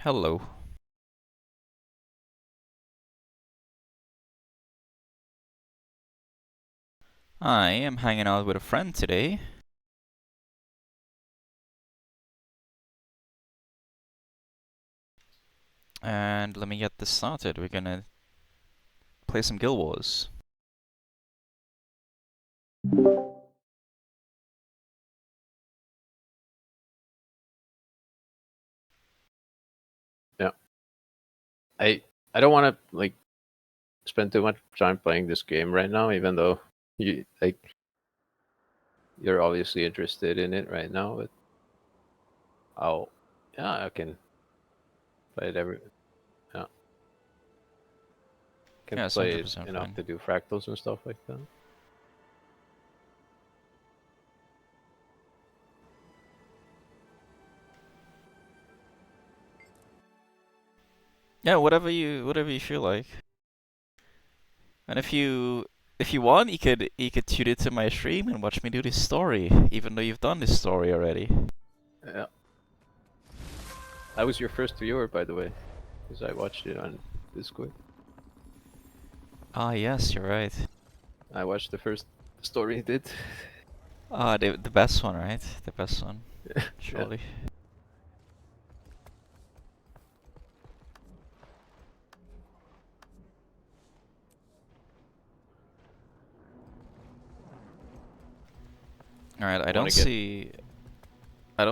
Hello. I am hanging out with a friend today. And let me get this started. We're gonna play some Guild Wars. Yeah. I don't want to like spend too much time playing this game right now, even though you're obviously interested in it right now. But I can play it yeah, can Yeah, it's play it 100% enough fine. to do fractals and stuff like that. Yeah, whatever you feel like. And if you want, you could tune into my stream and watch me do this story, even though you've done this story already. Yeah. I was your first viewer, by the way, because I watched it on Discord. Ah, yes, you're right. I watched the first story he did. Ah, the best one, right? The best one, Yeah. surely. All right, I don't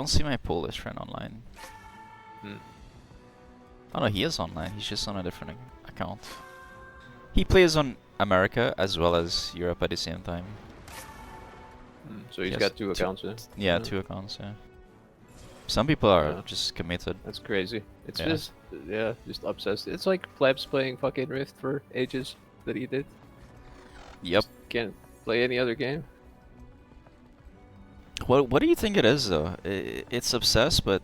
see my Polish friend online. Hmm. Oh no, he is online. He's just on a different account. He plays on America as well as Europe at the same time. So he's Yes, got two accounts, yeah? Yeah, two accounts, yeah. Some people are Yeah. just committed. That's crazy. It's Yeah. just obsessed. It's like Plebs playing fucking Rift for ages that he did. Yep. Just can't play any other game. What do you think it is though? It's obsessed, but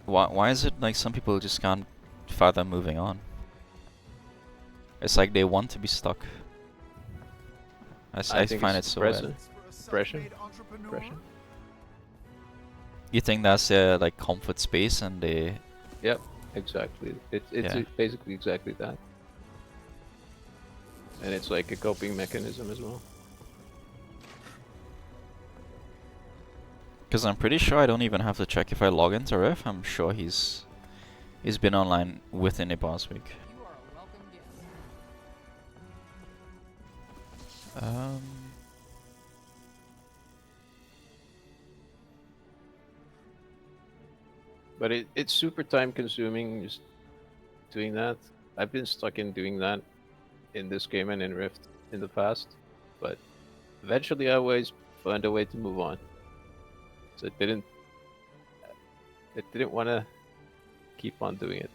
why is it like some people just can't fathom moving on? It's like they want to be stuck. I think find it's it so weird. depression. You think that's like comfort space and they... Yep, exactly. It's Yeah. basically exactly that. And it's like a coping mechanism as well. Because I'm pretty sure I don't even have to check if I log into Riff. I'm sure he's been online within the past week. Um, But it's super time consuming just doing that. I've been stuck in doing that in this game and in Rift in the past. But eventually I always find a way to move on. So it didn't want to keep on doing it.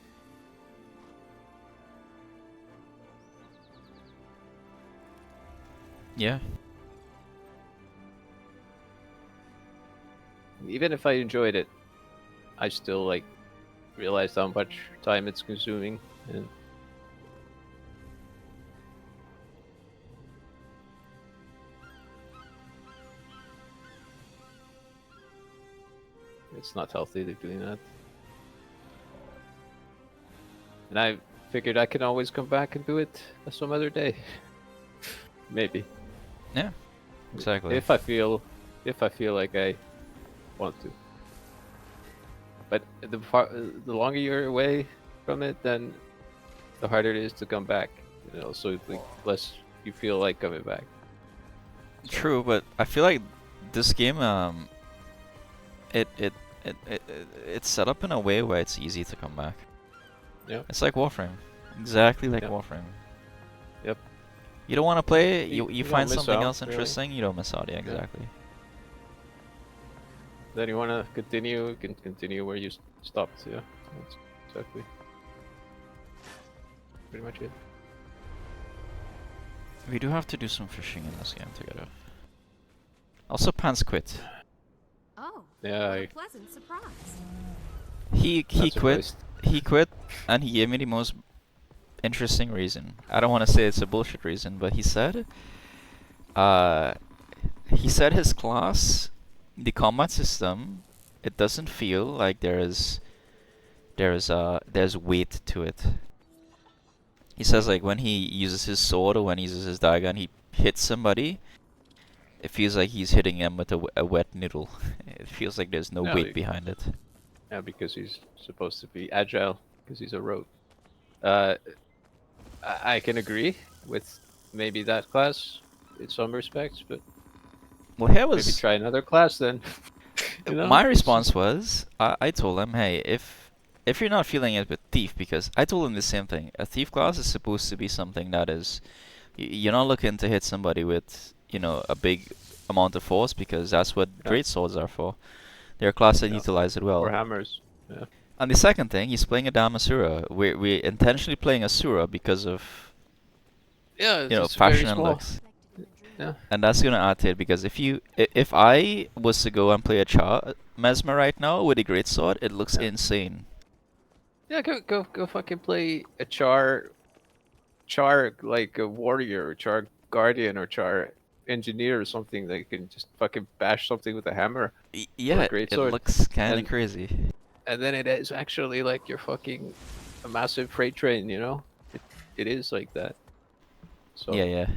yeah. Even if I enjoyed it, I still like realized how much time it's consuming, and it's not healthy to doing that. And I figured I can always come back and do it some other day. Maybe. Yeah. Exactly. If I feel like I want to. But the longer you're away from it, then the harder it is to come back. You know, so the less you feel like coming back. True, but I feel like this game, it, it, it's set up in a way where it's easy to come back. Yeah. It's like Warframe. Exactly like Yep. Warframe. Yep. You don't want to play it, You you don't find miss something out, else really. interesting, you don't miss out. Yeah, exactly. Then you want to continue, you can continue where you stopped. Yeah, that's exactly pretty much it. We do have to do some fishing in this game together. Also, Pants quit. Oh, Yeah, what I a pleasant surprise. He not quit. surprised. He quit, and he gave me the most interesting reason. I don't want to say it's a bullshit reason, but uh, he said his class, the combat system, it doesn't feel like there's there's weight to it. He says like when he uses his sword or when he uses his dagger and he hits somebody, it feels like he's hitting them with a wet noodle. It feels like there's no No, weight behind it. yeah, because he's supposed to be agile because he's a rogue. Uh, I can agree with maybe that class in some respects, but Well, here maybe was try another class then. You know, my it's response just- was I told him, hey, if you're not feeling it with thief, because I told him the same thing. A thief class is supposed to be something that is you're not looking to hit somebody with a big amount of force because that's what Yeah. great swords are for. They're a class that Yeah. utilize it or well. hammers. Yeah. And the second thing, he's playing a damn Asura. We're intentionally playing Asura because of Yeah, it's very fashion and small. looks. Yeah. And that's gonna add to it because if I was to go and play a Char Mesmer right now with a great sword, it looks Yeah. insane. Yeah, go fucking play a char like a warrior, or char guardian, or char engineer or something that can just fucking bash something with a hammer or Yeah, a great it sword. looks kind of And crazy. and then it is actually like you're fucking a massive freight train, you know? It is like that. So Yeah, yeah.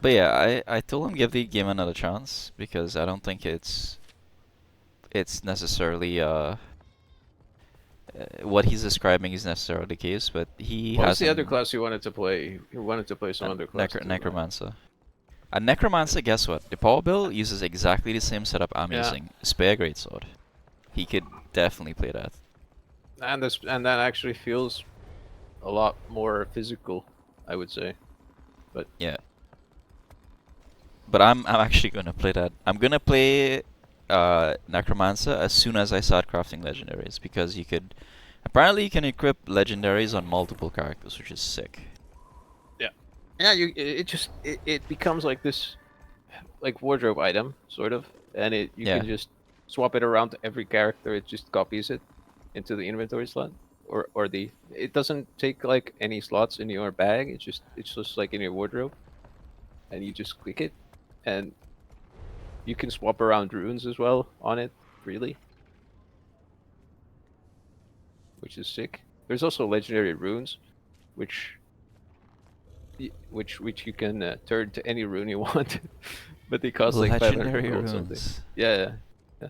But yeah, I told him give the game another chance because I don't think it's necessarily what he's describing is necessarily the case, but he what was has the other an class you wanted to play? You wanted to play some other class too, right? necromancer. A necromancer, guess what? The power bill uses exactly the same setup I'm Yeah. using. Spare greatsword. He could definitely play that. And that actually feels a lot more physical, I would say. But Yeah. But I'm actually gonna play that. I'm gonna play necromancer as soon as I start crafting legendaries because apparently you can equip legendaries on multiple characters, which is sick. yeah, it becomes like this like wardrobe item sort of, and you Yeah. can just swap it around to every character. It just copies it into the inventory slot, or it doesn't take like any slots in your bag. It's just like in your wardrobe, and you just click it, and you can swap around runes as well on it freely, which is sick. There's also legendary runes, which which you can turn to any rune you want, but they cost like 500 Legendary gold something. runes. Yeah, yeah.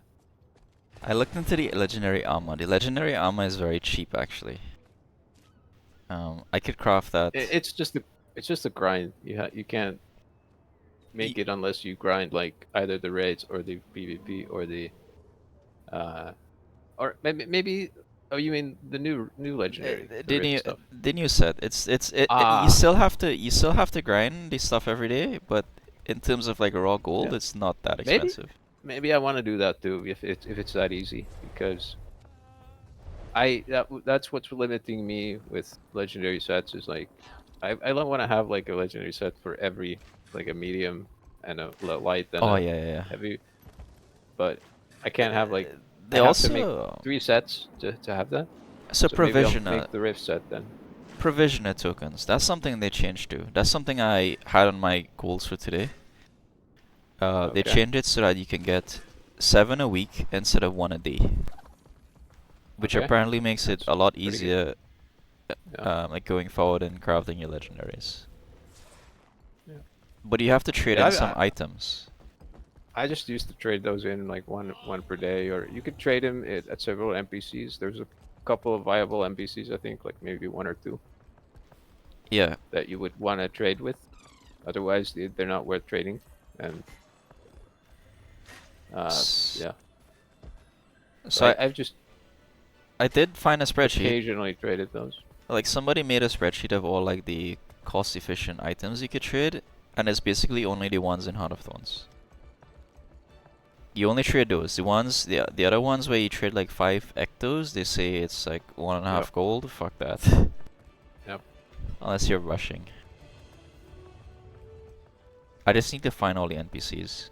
I looked into the legendary armor. The legendary armor is very cheap actually. I could craft that. It's just a grind. You can't make it unless you grind like either the raids or the PvP uh or maybe oh, you mean the new legendary, the rift stuff. The new set. Ah, You still have to grind the stuff every day, but in terms of like raw gold, yeah. it's not that Maybe expensive. maybe I want to do that too if it's that easy, because that's what's limiting me with legendary sets is like I don't want to have like a legendary set for every, like a medium and a light and Oh a yeah, yeah, yeah. heavy, but I can't have like They I have to make also 3 sets to have that. so So maybe I'll provisioner make the rift set then. provisioner tokens. That's something they changed too. That's something I had on my goals for today. They Okay. changed it so that you can get 7 a week instead of 1 a day, which Okay. apparently makes it That's a lot pretty good. easier, Yeah. like going forward and crafting your legendaries. Yeah. But you have to trade Yeah, in some items. I just used to trade those in like one per day, or you could trade them at several NPCs. There's a couple of viable NPCs, I think, like maybe 1 or 2 Yeah. that you would want to trade with. Otherwise, they're not worth trading. And S- yeah, So I've just I did find a spreadsheet. occasionally traded those. Like somebody made a spreadsheet of all like the cost efficient items you could trade, and it's basically only the ones in Heart of Thorns. You only trade those. The other ones where you trade like 5 ectos, they say it's like 1.5 Yep. gold. Fuck that. Yep. Unless you're rushing. I just need to find all the NPCs.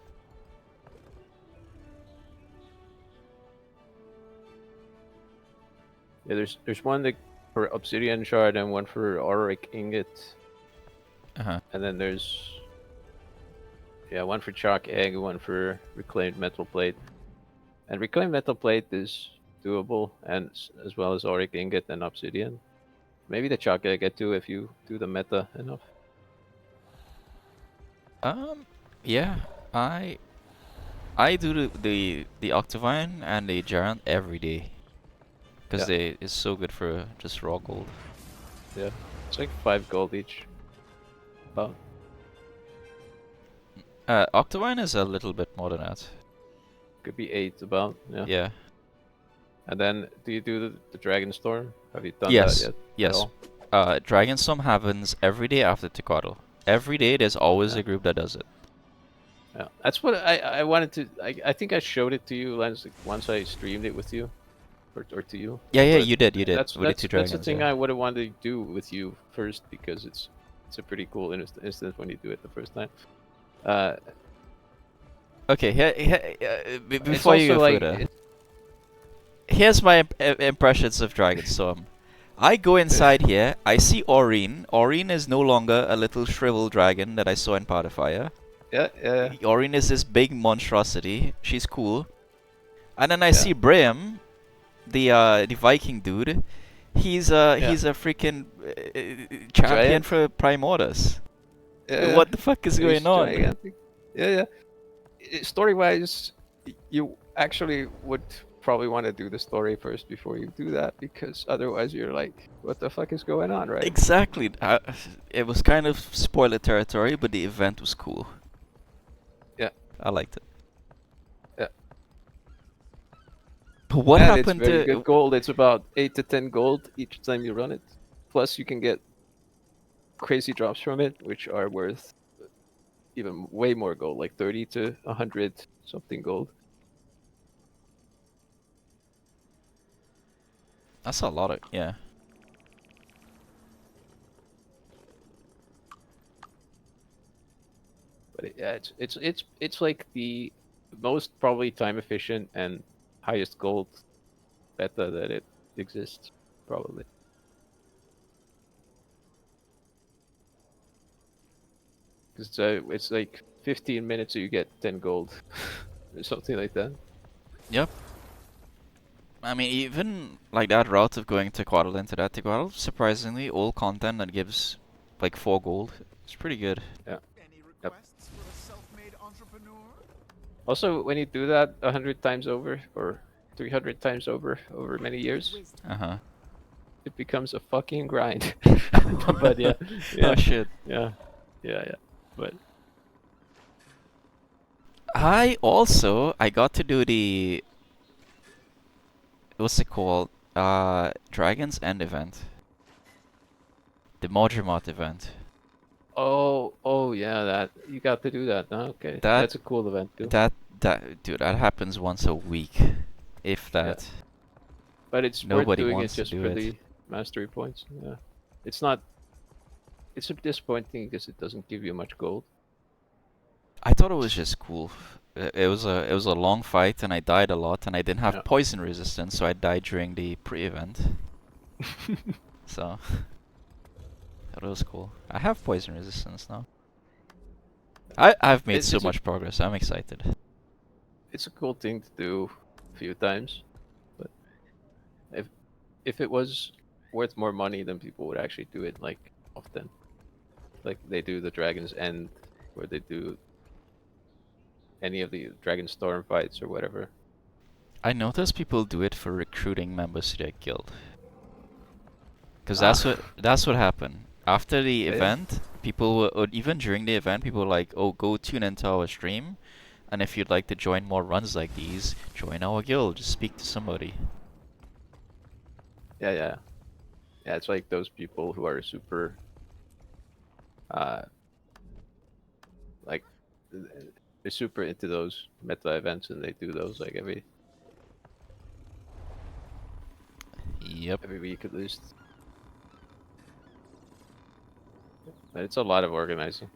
Yeah, there's one that for obsidian shard and one for auric ingot, and then there's one for chalk egg, one for reclaimed metal plate, And reclaimed metal plate is doable, and as well as auric ingot and obsidian. Maybe the chalk I get to if you do the meta enough. Yeah, I do the Octavine and the Giant every day. Because Yeah. it's so good for just raw gold. Yeah, it's like 5 gold each. About. Octavine is a little bit more than that. Could be 8 about. Yeah. Yeah. And then, do you do the Dragon Storm? Have you done that Yes. yet? At Yes. all? Dragonstorm happens every day after Tecatl. Every day there's always Yeah. a group that does it. Yeah, that's what I wanted to. I think I showed it to you once I streamed it with you, or to you. Yeah, But you did. That's With the two that's the dragons. thing Yeah. I would have wanted to do with you first because it's a pretty cool instance when you do it the first time. Okay, It's before you also go like further, here's my impressions of Dragonstorm. I go inside here, I see Aurene. Aurene is no longer a little shriveled dragon that I saw in Path of Fire. yeah. Aurene is this big monstrosity. She's cool. And then I Yeah. see Brim, the Viking dude. He's a freaking champion Giant. for Primordus. Yeah, What the fuck is he's going on? gigantic. Yeah. Story wise, you actually would probably want to do the story first before you do that because otherwise you're like, what the fuck is going on, right? Exactly. It was kind of spoiler territory, but the event was cool. Yeah. I liked it. Yeah. But what And happened it's very to good gold. It's about 8 to 10 gold each time you run it. Plus, you can get crazy drops from it, which are worth even way more gold, like 30 to 100 something gold. That's a lot of yeah. But yeah, it's like the most probably time efficient and highest gold beta that it exists, probably. Because it's like 15 minutes, so you get 10 gold, or something like that. Yep. I mean, even like that route of going Tecatl into that Tecatl, surprisingly, all content that gives like 4 gold. It's pretty good. Yeah. Any requests for a self-made entrepreneur? Also, when you do that 100 times over or 300 times over many years, Uh huh. it becomes a fucking grind. But yeah, Oh shit. yeah. But I got to do the what's it called? Dragon's End event. The Modrimot event. oh yeah, that you got to do that. Okay, that's a cool event too. Dude, that happens once a week, if that. But it's Nobody worth doing it wants to just do for it. the mastery points. Yeah, it's not. It's disappointing because it doesn't give you much gold. I thought it was just cool. It was a long fight, and I died a lot, and I didn't have Yeah. poison resistance, so I died during the pre-event. So that was cool. I have poison resistance now. I've made so It's a- much progress. I'm excited. It's a cool thing to do a few times, but if it was worth more money, then people would actually do it like often. Like they do the Dragon's End, where they do any of the Dragon Storm fights or whatever. I noticed people do it for recruiting members to their guild. Cause Ah. that's what happened. After the Yeah. event, people were, or even during the event, people were like, "Oh, go tune into our stream, and if you'd like to join more runs like these, join our guild. Just speak to somebody." Yeah. It's like those people who are super, like they're super into those meta events, and they do those like every Yep. week at least. But it's a lot of organizing.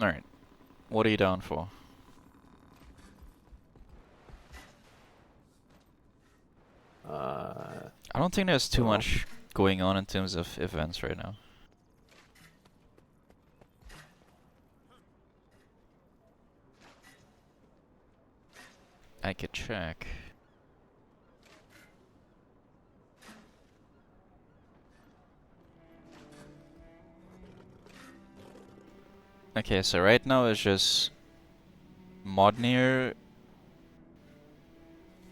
All right. What are you down for? I don't think there's too Well. much going on in terms of events right now. I could check. Okay, so right now it's just Modnir,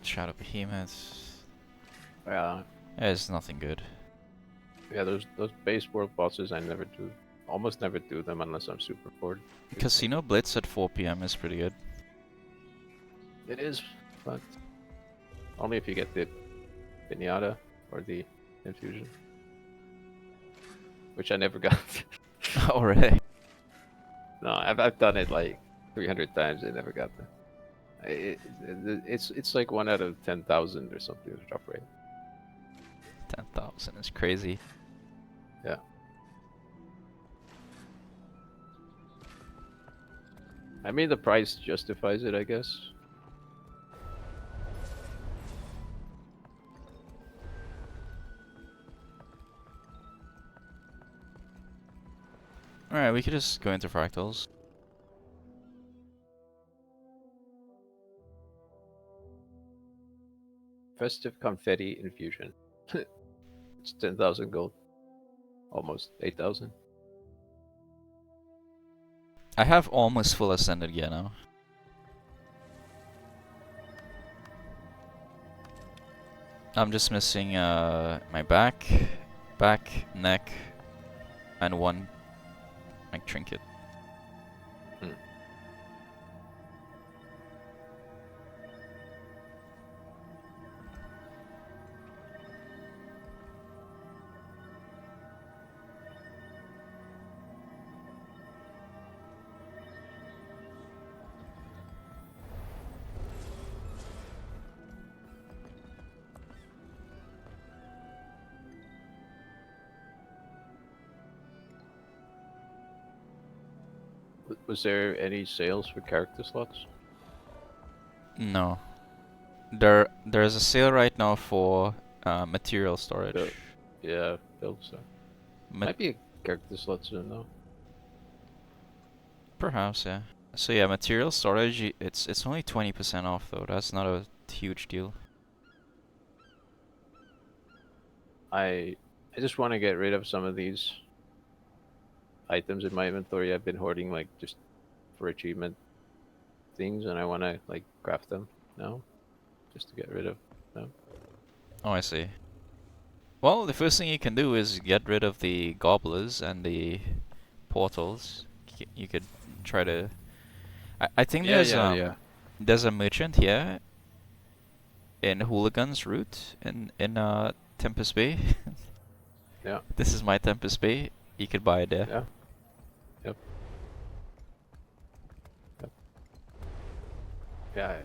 Shadow Behemoth. Yeah, It's nothing good. yeah. Those base world bosses, I never do. Almost never do them unless I'm super bored. Casino Blitz at 4 p.m. is pretty good. It is, but only if you get the pinata or the infusion, which I never got. Already. No, I've done it like 300 times. I never got them. It's like 1 out of 10,000 or something. The drop rate. 10,000 is crazy. Yeah. I mean, the price justifies it, I guess. Alright, we could just go into Fractals. Festive confetti infusion. It's 10,000 gold. Almost 8,000. I have almost full Ascended gear now. I'm just missing my back, neck, and one like trinket. Was there any sales for character slots? No. There's a sale right now for material storage. Build. Yeah, build so. Ma- Might be a character slot soon though. Perhaps, yeah. So yeah, material storage, it's only 20% off though. That's not a huge deal. I just want to get rid of some of these items in my inventory. I've been hoarding like just for achievement things, and I want to like craft them now, just to get rid of them. Oh, I see. Well, the first thing you can do is get rid of the gobblers and the portals. You could try to. I think there's a merchant here in Hooligan's Route in Tempest Bay. Yeah. This is my Tempest Bay. You could buy it there. Yeah. Yep. Yep. Yeah.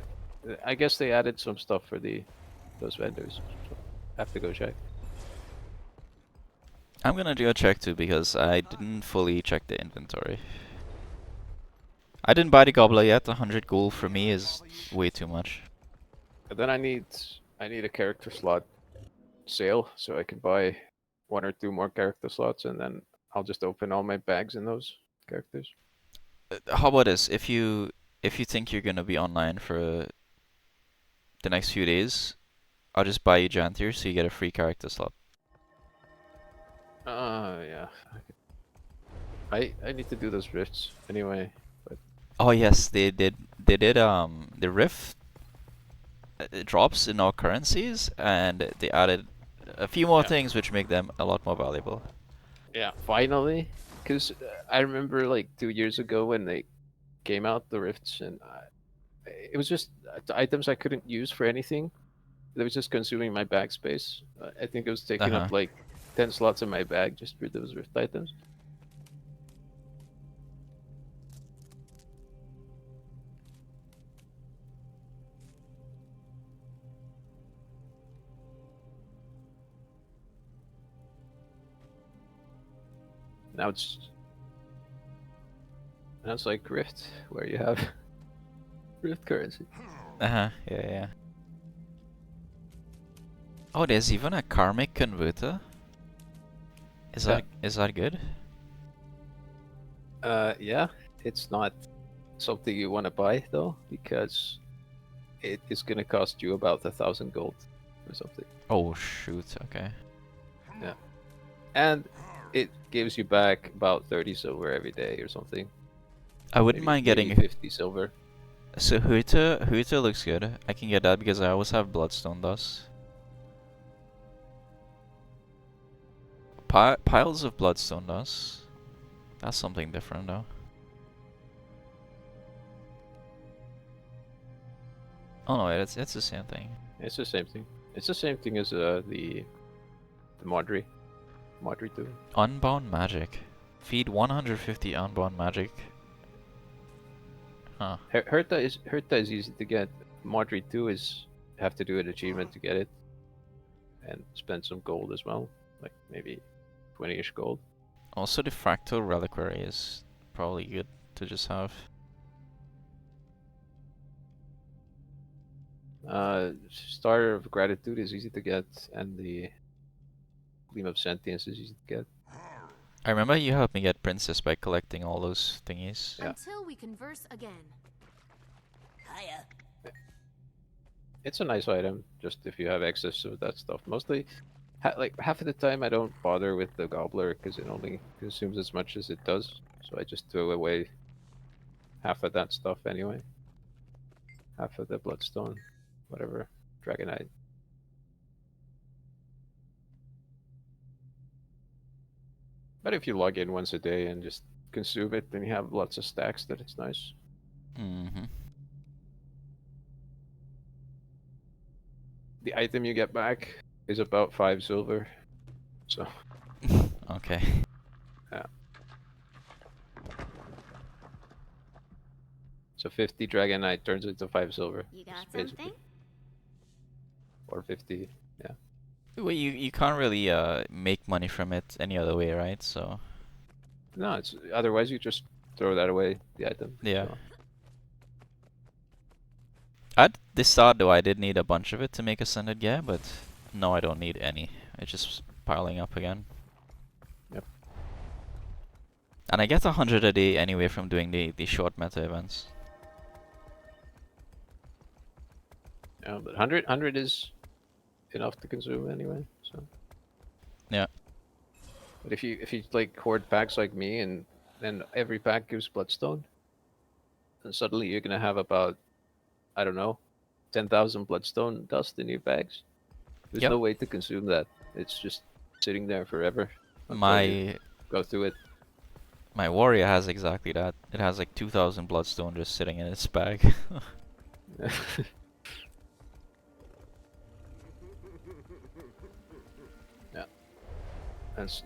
I guess they added some stuff for those vendors. So I have to go check. I'm gonna do a check too because I didn't fully check the inventory. I didn't buy the gobbler yet. 100 gold for me is way too much. But then I need a character slot sale so I can buy 1 or 2 more character slots, and then I'll just open all my bags in those characters. How about this? If you think you're gonna be online for the next few days, I'll just buy you Giant Tier so you get a free character slot. Yeah. I need to do those rifts anyway. But Oh yes, they did the rift drops in all currencies, and they added a few more Yeah. things which make them a lot more valuable. yeah, finally, because I remember like 2 years ago when they came out the rifts, and it was just the items I couldn't use for anything. It was just consuming my bag space. I think it was taking Uh-huh. up like 10 slots in my bag just for those rift items. Now it's like rift where you have rift currency. Uh-huh, yeah. Oh, there's even a karmic converter. Is Yeah. that good? Yeah, it's not something you want to buy though, because it is gonna cost you about 1,000 gold or something. Oh shoot. Okay. And it gives you back about 30 silver every day or something. I wouldn't mind maybe getting. 50 silver. So Huta looks good. I can get that because I always have Bloodstone dust. Piles of Bloodstone dust. That's something different though. Oh no, it's the same thing. It's the same thing. It's the same thing as the Madri. Madri 2. Unbound magic. Feed 150 unbound magic. Huh. Herta is easy to get. Madri 2 is have to do an achievement to get it, and spend some gold as well, like maybe 20ish gold. Also, the Fractal Reliquary is probably good to just have. Starter of Gratitude is easy to get, and the Gleam of Sentience is easy to get. I remember you helped me get Princess by collecting all those thingies. Yeah. Until we converse again. Hiya. It's a nice item, just if you have access to that stuff. Mostly, like half of the time I don't bother with the Gobbler because it only consumes as much as it does. So I just throw away half of that stuff anyway. Half of the Bloodstone, whatever, Dragonite. But if you log in once a day and just consume it, then you have lots of stacks. That it's nice. Mm-hmm. The item you get back is about 5 silver. So Okay. yeah. So 50 Dragonite turns into 5 silver. You got basically. something? Or 50. Well, you can't really make money from it any other way, right? So No, it's otherwise you just throw that away, the item. yeah. So, At the start though, I did need a bunch of it to make Ascended Gear, but no, I don't need any. It's just piling up again. Yep. And I get 100 a day anyway from doing the short meta events. yeah, but 100 is enough to consume anyway. So Yeah. but if you like hoard packs like me, and then every pack gives Bloodstone, then suddenly you're gonna have about, I don't know, 10,000 Bloodstone dust in your bags. There's Yep. no way to consume that. It's just sitting there forever. until you My go through it. my warrior has exactly that. It has like 2,000 bloodstone just sitting in its bag. Yeah,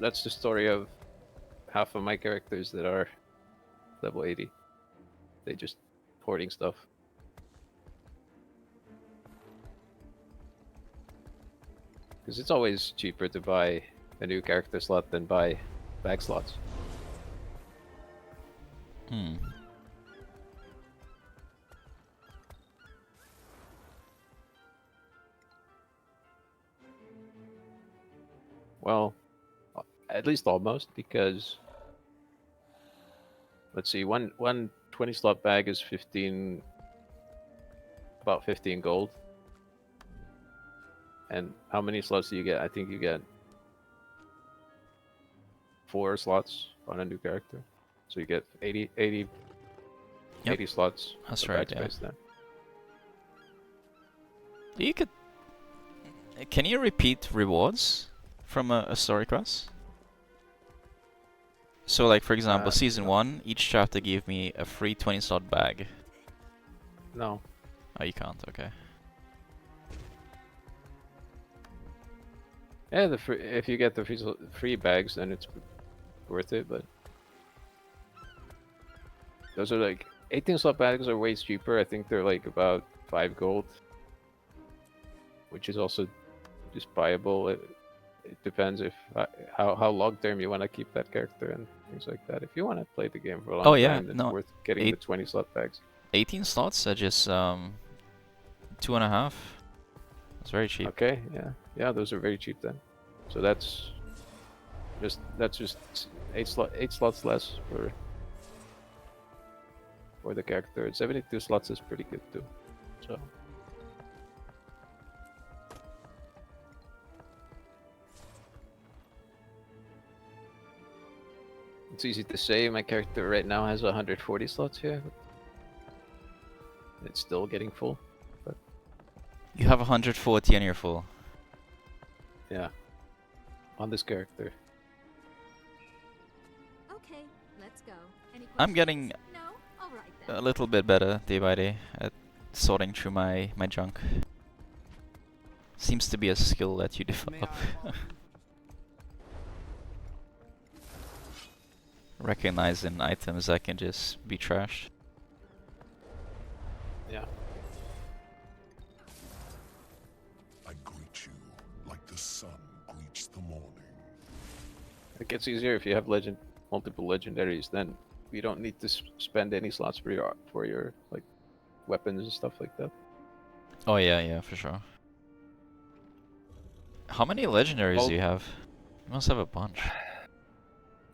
that's the story of half of my characters that are level 80. They just hoarding stuff. Because it's always cheaper to buy a new character slot than buy bag slots. Hmm. Well, at least almost, because let's see, one 20 slot bag is 15, about 15 gold. And how many slots do you get? I think you get 4 slots on a new character. So you get 80 Yep. slots. That's of right, bag yeah. space then. You could. Can you repeat rewards from a story quest? So, like for example, season no. 1, each chapter gave me a free 20 slot bag. No. Oh, you can't. Okay. Yeah, if you get the free bags, then it's worth it. But those are like 18 slot bags are way cheaper. I think they're like about 5 gold, which is also just buyable. It depends if how long term you want to keep that character and things like that. If you want to play the game for a long Oh, yeah, time, it's no, worth getting the 20 slot bags. 18 slots are just 2.5. It's very cheap. Okay, yeah, those are very cheap then. So that's just 8 slots less for the character. 72 slots is pretty good too. So It's easy to say. My character right now has 140 slots here. It's still getting full. You have 140 and you're full. Yeah. On this character. Okay, let's go. Any I'm questions? getting No? All right then. a little bit better day by day at sorting through my junk. Seems to be a skill that you May develop. I harm you? Recognizing items that can just be trashed. Yeah. I greet you like the sun greets the morning. It gets easier if you have multiple legendaries. Then you don't need to spend any slots for your like weapons and stuff like that. Oh yeah, for sure. How many legendaries Well- do you have? You must have a bunch.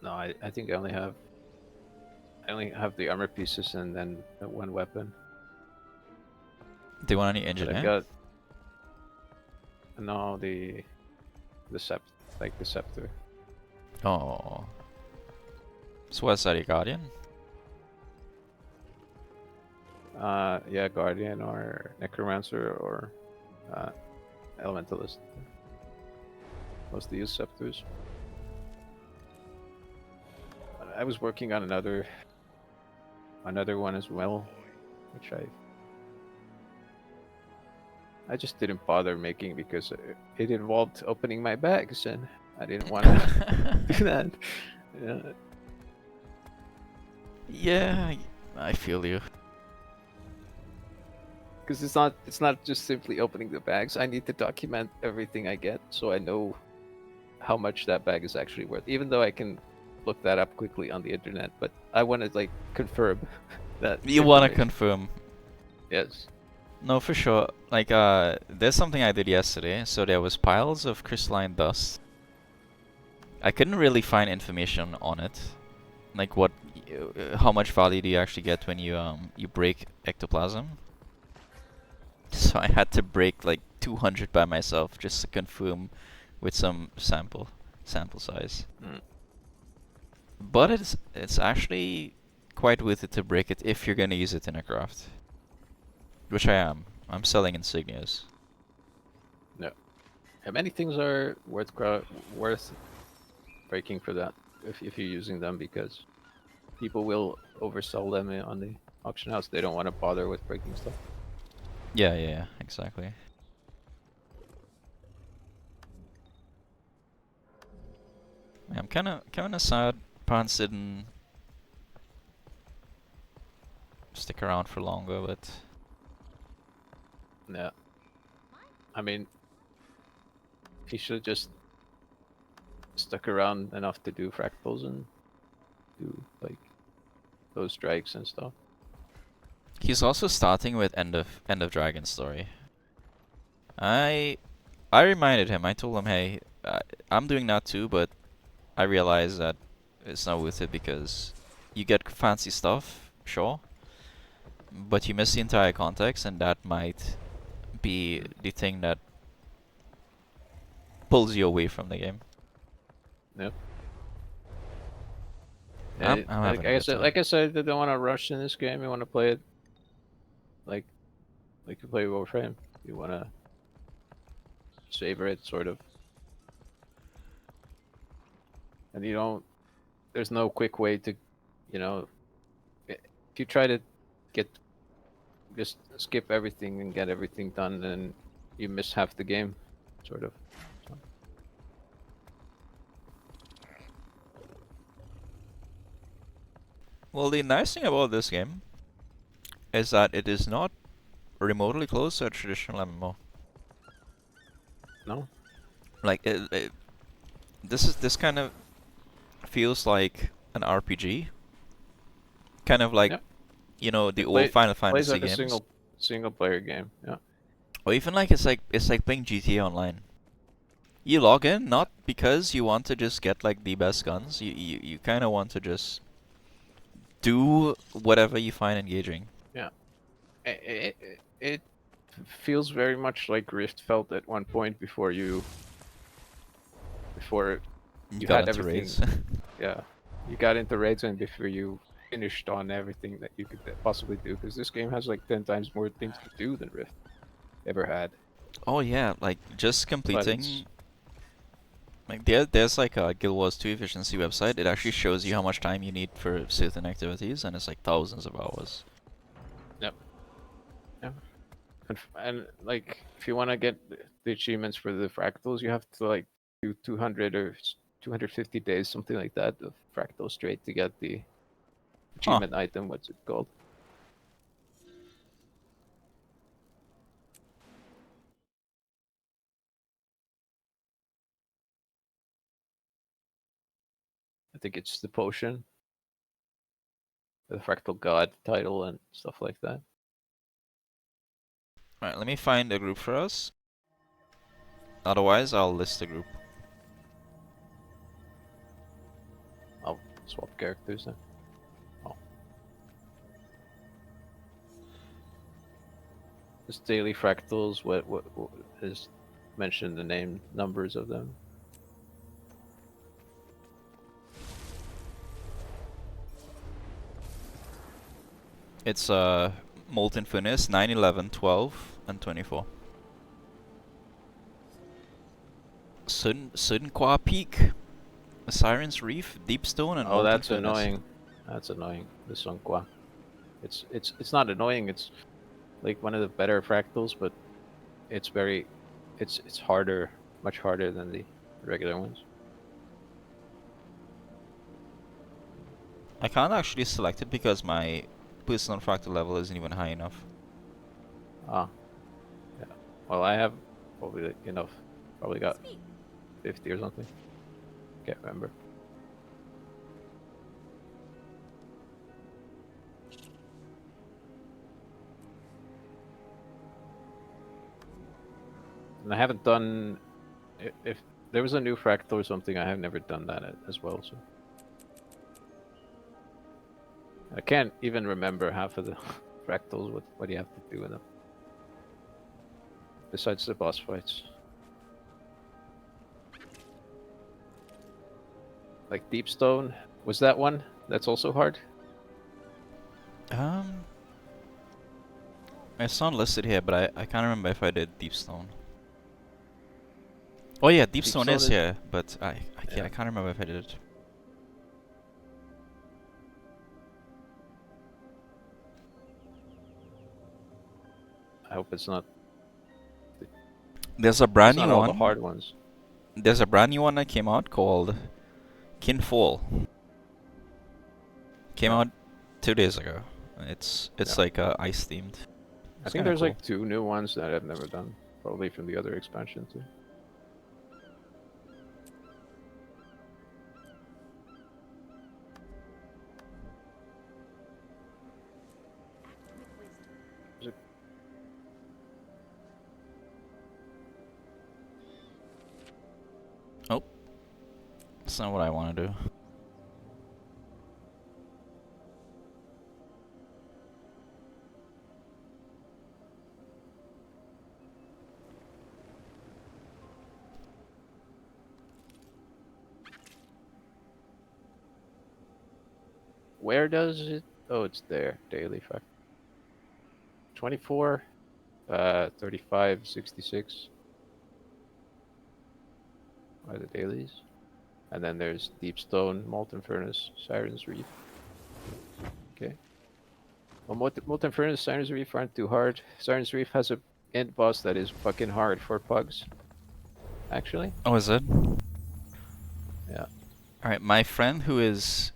No, I think I only have the armor pieces and then the one weapon. Do you want any But engineer? I got no the scepter. Oh. So what's that, a guardian? Yeah, guardian or necromancer or elementalist. Mostly use scepters. I was working on another one as well, which I just didn't bother making because it involved opening my bags and I didn't want to do that. Yeah. Yeah, I feel you. Because it's not just simply opening the bags. I need to document everything I get so I know how much that bag is actually worth. Even though I can look that up quickly on the internet, but I want to like confirm that. You want to information. confirm. Yes. No, for sure. Like, there's something I did yesterday. So there was piles of crystalline dust. I couldn't really find information on it. Like how much value do you actually get when you break ectoplasm? So I had to break like 200 by myself just to confirm with some sample size. Mm. But it's actually quite worth it to break it if you're gonna use it in a craft. Which I am. I'm selling insignias. Yeah, many things are worth breaking for that if you're using them because people will oversell them on the auction house. They don't want to bother with breaking stuff. Yeah, exactly. Yeah, I'm kinda sad Pants didn't stick around for longer, but Yeah. I mean, he should have just stuck around enough to do fractals and do like those strikes and stuff. he's also starting with End of Dragon story. I reminded him. I told him, hey, I'm doing that too, but I realize that it's not worth it because you get fancy stuff, sure, but you miss the entire context, and that might be the thing that pulls you away from the game. Yep. I'm having a good time. Like I said, I don't want to rush in this game. You want to play it like you play Warframe. You want to savor it, sort of. And you don't. There's no quick way to, if you try to just skip everything and get everything done, then you miss half the game, sort of. So. Well, the nice thing about this game is that it is not remotely close to a traditional MMO. No. Like this kind of feels like an RPG. Kind of like, Yep. the old Final Plays Fantasy like games. a single player game. Yeah. Or even like it's like playing GTA Online. You log in not because you want to just get like the best guns. You kind of want to just do whatever you find engaging. Yeah. It feels very much like Rift felt at one point before you got had into everything. raids. Yeah. you got into raids and before you finished on everything that you could possibly do, because this game has like 10 times more things to do than Rift ever had. Oh yeah, like just But completing. Like there's like a Guild Wars 2 efficiency website. It actually shows you how much time you need for certain activities, and it's like thousands of hours. Yep. Yeah. And like, if you want to get the achievements for the fractals, you have to like do 200 or 250 days, something like that, of fractals straight to get the achievement item. What's it called? I think it's the potion, the fractal god title, and stuff like that. Alright, let me find a group for us. Otherwise, I'll list the group. I'll swap characters then. Oh. Just daily fractals. What is mentioned the name numbers of them? It's Molten Furnace, 9, 11, 12, and 24. Sunqua Peak, Siren's Reef, Deepstone, and Oh, Molten that's Furnace. annoying. That's annoying. The Sunqua. It's not annoying. It's like one of the better fractals, but it's very, it's harder, much harder than the regular ones. I can't actually select it because my personal fractal level isn't even high enough. Ah, yeah. Well, I have probably enough. Probably got Speak. 50 or something. Can't remember. And I haven't done. If there was a new fractal or something, I have never done that as well. So I can't even remember half of the fractals. What do you have to do in them? Besides the boss fights. Like Deepstone, was that one? That's also hard. It's not listed here, but I can't remember if I did Deepstone. Oh yeah, Deepstone is here, but I can't remember if I did it. I hope it's not. There's a brand It's new not all one. the hard ones. There's a brand new one that came out called Kinfall. Came out 2 days ago. It's like ice themed. I think there's like 2 new ones that I've never done. Probably from the other expansion too. Oh, that's not what I want to do. Where does it? Oh, it's there. Daily fact. 24, 35, 66 are the dailies. And then there's Deepstone, Molten Furnace, Siren's Reef. Okay. Well, Molten Furnace, Siren's Reef aren't too hard. Siren's Reef has a end boss that is fucking hard for pugs. Actually. Oh, is it? Yeah. Alright, my friend who is...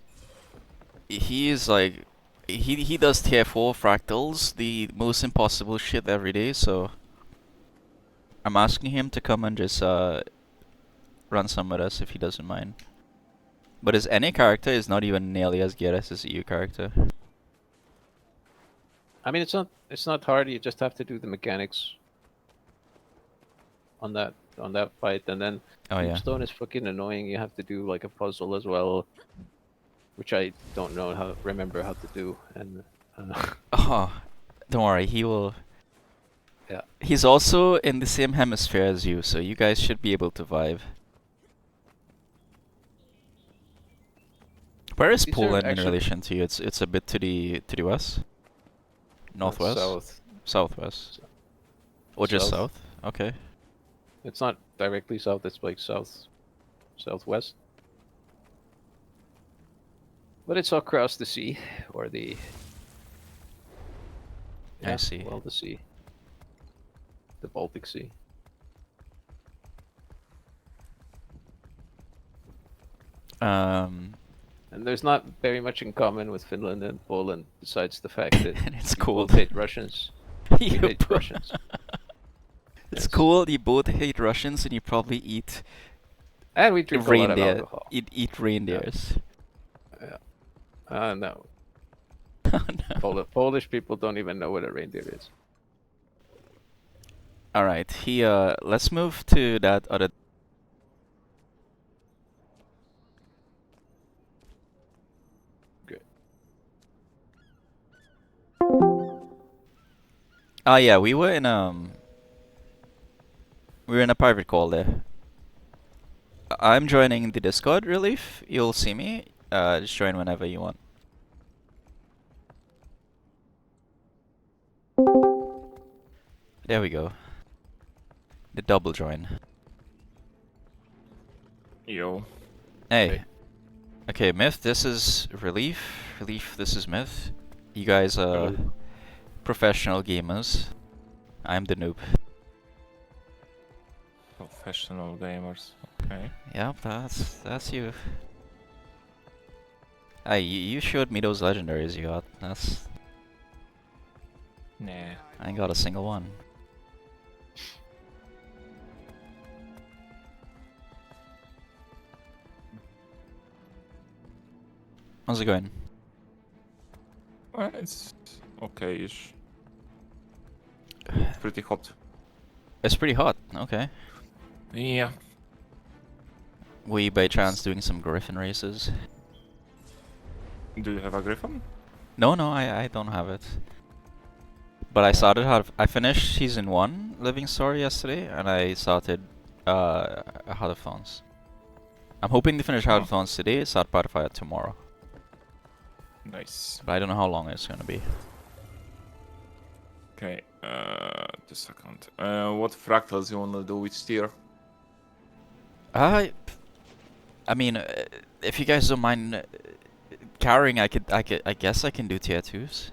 He is like... He does tier 4 fractals, the most impossible shit every day, so... I'm asking him to come and just run some with us if he doesn't mind. But his NA character is not even nearly as good as his EU character. I mean, it's not hard. You just have to do the mechanics on that fight, and then Oh yeah. Deepstone is fucking annoying. You have to do like a puzzle as well, which I don't know remember how to do. And Oh, don't worry, he will... Yeah. He's also in the same hemisphere as you, so you guys should be able to vibe. Where is These are Poland in actually- relation to you? It's a bit to the west, northwest, South. southwest, or just South. south? Okay. It's not directly south. It's like southwest. But it's across the sea, or the. I see. Well, the sea. The Baltic Sea. Um, And there's not very much in common with Finland and Poland besides the fact that and it's we cold. both hate Russians. We You hate bo- Russians. It's Yes. cool. You both hate Russians, and you probably eat And we drink a lot of reindeer. alcohol. Eat reindeers. No. Oh no. Polish people don't even know what a reindeer is. All right. Let's move to that other. Good. Oh yeah, we were in a private call there. I'm joining the Discord, Relief. You'll see me. Just join whenever you want. There we go. The double join. Yo. Hey. Okay, Myth, this is Relief. Relief, this is Myth. You guys are Hello. professional gamers. I'm the noob. Professional gamers. Okay. Yep, that's you. Hey, you showed me those legendaries you got. That's Nah. I ain't got a single one. How's it going? Well, it's okay-ish. Pretty hot. It's pretty hot. Okay. Yeah. Were you by chance doing some Griffin races? Do you have a griffin? No, I don't have it. But I started I finished season 1 Living Story yesterday, and I started Heart of Thorns. I'm hoping to finish Heart of Thorns today, start Pathfinder tomorrow. Nice. But I don't know how long it's gonna be. Okay. Just a second. What fractals you wanna do with steer? I mean, if you guys don't mind carrying, I guess I can do tier 2s.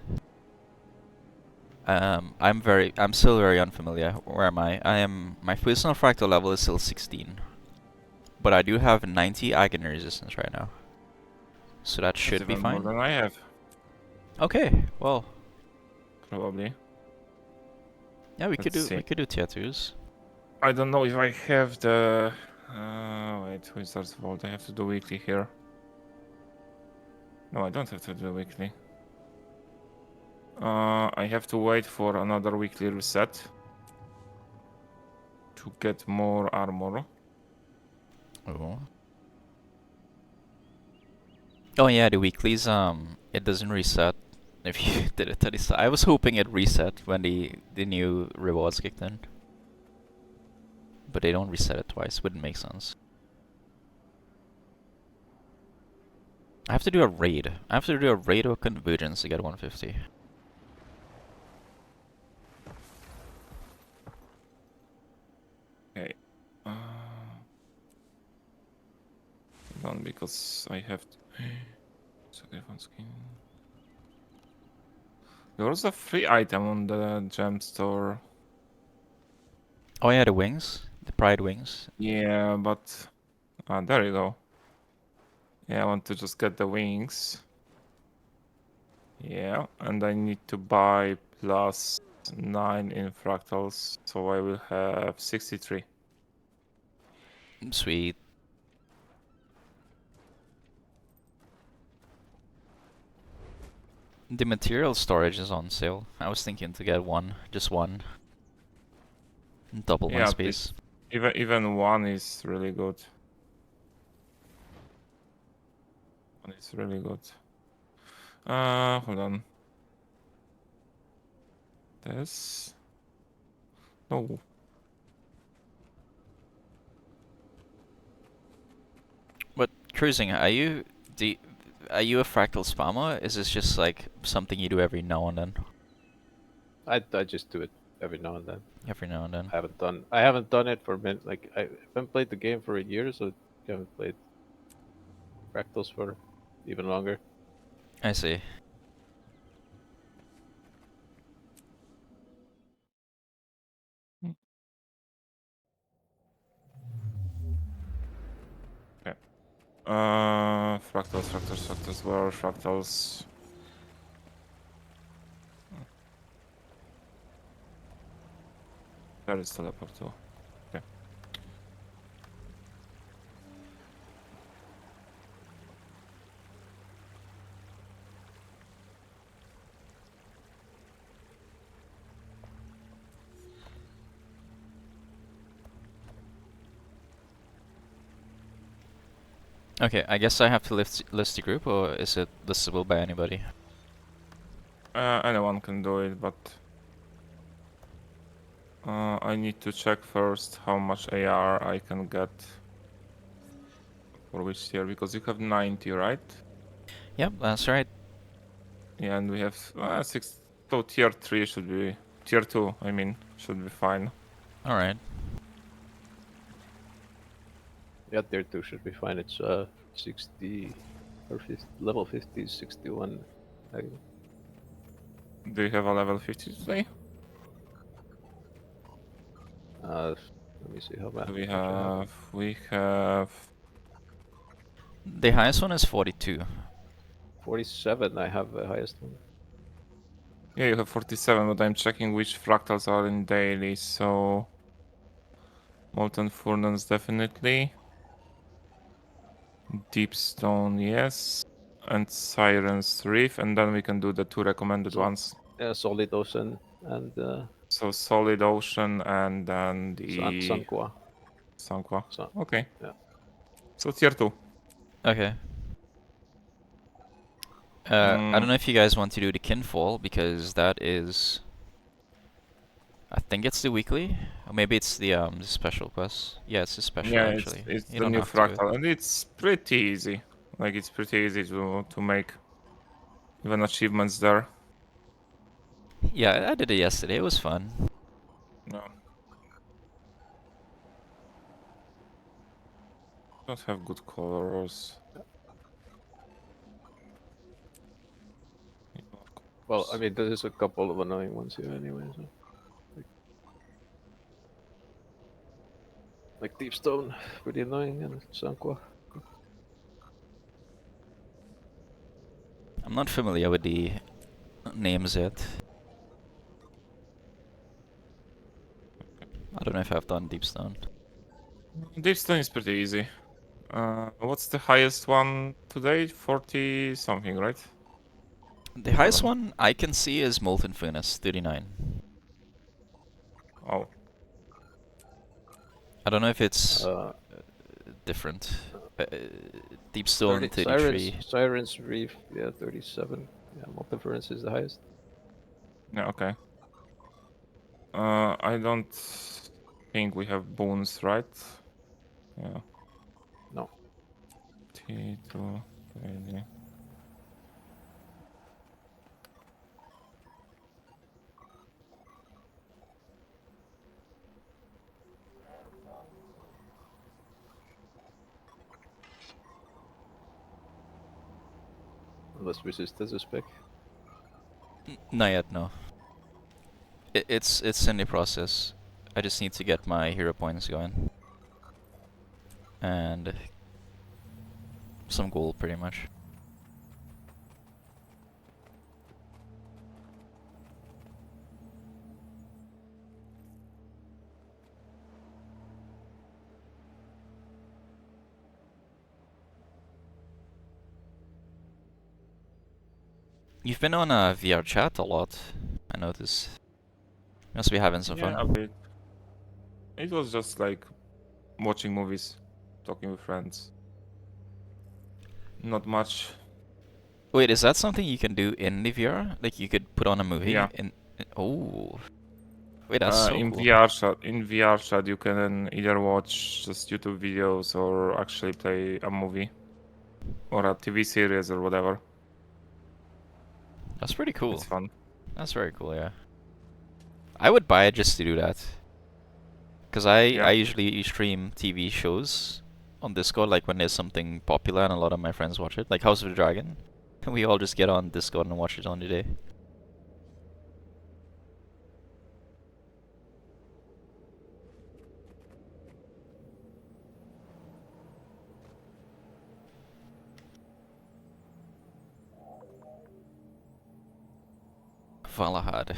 I'm still very unfamiliar. Where am I? My personal fractal level is still 16. But I do have 90 agony resistance right now. So that should That's be even more fine. than I have, Okay, well, probably. yeah, we Let's see. could do tier 2s. I don't know if I have the... wait, Wizard's Vault. I have to do weekly here. No, I don't have to do weekly. I have to wait for another weekly reset to get more armor. Oh. Oh yeah, the weeklies, it doesn't reset if you did it at the start. I was hoping it reset when the new rewards kicked in. But they don't reset it twice, wouldn't make sense. I have to do a raid. I have to do a raid or convergence to get 150. Okay. Hold on, because I have to... Sacrifice skin. There was a free item on the gem store. Oh yeah, the wings. The pride wings. Yeah, but... there you go. Yeah, I want to just get the wings. Yeah, and I need to buy plus 9 in fractals, so I will have 63. Sweet. The material storage is on sale. I was thinking to get one, just one. Double my Yeah, space. Even one is really good. One is really good. Hold on. This? No. But cruising, are you are you a fractal spammer? Is this just like something you do every now and then? I just do it every now and then. Every now and then. I haven't done it for like I haven't played the game for a year, so I haven't played Fractals for even longer. I see. Fractals, where are fractals? There is teleport too. Okay. Okay, I guess I have to list the group, or is it listable by anybody? Anyone can do it, but I need to check first how much AR I can get for which tier, because you have 90, right? Yep, that's right. Yeah, and we have 6. So tier 3 should be tier 2. I mean, should be fine. All right. Yeah, tier 2 should be fine. It's 60 or 50, level 50, 61. Do you have a level 50 today? Let me see how much. We have. The highest one is 42. 47. I have the highest one. Yeah, you have 47, but I'm checking which fractals are in daily. So Molten Furnace definitely. Deep Stone, yes. And Siren's Reef, and then we can do the 2 recommended ones. Solid Ocean and So Solid Ocean and then the Sanqua. Sanqua. So, Okay. yeah. So tier 2. Okay. I don't know if you guys want to do the Kinfall, because that is... I think it's the weekly, or maybe it's the special quest. Yeah, it's the special Yeah, actually. it's You the don't new have to do it. fractal, and it's pretty easy. Like, it's pretty easy to make even achievements there. Yeah, I did it yesterday. It was fun. No. Don't have good colors. Well, I mean, there's a couple of annoying ones here anyway. So. Like Deep Stone, pretty annoying, and Sanqua. I'm not familiar with the names yet. I don't know if I've done Deep Stone. Deep Stone is pretty easy. What's the highest one today? 40 something, right? The highest one I can see is Molten Furnace, 39. Oh. I don't know if it's different. Deep Stone, 33. Siren's Reef, yeah, 37. Yeah, Multiference is the highest. Yeah, okay. I don't think we have boons, right? Yeah. No. T2 daily. Unless Rezist has a spec. Not yet, no. It's in the process. I just need to get my hero points going. And some gold, pretty much. You've been on VR chat a lot, I notice. You must be having some Yeah, a fun. bit. It was just like watching movies, talking with friends. Not much. Wait, is that something you can do in the VR? Like you could put on a movie? Yeah. Oh. Wait, that's so in cool. VR chat, you can either watch just YouTube videos or actually play a movie or a TV series or whatever. That's pretty cool. It's fun. That's very cool, yeah. I would buy it just to do that. Because I Yeah. usually stream TV shows on Discord, like when there's something popular and a lot of my friends watch it, like House of the Dragon. And we all just get on Discord and watch it on the day. Valahad.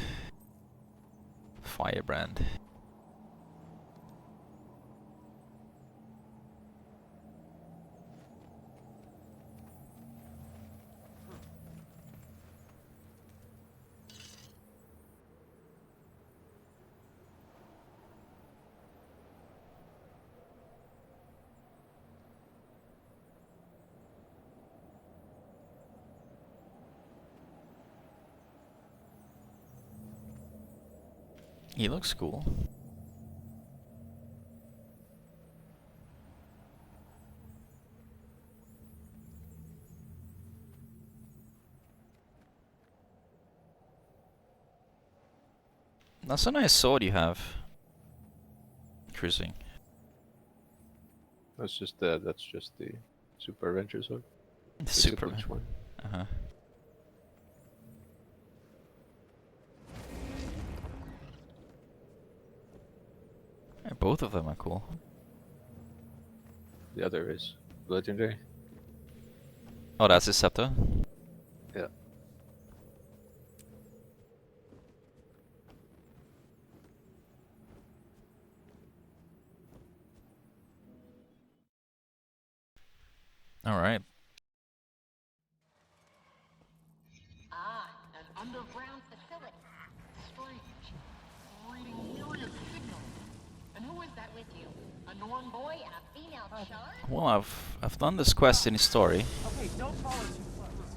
Firebrand. He looks cool. That's a nice sword you have. Cruising. That's just the Super Adventure sword. The Super. Super one. Uh-huh. Yeah, both of them are cool. The other is legendary. Oh, that's his scepter? Yeah. Alright. Ah, an underground facility. Strange. Reading myriad signals. And who is that with you? A Norn boy and a female shard? Well, I've done this quest in his story. Okay, don't follow too close.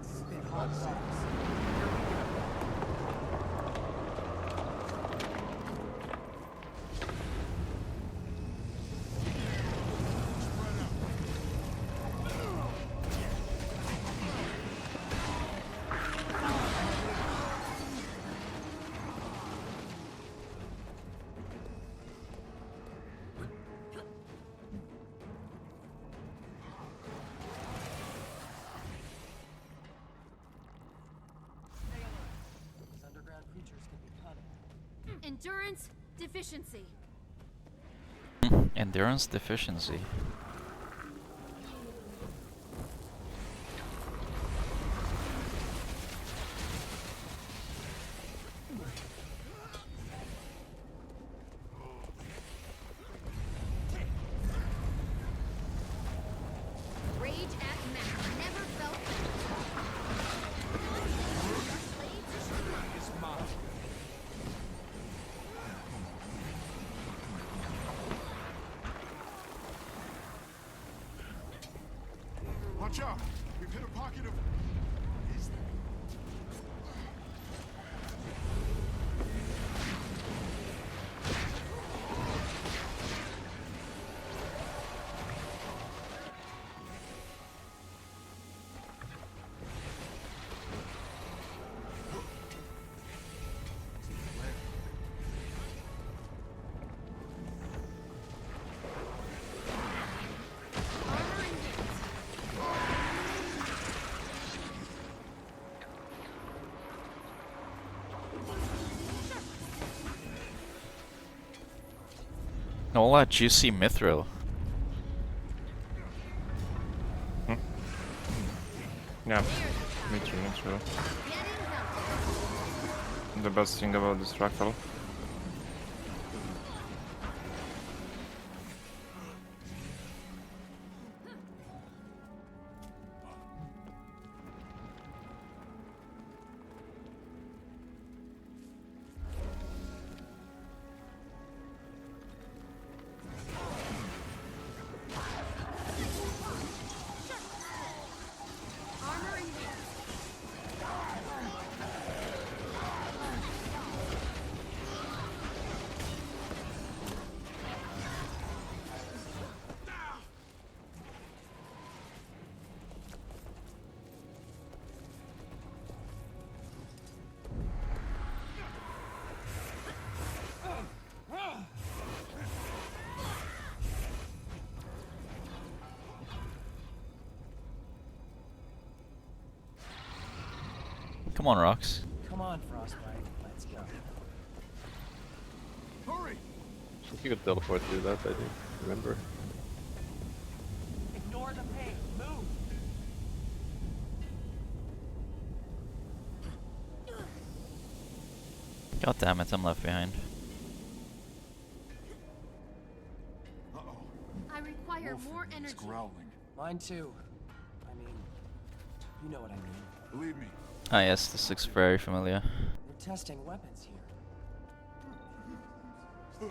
Spit hot sauce. These underground creatures can be cunning. Endurance deficiency. Endurance deficiency. Rage at max. Never felt better. Watch out! We've hit a pocket of... What is that? Armor and gates. All that juicy mithril. Yeah, me too, me too. Getting healthy. The best thing about this fractal. Armor and gates. Come on, Rocks. Come on, Frostbite. Let's go. Hurry! I think you could teleport through that, I think. Remember? Ignore the pain. Move. God damn it, I'm left behind. Uh-oh. I require Wolf more is energy. growling. Mine too. I mean, you know what I mean. Believe me. Ah yes, this looks very familiar. They're testing weapons here.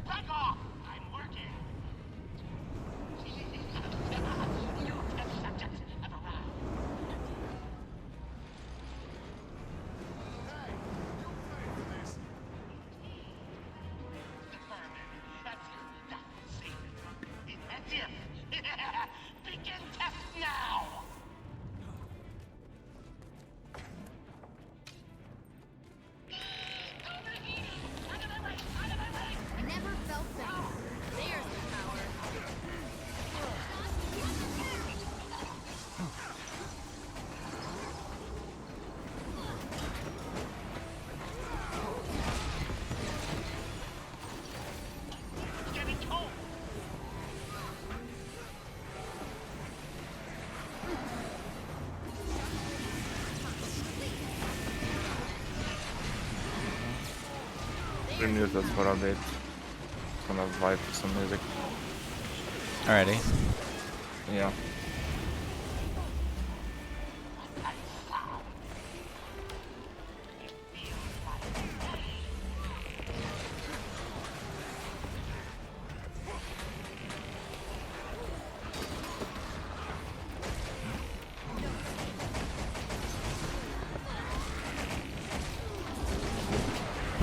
Back off! I'm working! New test subjects have arrived. Hey, you pay for this. Vermin, that's you. That's safe. Effective. Begin test now! Never felt better. There's the power. Getting cold! Remute that for a bit. Gonna vibe to some music. Alrighty. Yeah.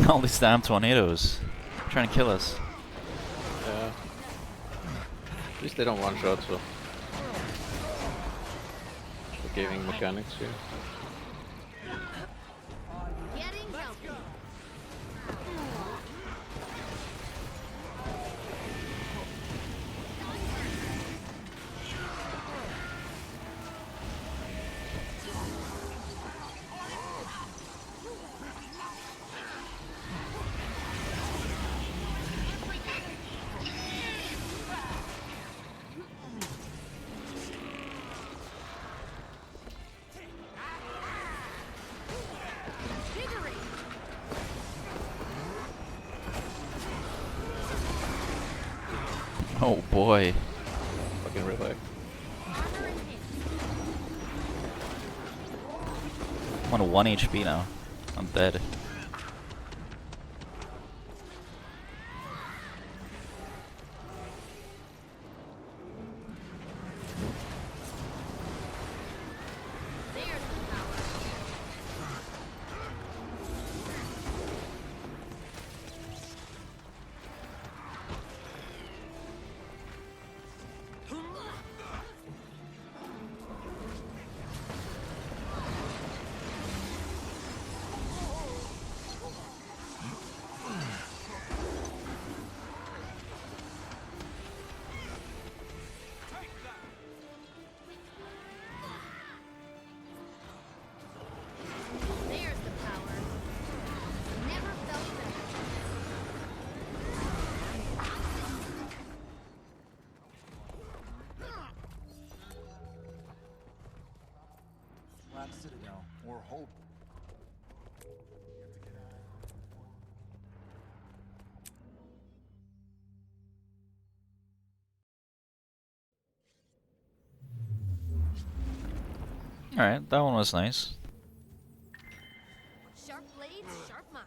All these damn tornadoes. Trying to kill us. Yeah. At least they don't one shot, so. The gaming mechanics here. Getting healthy. Jiggery. Oh boy. Fucking relax. Armor enhanced. I'm on 1 HP now. I'm dead. There's the power. There's the power. Never felt better. Black Citadel. Or hope. Alright, that one was nice. Sharp blades, sharp mind.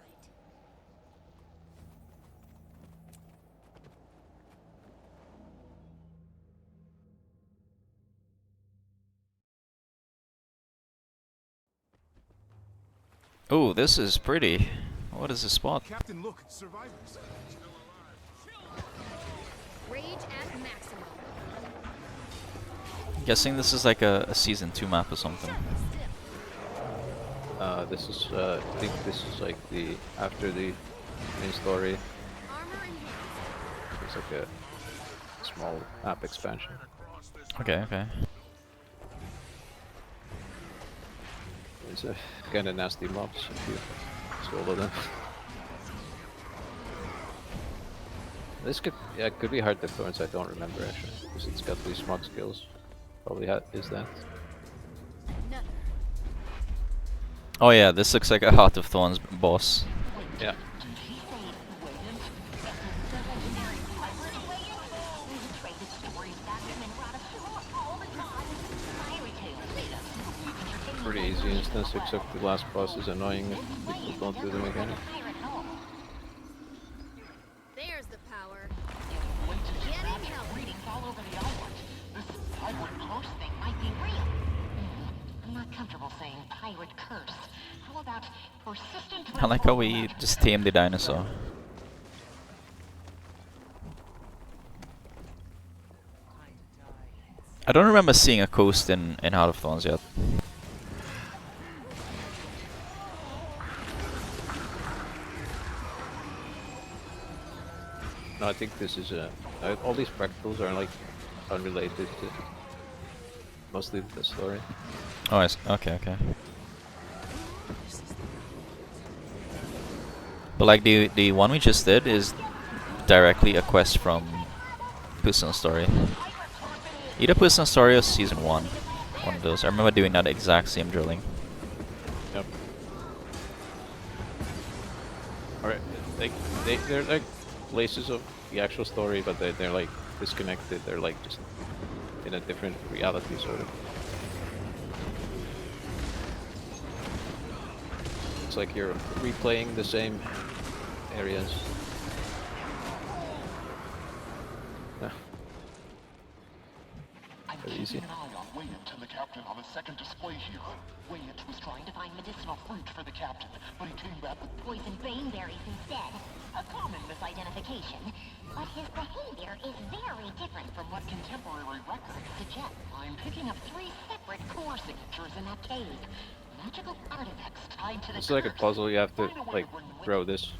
Oh, this is pretty. What is this spot? Captain, look, survivors. Rage at maximum. I'm guessing this is like a season 2 map or something. Sharply stiff. This is, I think this is like the, after the main story. Armor enhanced. It's like a small map expansion. Okay, okay. It's a kind of nasty mobs if you solo them. This could, yeah, it could be Heart of Thorns. I don't remember actually, because it's got these smog skills. Probably is that. Oh yeah, this looks like a Heart of Thorns boss. Yeah. Pretty easy instance, except the last boss is annoying if people don't do them again. There's the power. Readings all over the island. This pirate curse thing might be real. I'm not comfortable saying pirate curse. How about persistent? I like how we just tamed the dinosaur. I don't remember seeing a coast in Heart of Thorns yet. No, I think this is all these fractals are like unrelated to mostly the story. Oh, okay, okay. But like the one we just did is directly a quest from Personal Story. Either Personal Story or Season 1. One of those. I remember doing that exact same drilling. Yep. Alright, they're like places of the actual story, but they're like disconnected. They're like just in a different reality, sort of. It's like you're replaying the same areas. Very easy. Keeping an eye on Weyant and the captain on a second display here. Weyant was trying to find medicinal fruit for the captain, but he came back with poison baneberries instead. A common misidentification. But his behavior is very different from what contemporary records suggest. I'm picking up 3 separate core signatures in that cave. Magical artifacts tied to the It's like a curse. puzzle. You have to Find a way like bring them with throw you. this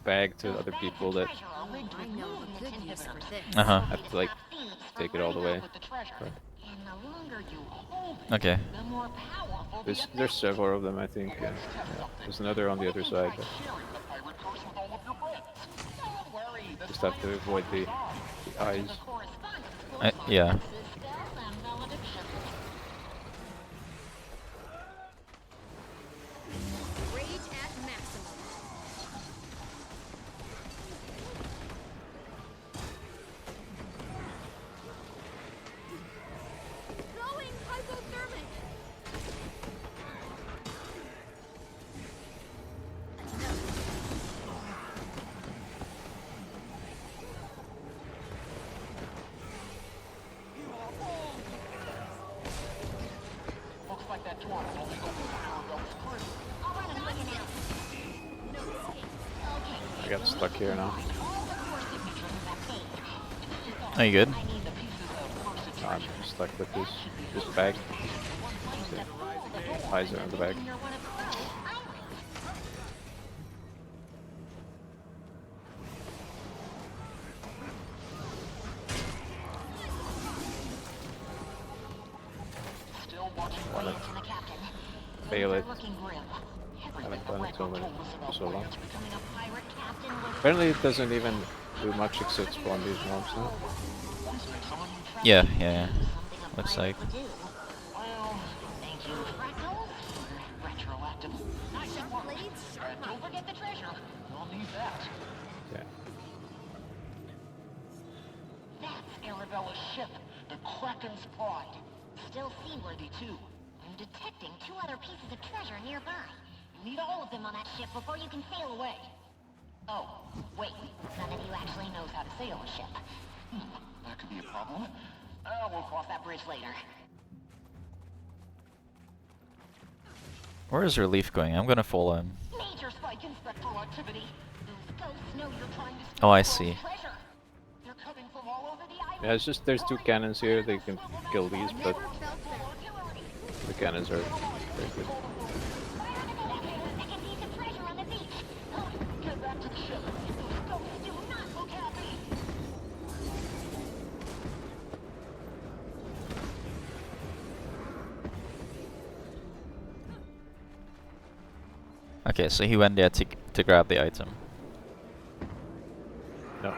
bag to other Those people bags that of treasure are rigged with I know a movement good use for inhibitors. this. Uh-huh. have to like take it all the way. Right. And the longer you hold it, Okay. the more powerful the There's several of them, I think. Yeah. There's another on the other side. But just have to avoid the eyes. Yeah. Rage at maximum. Going hypothermic. Looks like that door will only open to Arabelle's crew. I'll run and let you know. No escape. Okay. I got stuck here now. All the core signatures in that cave. Are you good? I need the pieces of cursed I'm treasure. stuck with this bag. Eyes are on the bag. You're one of the first. Still watching Wanna Weyant and the captain. fail Things it. are looking grim. Haven't Everything done it so, the many, record told us about for so long. Weyant becoming a pirate captain was Apparently it doesn't even do much except spawn these mobs now. Yeah, yeah. something a Looks pirate like. would do. Well, thank you, Fractals, for retroactive. Nice work. Blades sharp. Don't forget the treasure. We'll need that. Yeah. That's Arabella's ship, the Kraken's Pride. Still seaworthy, too. I'm detecting 2 other pieces of treasure nearby. You need all of them on that ship before you can sail away. Oh, wait. None of you actually knows how to sail a ship. That could be a problem. We'll cross that bridge later. Where is Relief going? I'm gonna follow him. Major spike in spectral activity. Those ghosts know you're trying to steal Oh, I the see. world's treasure. They're coming from all over the island. Yeah, it's just there's 2 cannons here. They can kill these, but Never felt better. the cannons are very good. Second piece of treasure on the beach. Get back to the ship. Those ghosts do not look happy. Okay, so he went there to grab the item. No.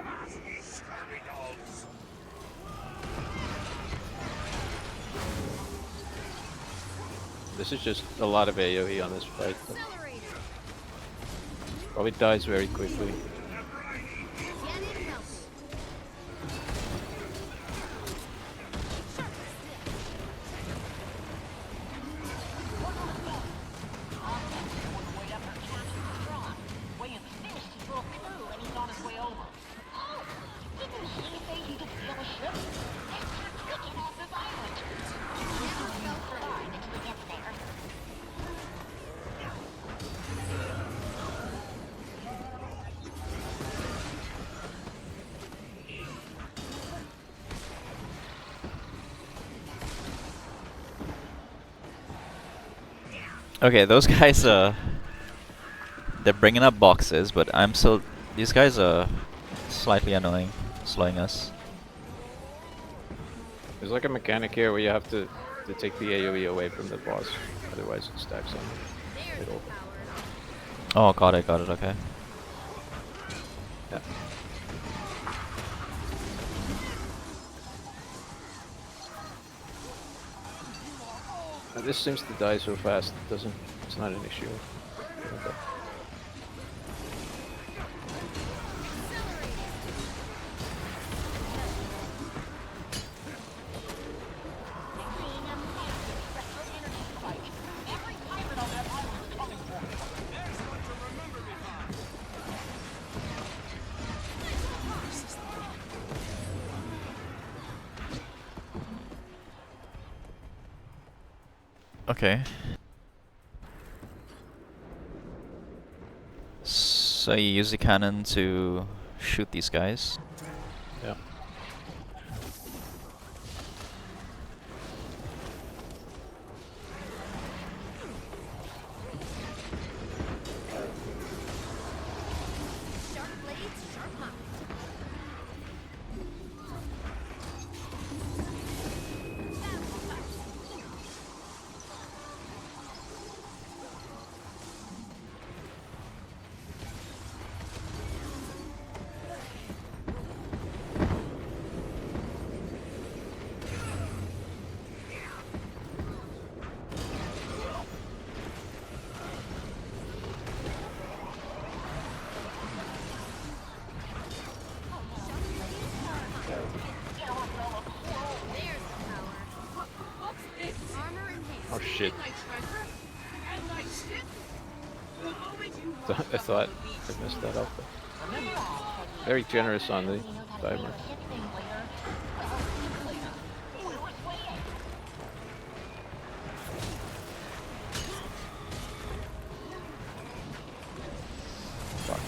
This is just a lot of AoE on this fight. But Accelerator. probably dies very quickly. Get it healthy. Okay, those guys they're bringing up boxes, but I'm still. These guys are slightly annoying, slowing us. There's like a mechanic here where you have to take the AoE away from the boss, otherwise it stacks on There's the the middle. power. Oh, got it, okay. Yeah. This seems to die so fast. It doesn't. It's not an issue. Okay. Okay. So you use the cannon to shoot these guys. Yeah. Sharp blades, sharp minds. There's the power. Armor in hand. Oh shit. I thought I messed that up. But very generous on the timer. Fuck.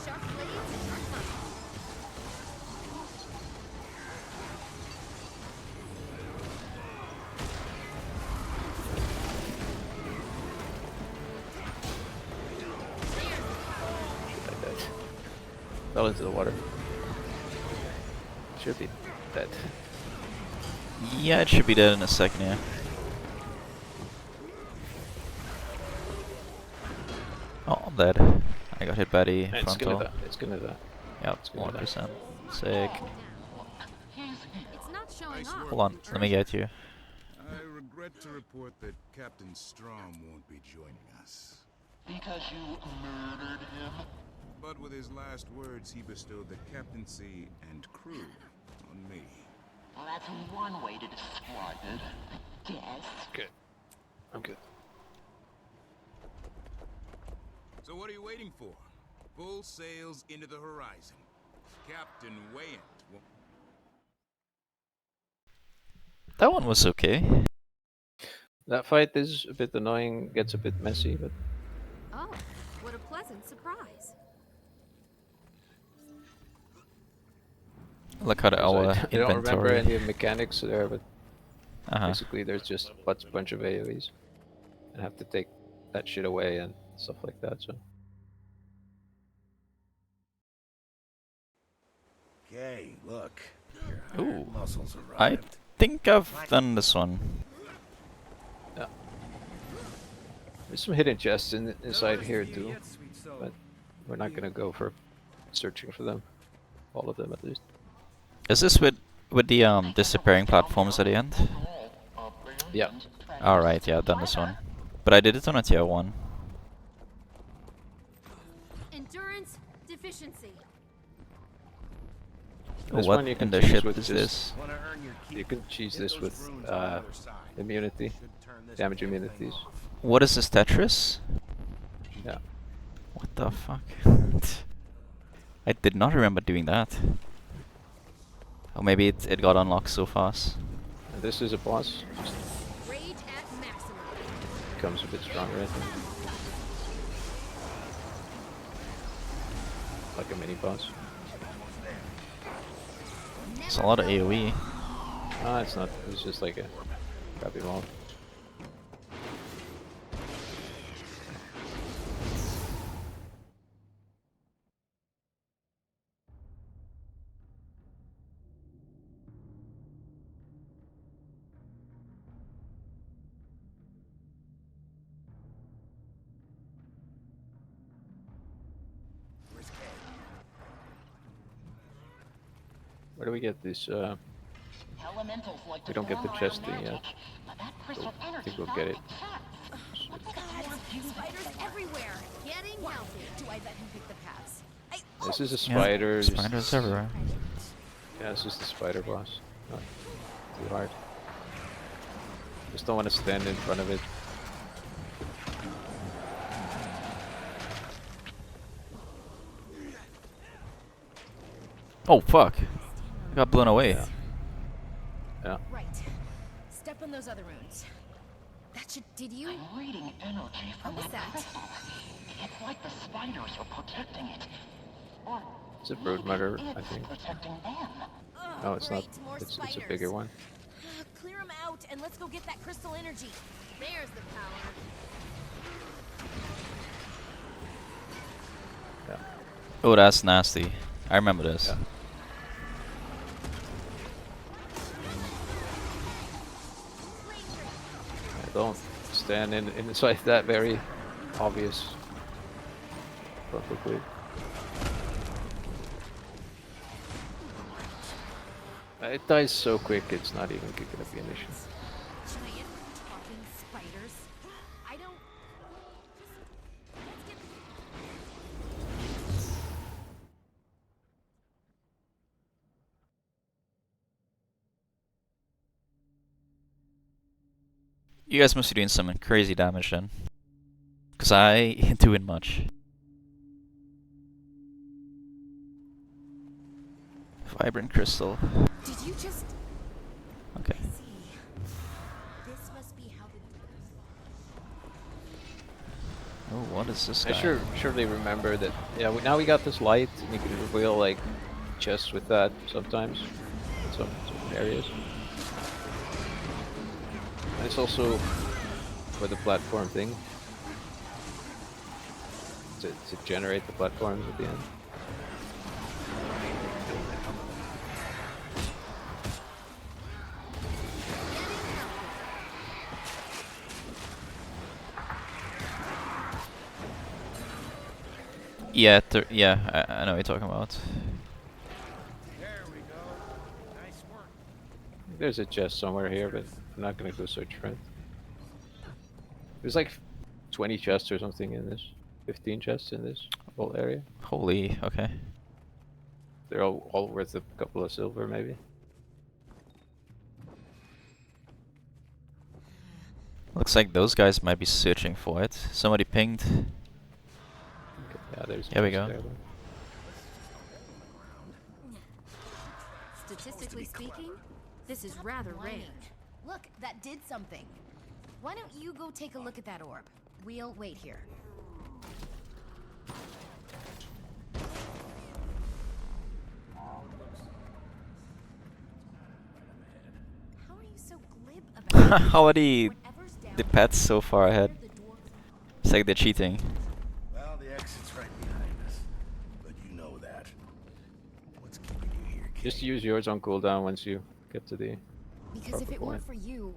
Sharp blades, sharp minds. I died. Fell into the water. Should be dead. Yeah, it should be dead in a second, yeah. Oh, I'm dead. I got hit by the It's frontal. gonna die. It's gonna die. Yep, it's gonna die. 1%. Sick. It's not showing off. Hold on, let me get you. I regret to report that Captain Strom won't be joining us. Because you murdered him? But with his last words, he bestowed the captaincy and crew on me. Well, that's one way to describe it, I guess. Good. I'm good. So what are you waiting for? Full sails into the horizon. Captain Wayant. That one was okay. That fight is a bit annoying, gets a bit messy, but Oh, what a pleasant surprise. Look at our I don't remember inventory. any of the mechanics there, but Uh-huh. basically there's just a bunch of AoEs. And have to take that shit away and stuff like that, so. Okay, look. Ooh. Muscles I arrived. think I've done this one. Yeah. There's some hidden chests inside here too, but we're not gonna go for searching for them. All of them at least. Is this with the disappearing platforms at the end? Yeah. Alright, yeah, I've done this one. But I did it on a tier 1. Endurance deficiency. Oh, This what one you in can the choose shit with is just- this? Wanna earn your keep? You can choose Hit this those with runes on the other side. immunity, Should turn this damage damn thing immunities. off. What is this, Tetris? Yeah. What the fuck? I did not remember doing that. Or maybe it got unlocked so fast. And this is a boss. Just Rage at maximum. becomes a bit stronger, I think. Like a mini boss. It's a lot of AoE. Ah, it's not. It's just like a crappy mob. Where do we get this? Elementals like We to don't get the form chest around thing yet. magic, but that crystal I energy think we'll get it. Spiders everywhere. Getting healthy. Do I let him pick the paths? This is a Yeah, spider. just- spiders everywhere. Yeah, this is the spider boss. Not too hard. Just don't want to stand in front of it. Oh fuck! I got blown away. Yeah. Yeah. Right. Step on those other runes. That should. Did you? I'm reading energy from What was that that? crystal. It's like the spiders are protecting it. Or It's a brood mother, I it's think. protecting them. No, it's not. Great, more It's a spiders. bigger one. Clear them out and let's go get that crystal energy. There's the power. Yeah. Oh, that's nasty. I remember this. Yeah. Don't stand inside that very obvious perfectly. It dies so quick, it's not even gonna be an issue. Giant talking spiders. I don't. Let's get. You guys must be doing some crazy damage then. Cause I ain't doing much. Vibrant crystal. Did you just Okay. see? This must be how the. Oh, what is this guy? I surely remember that. Yeah, now we got this light, and you can reveal like chests with that sometimes in some areas. And it's also for the platform thing to generate the platforms at the end. Yeah, I know what you're talking about. There we go. Nice work. There's a chest somewhere here, but I'm not gonna go search for it. There's like 20 chests or something in this. 15 chests in this whole area. Holy, okay. They're all worth a couple of silver, maybe. Looks like those guys might be searching for it. Somebody pinged. Okay, yeah, there's. a Here we chest go. there, but- Statistically speaking, this is rather rare. Look, that did something. Why don't you go take a look at that orb? We'll wait here. How are you so glib about it? How are the Whatever's down pets so far ahead? there, the dwarves- It's like they're cheating. Well, the exit's right behind us. But you know that. What's keeping you here, Just use yours on cooldown once you get to the. Because if Proper it weren't point. for you,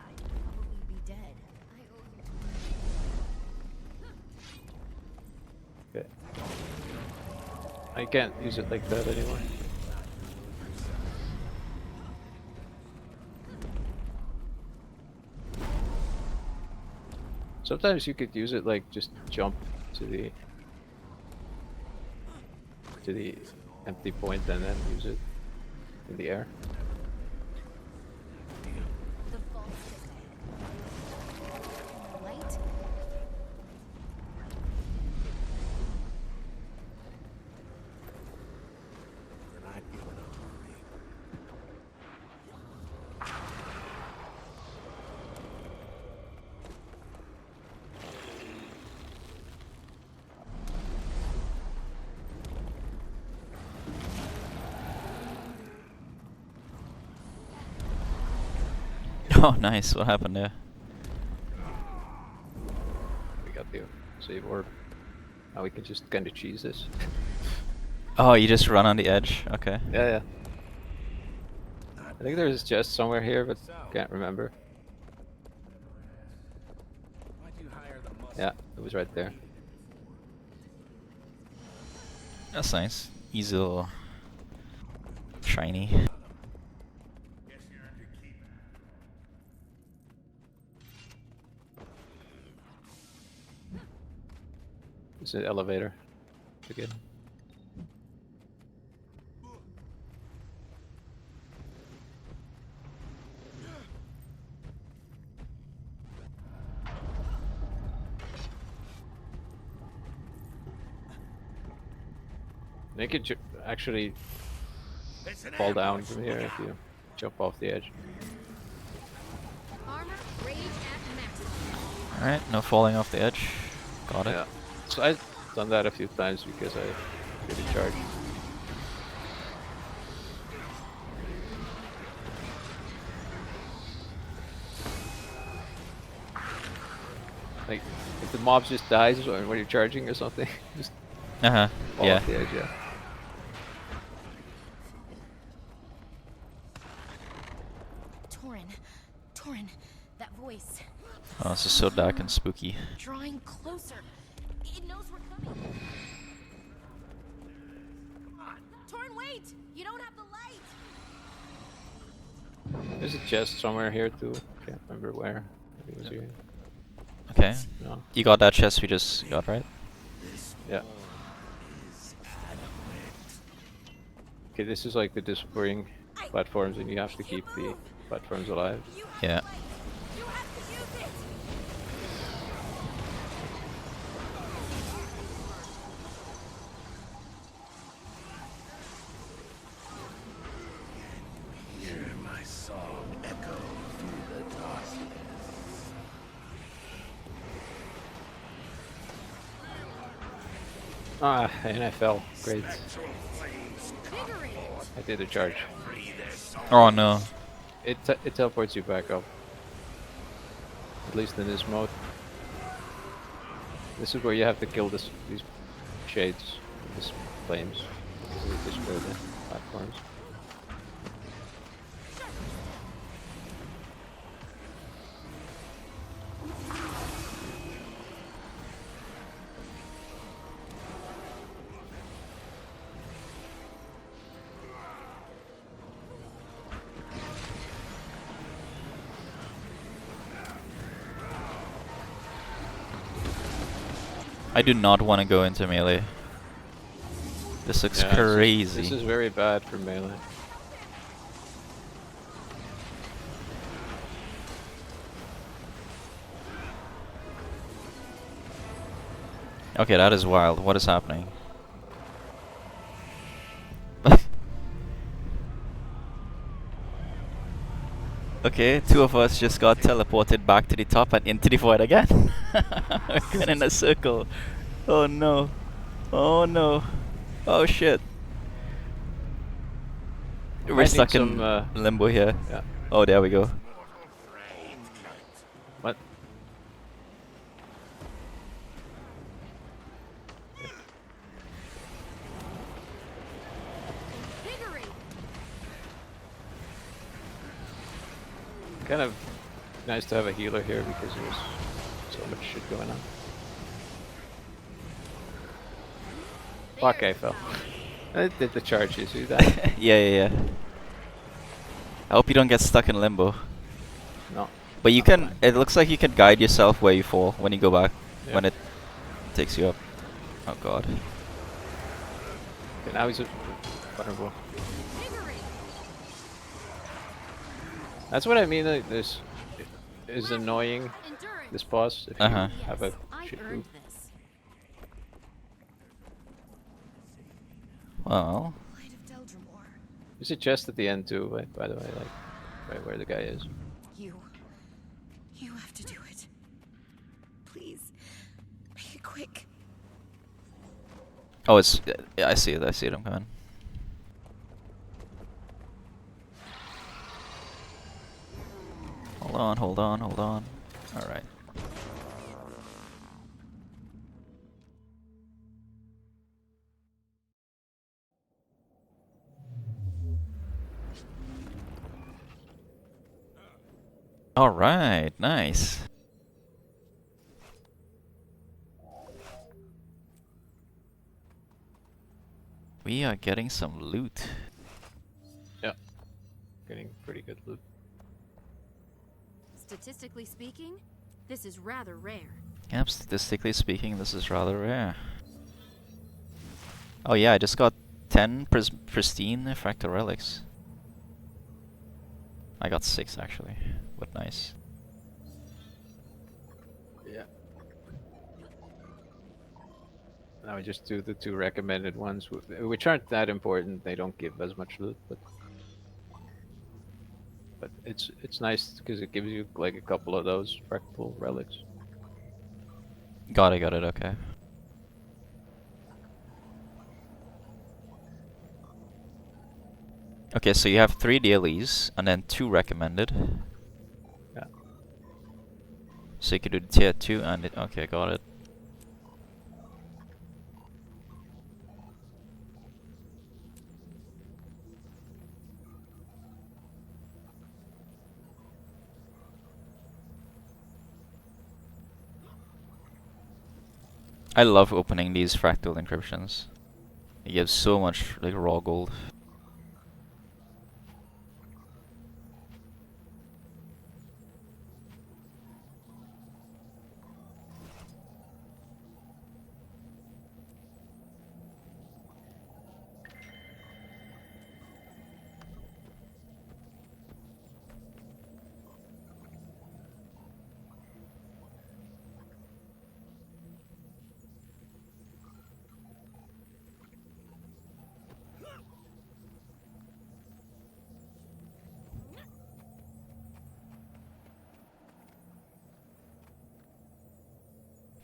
I'd probably be dead. I owe you. Okay. I can't use it like that anymore. Sometimes you could use it like just jump to the empty point and then use it in the air. The vault's the light. We're not in a hurry. Oh, nice. What happened there? We got the save orb. Now we can just kind of cheese this. Oh, you just run on the edge. Okay. Yeah. I think there's a chest somewhere here, but can't remember. Why'd you hire the muscle? Yeah, it was right there. That's nice. Easy little shiny. Guess you're under keep. It's an elevator. Again. They could actually It's an fall down ambush. from here Look if out. you jump off the edge. Armor, rage at max. Alright, no falling off the edge. Got it. Yeah. So I've done that a few times because I really charged. Like, if the mob just dies when you're charging or something, just Uh huh. fall Yeah. off the edge, yeah. Torin, that voice. Oh, this is so dark and spooky. Drawing closer. It knows we're coming. Torin, wait! You don't have the light! There's a chest somewhere here too. Can't remember where. Maybe it was here. Okay. No. You got that chest we just got, right? Yeah. Okay, this is like the disappearing platforms, and you have to keep the platforms alive. Yeah. You have to use it! Hear my song echo through the darkness. Ah, and I fell. Great. Invigorating. I did a charge. Oh no. It teleports you back up. At least in this mode. This is where you have to kill these shades, these flames, because they destroy the platforms. I do not want to go into melee. This looks Yeah, crazy. This is very bad for melee. Okay, that is wild. What is happening? Okay, two of us just got teleported back to the top and into the void again. We're going in a circle. Oh no. Oh no. Oh shit. We're Might need stuck in some, limbo here. Yeah. Oh, there we go. What? Invigorating. kind of nice to have a healer here because there's so much shit going on. Fuck, I fell. I did the charge, you see that? Yeah. I hope you don't get stuck in limbo. No. But you I'm can. fine. It looks like you can guide yourself where you fall when you go back. Yeah. When it takes you up. Oh god. Okay, now he's vulnerable. That's what I mean. Like, this is annoying. Endurance. This boss, if you Uh-huh. have a Yes, I shit earned group. this. Well. Light of Deldrimor. There's a chest at the end too, by the way, like right where the guy is. You have to do it. Please, make it quick. Oh, it's. Yeah, I see it. I'm coming. Hold on. Alright. Alright, nice. We are getting some loot. Yeah, getting pretty good loot. Statistically speaking, this is rather rare. Yep, statistically speaking, this is rather rare. Oh yeah, I just got 10 pristine fractal relics. I got 6 actually, but nice. Yeah. Now we just do the 2 recommended ones, which aren't that important. They don't give as much loot, but it's nice because it gives you like a couple of those fractal relics. Got it, okay. Okay, so you have 3 dailies and then 2 recommended. Yeah. So you could do the tier 2 and it. Okay, got it. I love opening these fractal encryptions. It gives so much like raw gold.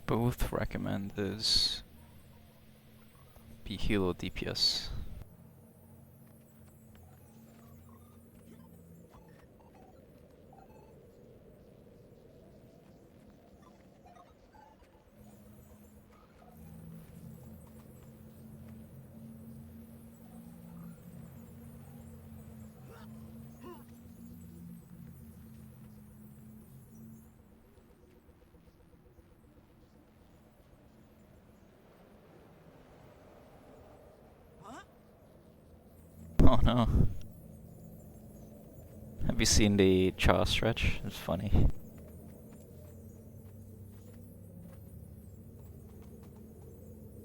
Both recommend this. Be heal or DPS. Oh no. Have you seen the Char stretch? It's funny.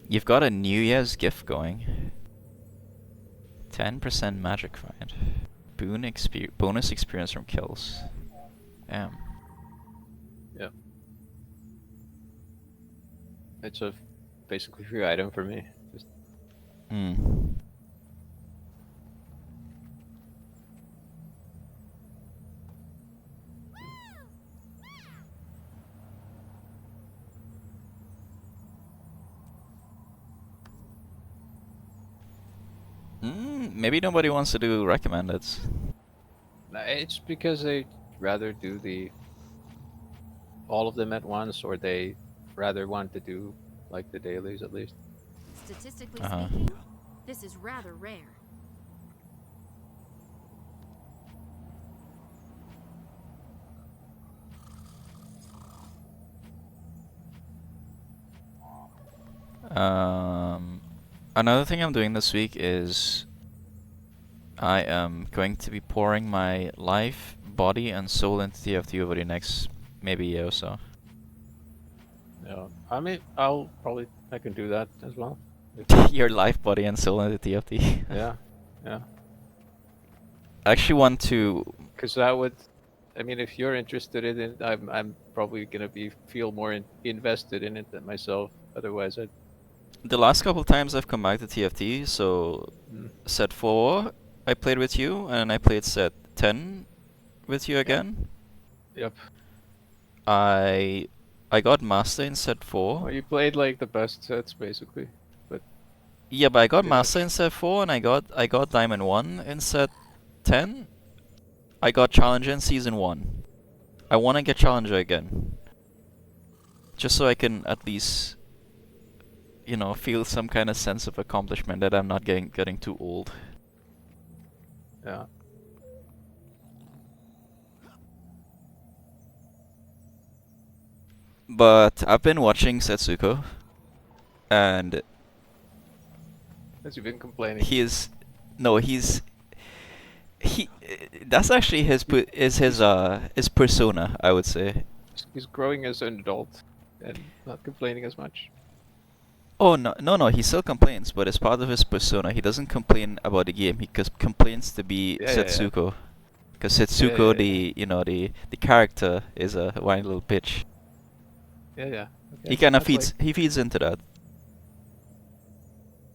You've got a New Year's gift going. 10% magic find. Bonus experience from kills. Damn. Yeah. It's a basically free item for me. Just Hmm. Maybe nobody wants to do recommended. it's because they rather do all of them at once, or they rather want to do like the dailies at least. Statistically Uh-huh. speaking, this is rather rare. Another thing I'm doing this week is I am going to be pouring my life, body, and soul into TFT over the next maybe year or so. Yeah, I mean, I can do that as well. Your life, body, and soul into TFT. Yeah, yeah. I actually want to. Because that would, I mean, if you're interested in it, I'm probably gonna feel more invested in it than myself. Otherwise, I'd. The last couple times I've come back to TFT, so Mm, set 4 I played with you, and I played set 10 with you again. yep. I got master in set 4. Well, you played like the best sets basically, but Yeah, but I got pretty master much. in set 4, and I got diamond 1 in set 10. I got challenger in season 1. I want to get challenger again, just so I can at least, you know, feel some kind of sense of accomplishment that I'm not getting too old. Yeah. But I've been watching Setsuko, and As you've been complaining. he is, no, he's, he, that's actually his persona, I would say. He's growing as an adult and not complaining as much. Oh no, he still complains, but as part of his persona, he doesn't complain about the game. He complains to be Yeah, yeah, yeah. Setsuko, because Yeah, Setsuko, yeah, yeah. the character, is a whiny little bitch. Yeah, yeah. He Okay. kind of That's like, he feeds into that.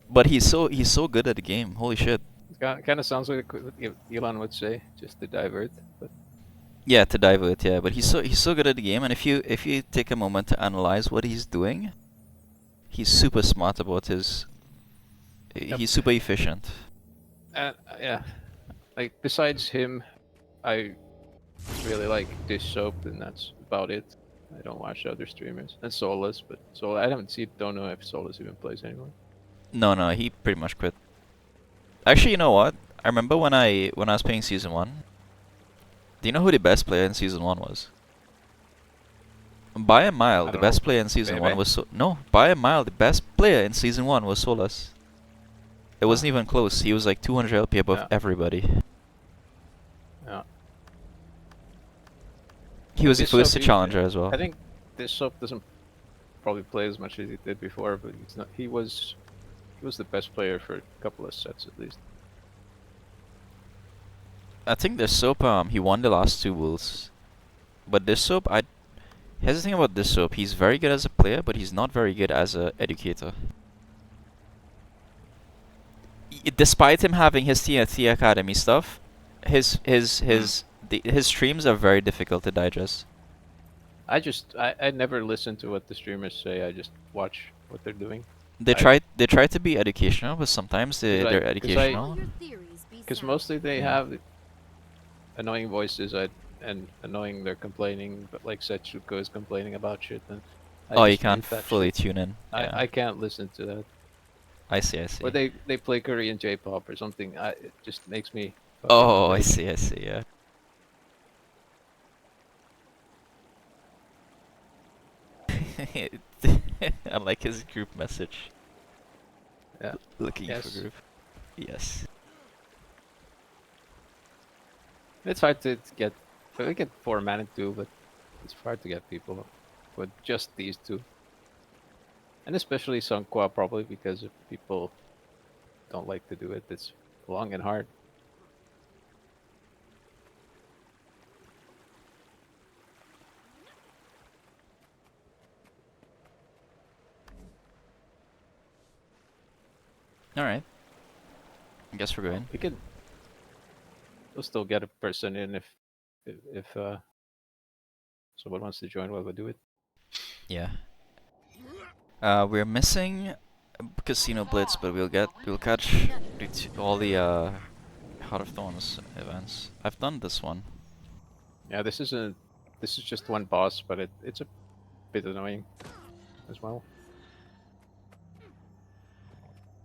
But he's so good at the game. Holy shit. kind of sounds like what Elon would say, just to divert. But Yeah, to divert, yeah, but he's so good at the game, and if you take a moment to analyze what he's doing, he's super smart about his. Yep. He's super efficient. Yeah, like besides him, I really like Dish Soap, and that's about it. I don't watch other streamers and Solus, but I don't know if Solus even plays anymore. No, he pretty much quit. Actually, you know what? I remember when I was playing season 1. Do you know who the best player in season 1 was? By a mile, I the don't best know. player in season 1 Maybe. was no. By a mile, the best player in season 1 was Solus. It wasn't Ah. even close. He was like 200 LP above Yeah. everybody. Yeah. He was the Dish first Soap, to challenger as well. I think Dish Soap doesn't probably play as much as he did before, but he's not. He was the best player for a couple of sets at least. I think this soap, he won the last 2 worlds. But this soap, here's the thing about this soap. He's very good as a player, but he's not very good as a educator. Despite him having his TFT Academy stuff, his streams are very difficult to digest. I never listen to what the streamers say. I just watch what they're doing. They try to be educational, but sometimes they're 'Cause I- educational. All your theories be Because sound. mostly they Yeah. have annoying voices and annoying they're complaining, but like Setsuko is complaining about shit. And I Oh, you just can't mute that fully shit. tune in. Yeah. I can't listen to that. I see. Or they play Korean J-pop or something. It just makes me. fucking Oh, I rage. see, yeah. I like his group message. Yeah. Looking Yes. for group. Yes. It's hard to get. We get 4-man too, but it's hard to get people with just these two. And especially Sunqua, probably because if people don't like to do it, it's long and hard. Alright. I guess we're going. We could. We'll still get a person in if someone wants to join while we do it. Yeah. We're missing Casino Blitz, but we'll catch all the Heart of Thorns events. I've done this one. Yeah, this is just one boss, but it's a bit annoying as well.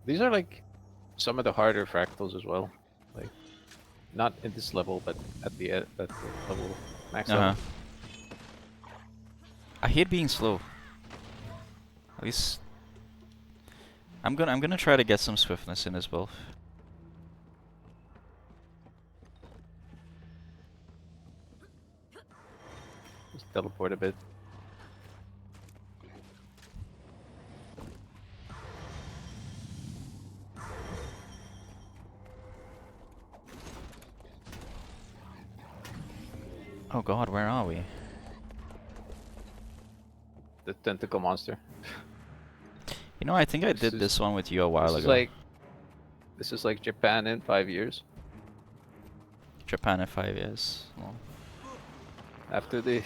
These are like some of the harder fractals as well. Like not in this level, but at the level max level. I hate being slow. At least I'm gonna try to get some swiftness in as well. Just teleport a bit. Oh god, where are we? The tentacle monster. You know, I think I This did is- this one with you a while This is ago. like, this is like Japan in 5 years. Japan in 5 years. Well, After the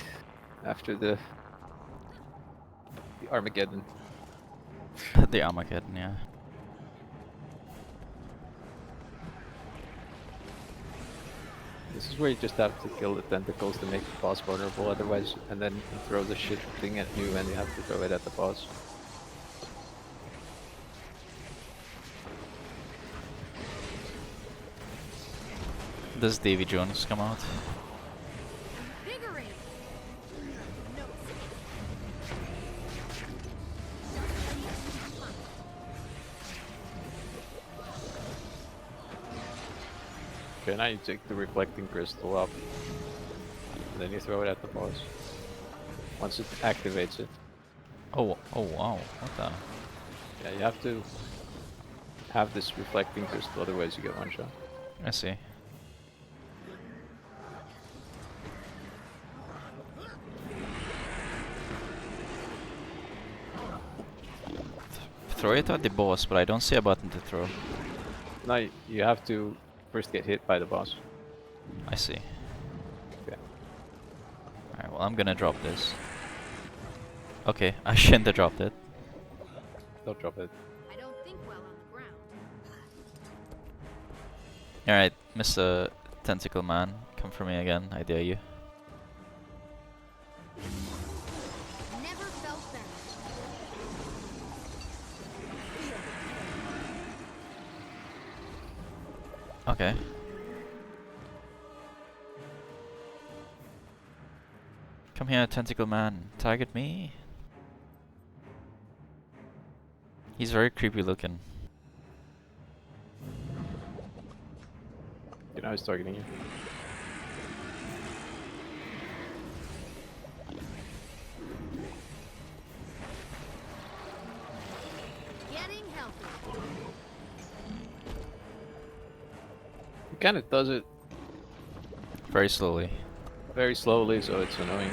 Armageddon. the Armageddon, yeah. This is where you just have to kill the tentacles to make the boss vulnerable, otherwise, and then you throw the shit thing at you and you have to throw it at the boss. Does Davy Jones come out? Invigorate. No. Okay, now you take the reflecting crystal up, and then you throw it at the boss. Once it activates it. Oh, oh wow, what the? Yeah, you have to have this reflecting crystal, otherwise you get one shot. I see. Throw it at the boss, but I don't see a button to throw. No, you have to first get hit by the boss. I see. Okay. Alright, well I'm gonna drop this. Okay, I shouldn't have dropped it. Don't drop it. I don't think well on the ground. Alright, Mr. Tentacle Man, come for me again, I dare you. Never felt better. Okay. Come here, Tentacle Man, target me. He's very creepy looking. You know, he's targeting you. Getting healthy. He kind of does it Very slowly. very slowly, so it's annoying.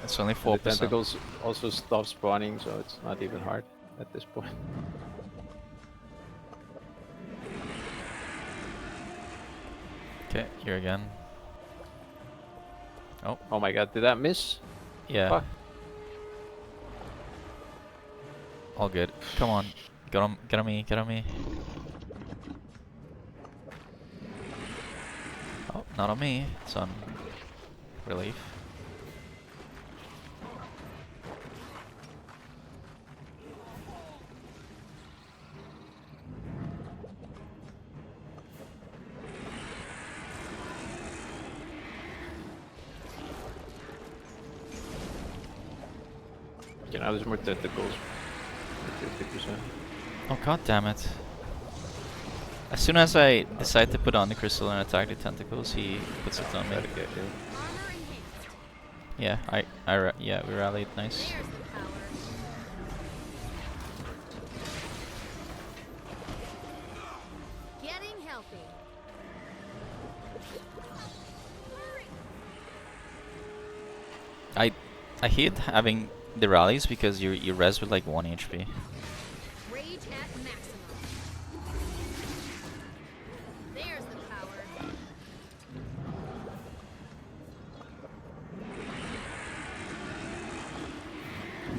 It's only The 4%. tentacles also stop spawning, so it's not even hard at this point. Okay, here again. Oh my god, did that miss? Yeah. Fuck. All good. Come on. Get on me, get on me. Oh, not on me. It's on relief. Okay, now there's more tentacles. 50%. Oh god damn it. As soon as I decide to put on the crystal and attack the tentacles, he puts it on me. Gotta get hit. Armor enhanced. Yeah, yeah, we rallied. Nice. There's the power. Getting healthy. I hate having the rallies because you res with like 1 HP. Rage at maximum. There's the power.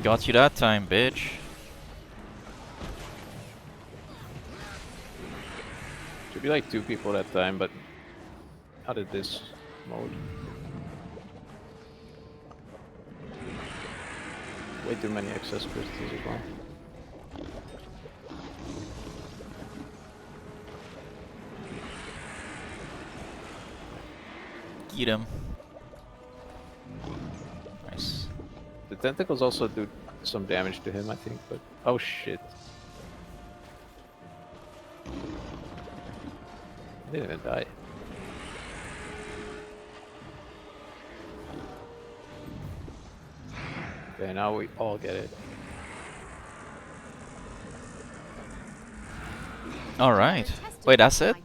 Got you that time, bitch. Should be like 2 people at a time, but out of this mode. Way too many excess crystals as well. Get him. tentacles also do some damage to him, I think. But oh shit! He didn't even die. Okay, now we all get it. All right. Wait, that's it?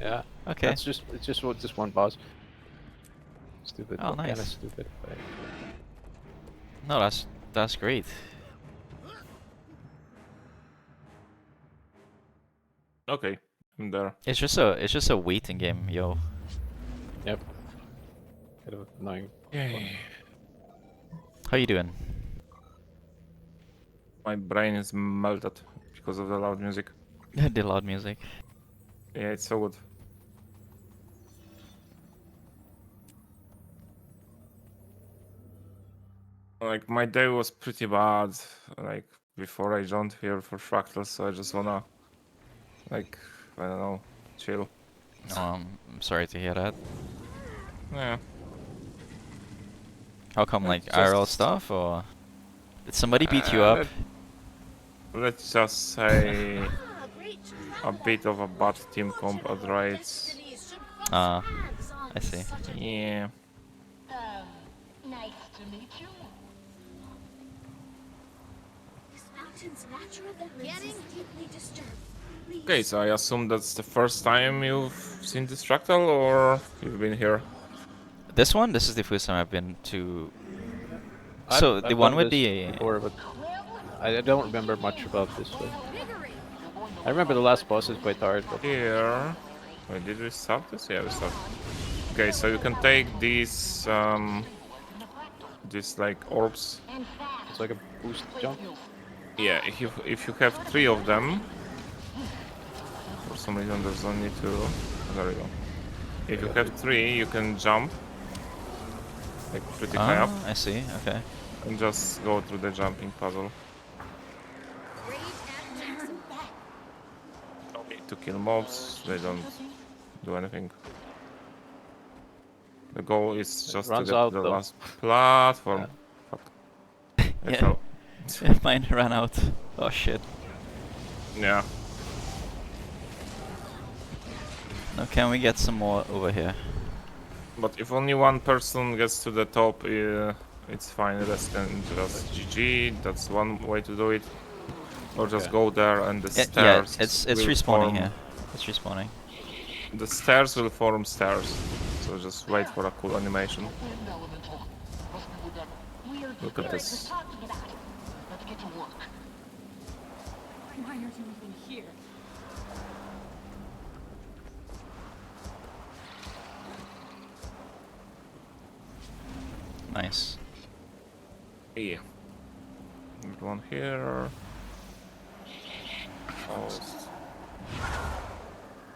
Yeah. Okay. That's just just one boss. Stupid. Oh, Kind of nice. stupid. But... No, that's great. Okay, I'm there. It's just a waiting game, yo. Yep. Kind of annoying. Yay. How you doing? My brain is melted because of the loud music. The loud music. Yeah, it's so good. Like my day was pretty bad, like before I joined here for Fractals, so I just wanna, like, I don't know, chill. I'm sorry to hear that. Yeah. How come, like It's IRL just- stuff, or did somebody beat you up? Let's just say a bit of a bad team comp at raids. Ah, I see. Yeah. Nice to meet you. This mountain's natural that Getting deeply disturbed. Please. Okay, so I assume that's the first time you've seen this Fractal, or you've been here? This is the first time I've been to. So I've the one done with this the before, but I don't remember much about this one. I remember the last boss is quite hard, but Here. Wait, did we start this? Yeah, we started. Okay, so you can take these like orbs. it's like a boost jump. Yeah, if you have 3 of them, for some reason there's only 2. There we go. If you have 3, you can jump like pretty high up I see. Okay. and just go through the jumping puzzle. Don't need to kill mobs; they don't do anything. The goal is just to runs get to out, the though. last platform. Fuck. I Yeah. fell. Mine ran out. Oh shit. Yeah. Now can we get some more over here? But if only one person gets to the top, it's fine. The rest can just GG. That's one way to do it. Or just Okay. go there and the Yeah, stairs. it's will respawning form, here. It's respawning. The stairs will form stairs. So just wait for a cool animation. Wind elemental. Must be with that weird Look at spirit this. we're talking about. Let's get to work. Why aren't you even here? Nice. Yeah. One here. Oh.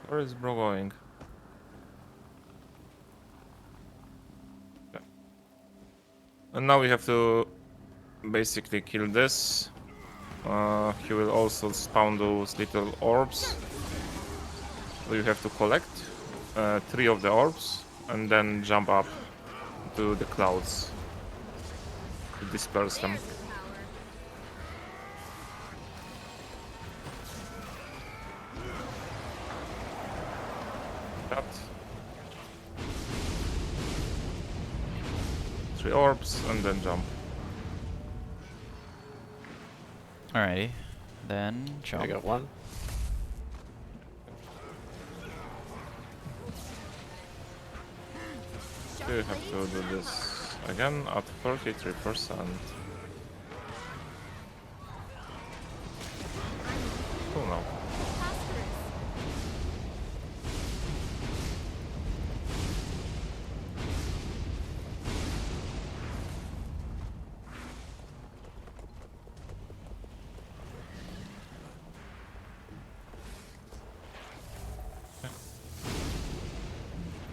Where is bro going? Yeah. And now we have to basically kill this. He will also spawn those little orbs. So you have to collect 3 of the orbs and then jump up to the clouds to disperse them. That. 3 orbs and then jump. Alrighty. Then I jump. got one. You have to do this again at 33%. Oh no.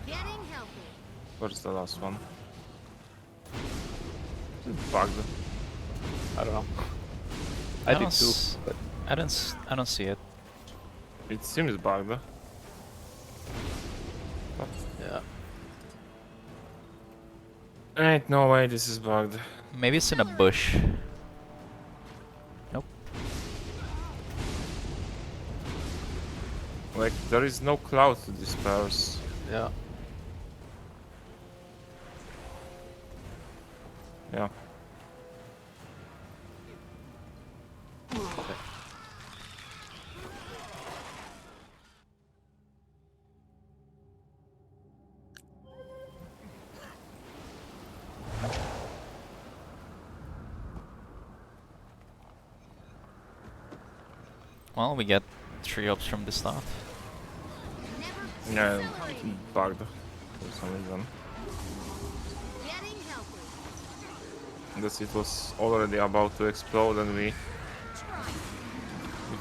Getting healthy. Where's the last one? Is it bugged? I don't know. I did don't too, s- but I don't see it. It seems bugged. yeah. Ain't no way this is bugged. Maybe it's in a bush. Nope. Like, there is no cloud to disperse. Yeah. Yeah. Well, we get 3 ops from the start. Yeah, bugged for some reason. Getting helpers. This it was already about to explode and we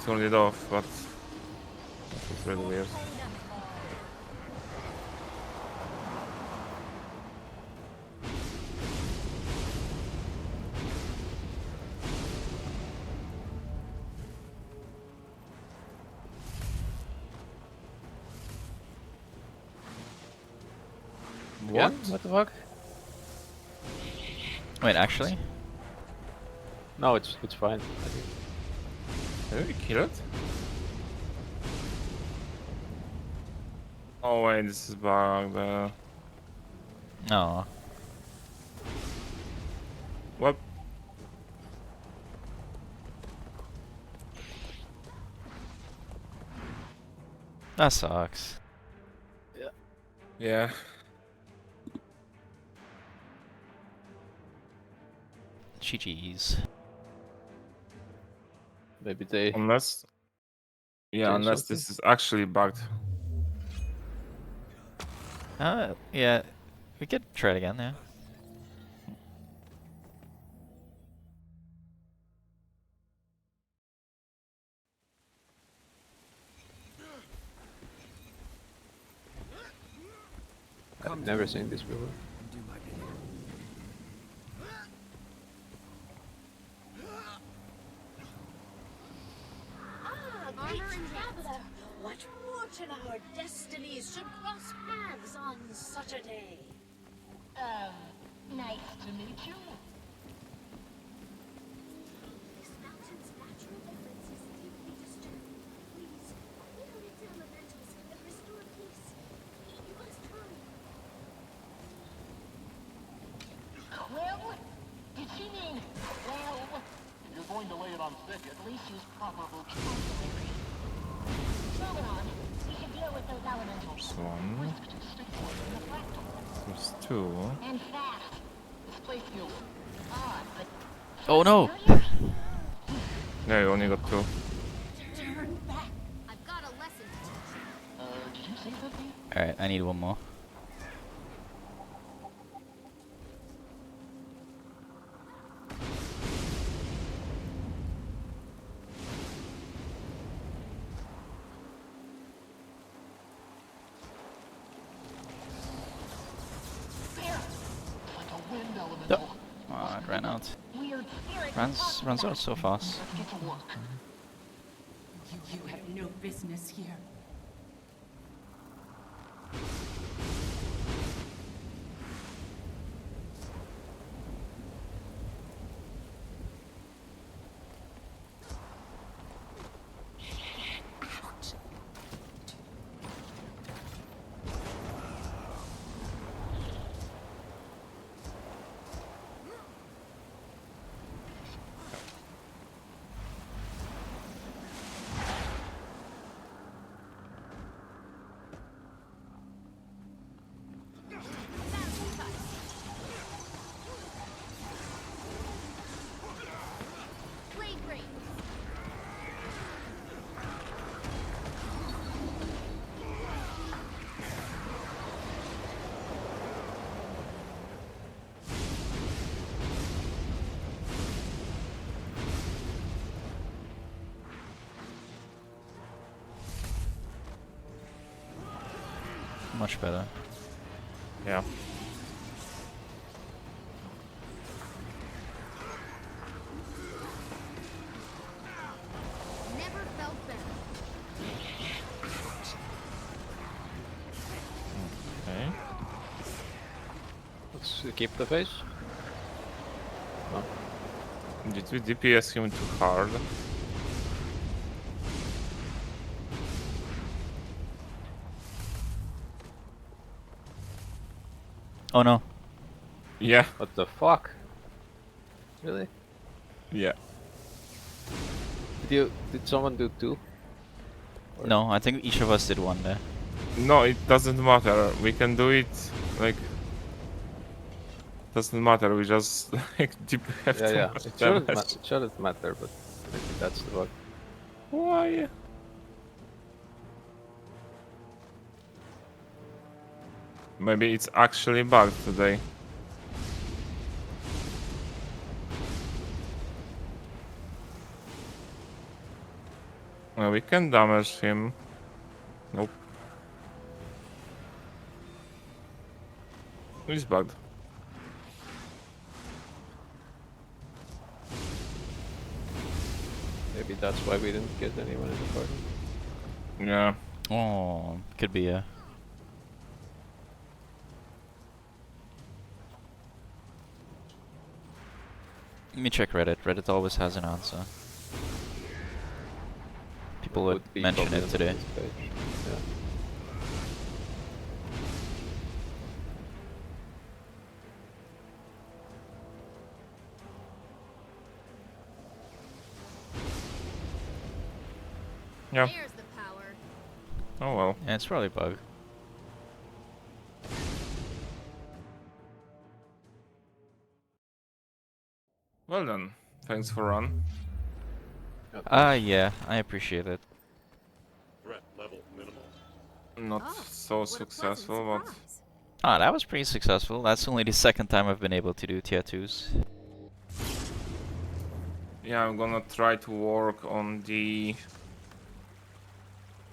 turned it off, but that was really weird. What? What the fuck? Wait, actually? No, it's fine. I think. Did we kill it? Oh wait, this is bugged. No. What? That sucks. Yeah. GG's. Maybe they. Unless... Yeah, Change unless something? this is actually bugged. Yeah. We could try it again, yeah. I've never seen this before. Armor and Traveler, what fortune our destinies should cross paths on such a day. Nice to meet you. This mountain's natural defense is deeply disturbed. Please, heal its elementals and restore peace. You must hurry. Quill? Did she mean Quill? If you're going to lay it on thick, at least use proper Vocabulary. Moving on. We should deal with those elementals. There's one. Risk to stick to it in the fractal. There's two. And fast. This place feels odd, but... Oh no! Yeah, you only got two. Turn back. I've got a lesson to teach. Did you say something? Alright, I need one more. Like a wind elemental. Oh, it ran out. Weird spirit. Runs out so fast. Let's get to work. You have no business here. Blade break. Much better. Yeah. Never felt better. Okay. Let's So keep the face. No. Did we DPS him too hard? Oh no. Yeah. What the fuck? Really? Yeah. Did someone do 2? Or- No, I think each of us did one there. No, it doesn't matter. We can do it like. Doesn't matter. We just like have Yeah, too yeah. much It shouldn't, damage. it shouldn't matter, but maybe that's the bug. Why? Maybe it's actually bugged today. Well, we can damage him. Nope. He's bugged. Maybe that's why we didn't get anyone in the party. Yeah. Oh, could be, yeah. Let me check Reddit. Reddit always has an answer. People would be mention probably it on the today. first page. Yeah. Yeah. There's the power. Oh well. Yeah, it's probably a bug. Well then. Thanks for run. Yeah, I appreciate it. Threat level minimal. Not Oh, so what a pleasant successful, but surprise. Ah, that was pretty successful. That's only the second time I've been able to do tier 2s. yeah, I'm gonna try to work on the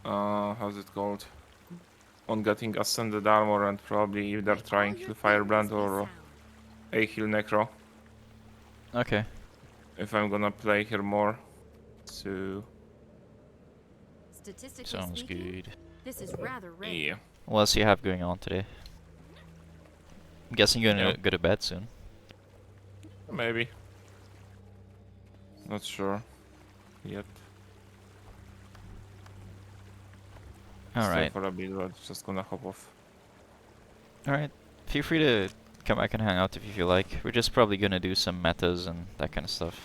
how's it called? On getting ascended armor and probably either May trying all your heal firebrand plans be or sound. a heal necro. Okay. If I'm gonna play here more. So Statistically Sounds speaking, good. this is rather rare. yeah. What else do you have going on today? I'm guessing you're gonna Yeah. go to bed soon. Maybe. Not sure yet. Stay Alright. for a bit, but just gonna hop off. Alright. Feel free to come back and hang out if you feel like. We're just probably gonna do some metas and that kind of stuff.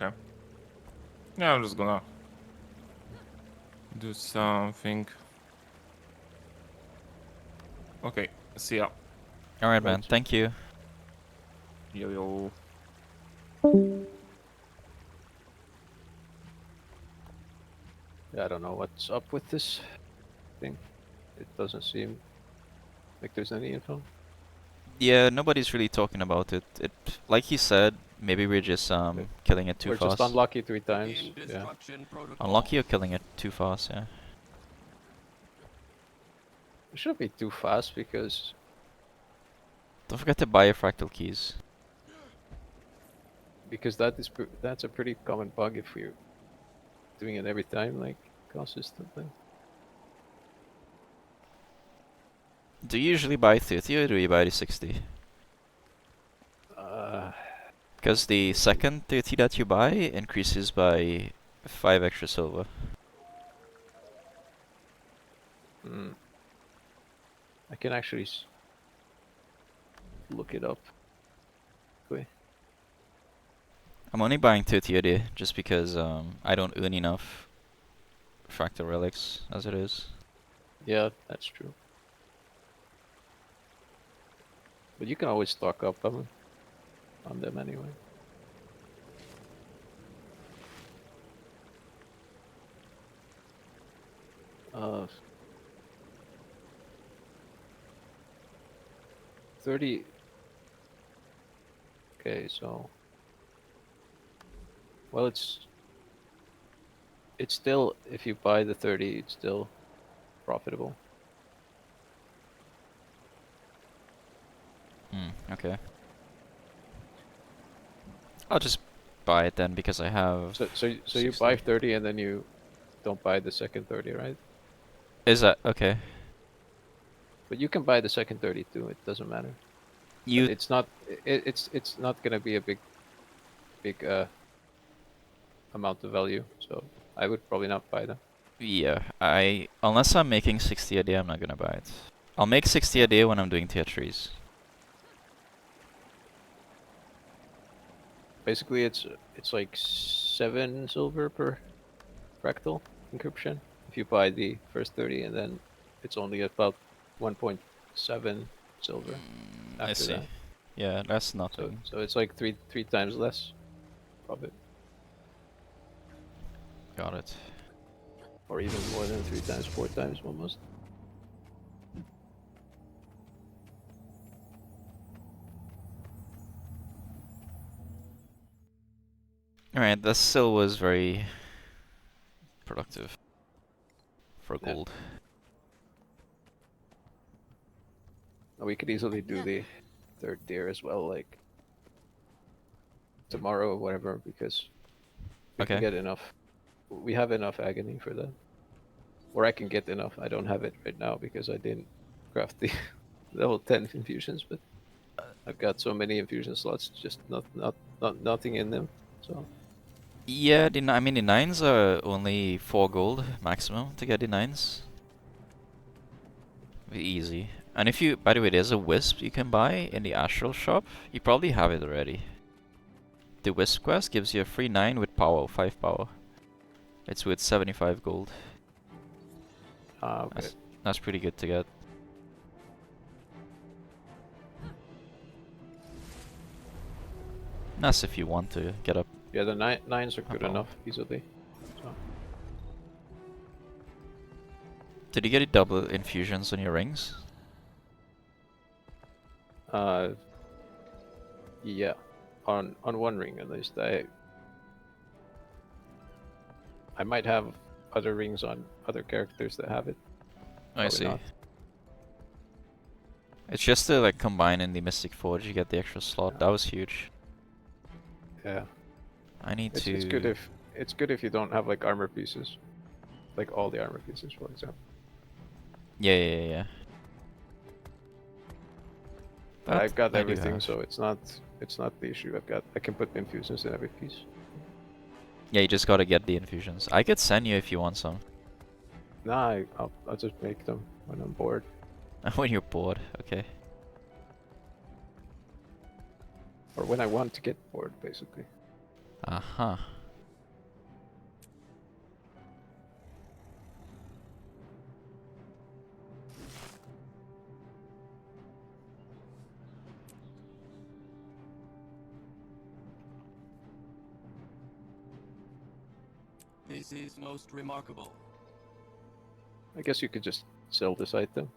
Okay. Yeah, I'm just gonna do something. Okay, see ya. Alright, man. Thank you. Yo yo. Yeah, I don't know what's up with this thing. It doesn't seem like there's any info. Yeah, nobody's really talking about it. Like he said, maybe we're just killing it too We're fast. just unlucky 3 times. Yeah. Unlucky or killing it too fast, yeah. It shouldn't be too fast because Don't forget to buy your fractal keys. that's a pretty common bug if we're doing it every time, like consistently. Do you usually buy 30 or do you buy the 60? Because the second 30 that you buy increases by 5 extra silver. I can actually look it up. Wait. I'm only buying 30 a day just because I don't earn enough fractal relics as it is. Yeah, that's true. But you can always stock up on them anyway. Uh, 30. Okay, so well, it's still, if you buy the 30, it's still profitable. Okay. I'll just buy it then because I have... So you 60. buy 30 and then you don't buy the second 30, right? Is that... okay. But you can buy the second 30 too, it doesn't matter. You It's not. It's not gonna be a big amount of value. So I would probably not buy them. Yeah, unless I'm making 60 a day, I'm not gonna buy it. I'll make 60 a day when I'm doing tier 3s. Basically, it's like 7 silver per fractal encryption if you buy the first 30, and then it's only about 1.7 silver I after see. that. Yeah, that's So nothing. so it's like three times less profit, Got it. or even more than 3 times, 4 times almost. Alright, this still was very productive for Yeah. gold. We could easily do the third tier as well, like tomorrow or whatever, because we can Okay. get enough. We have enough agony for that, or I can get enough. I don't have it right now because I didn't craft the level 10 infusions, but I've got so many infusion slots, just nothing in them. So Yeah, I mean the 9s are only 4 gold maximum to get the 9s. Easy. And if you, by the way, there's a wisp you can buy in the astral shop. You probably have it already. The wisp quest gives you a free 9 with power, 5 power. It's with 75 gold. okay. That's pretty good to get. That's if you want to get up. Yeah, the nines are good power. enough easily. So Did you get a double infusions on your rings? yeah, on one ring at least. I might have other rings on other characters that have it. I Probably see. not. It's just to like combine in the Mystic Forge, you get the extra slot. Yeah. That was huge. Yeah, I need to. it's good if you don't have like armor pieces, like all the armor pieces, for example. Yeah. That I've got I do everything, have. so it's not the issue. I can put infusions in every piece. Yeah, you just gotta get the infusions. I could send you if you want some. Nah, I'll just make them when I'm bored. When you're bored, okay. Or when I want to get bored, basically. Uh-huh. This is most remarkable. I guess you could just sell this item.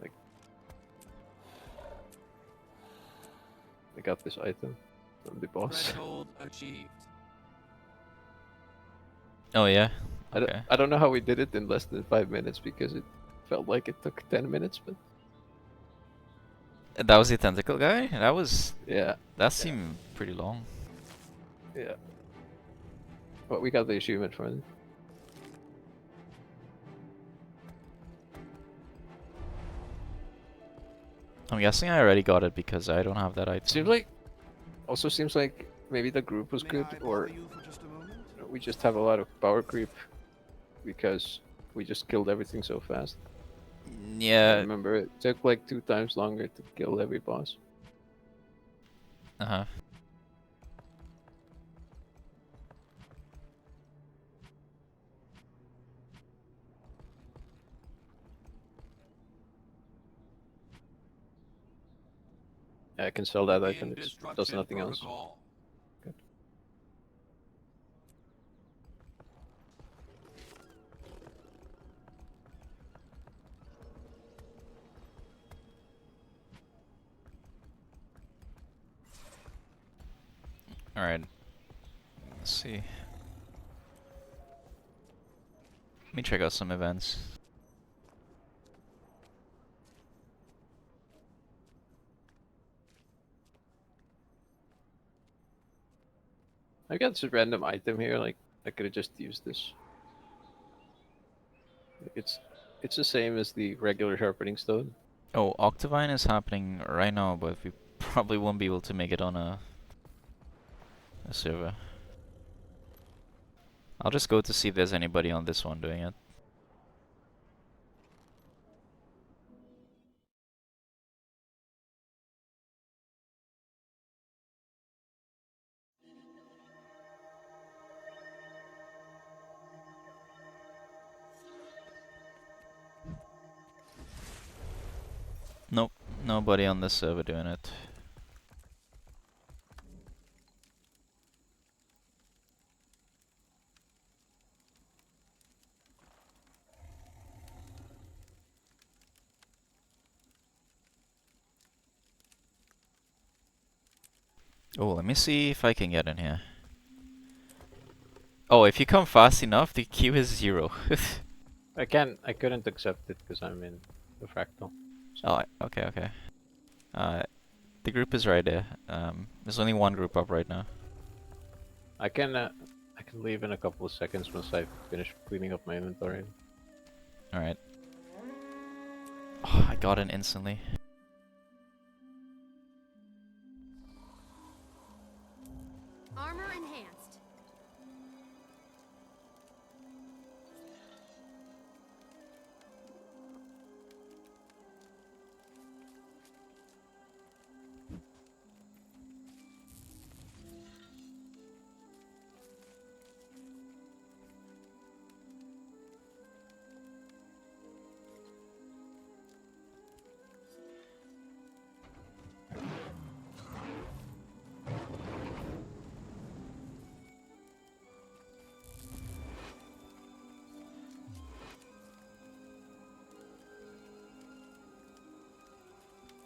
Like, I got this item from the boss. Threshold achieved. Oh yeah? I Okay. don't know how we did it in less than 5 minutes because it felt like it took 10 minutes, but That was the tentacle guy? yeah, That seemed pretty long. yeah. But we got the achievement for it. I'm guessing I already got it because I don't have that item. Seems like maybe the group was good, May I or bother you for just a moment? we just have a lot of power creep because we just killed everything so fast. I Yeah. remember it took like 2 times longer to kill every boss. Uh-huh. Yeah, I can sell that item. It does Indestruction nothing else. protocol. Good. Alright. Let's see. Let me check out some events. I got this random item here. Like I could have just used this. Like, it's the same as the regular sharpening stone. Oh, Octavine is happening right now, but probably won't be able to make it on a server. I'll just go to see if there's anybody on this one doing it. Nope, nobody on this server doing it. Oh, let me see if I can get in here. Oh, if you come fast enough, the queue is 0. I couldn't accept it because I'm in the fractal. Oh, okay, okay. The group is right there. There's only one group up right now. I can leave in a couple of seconds once I finish cleaning up my inventory. Alright. Oh, I got in instantly. Armor enhanced.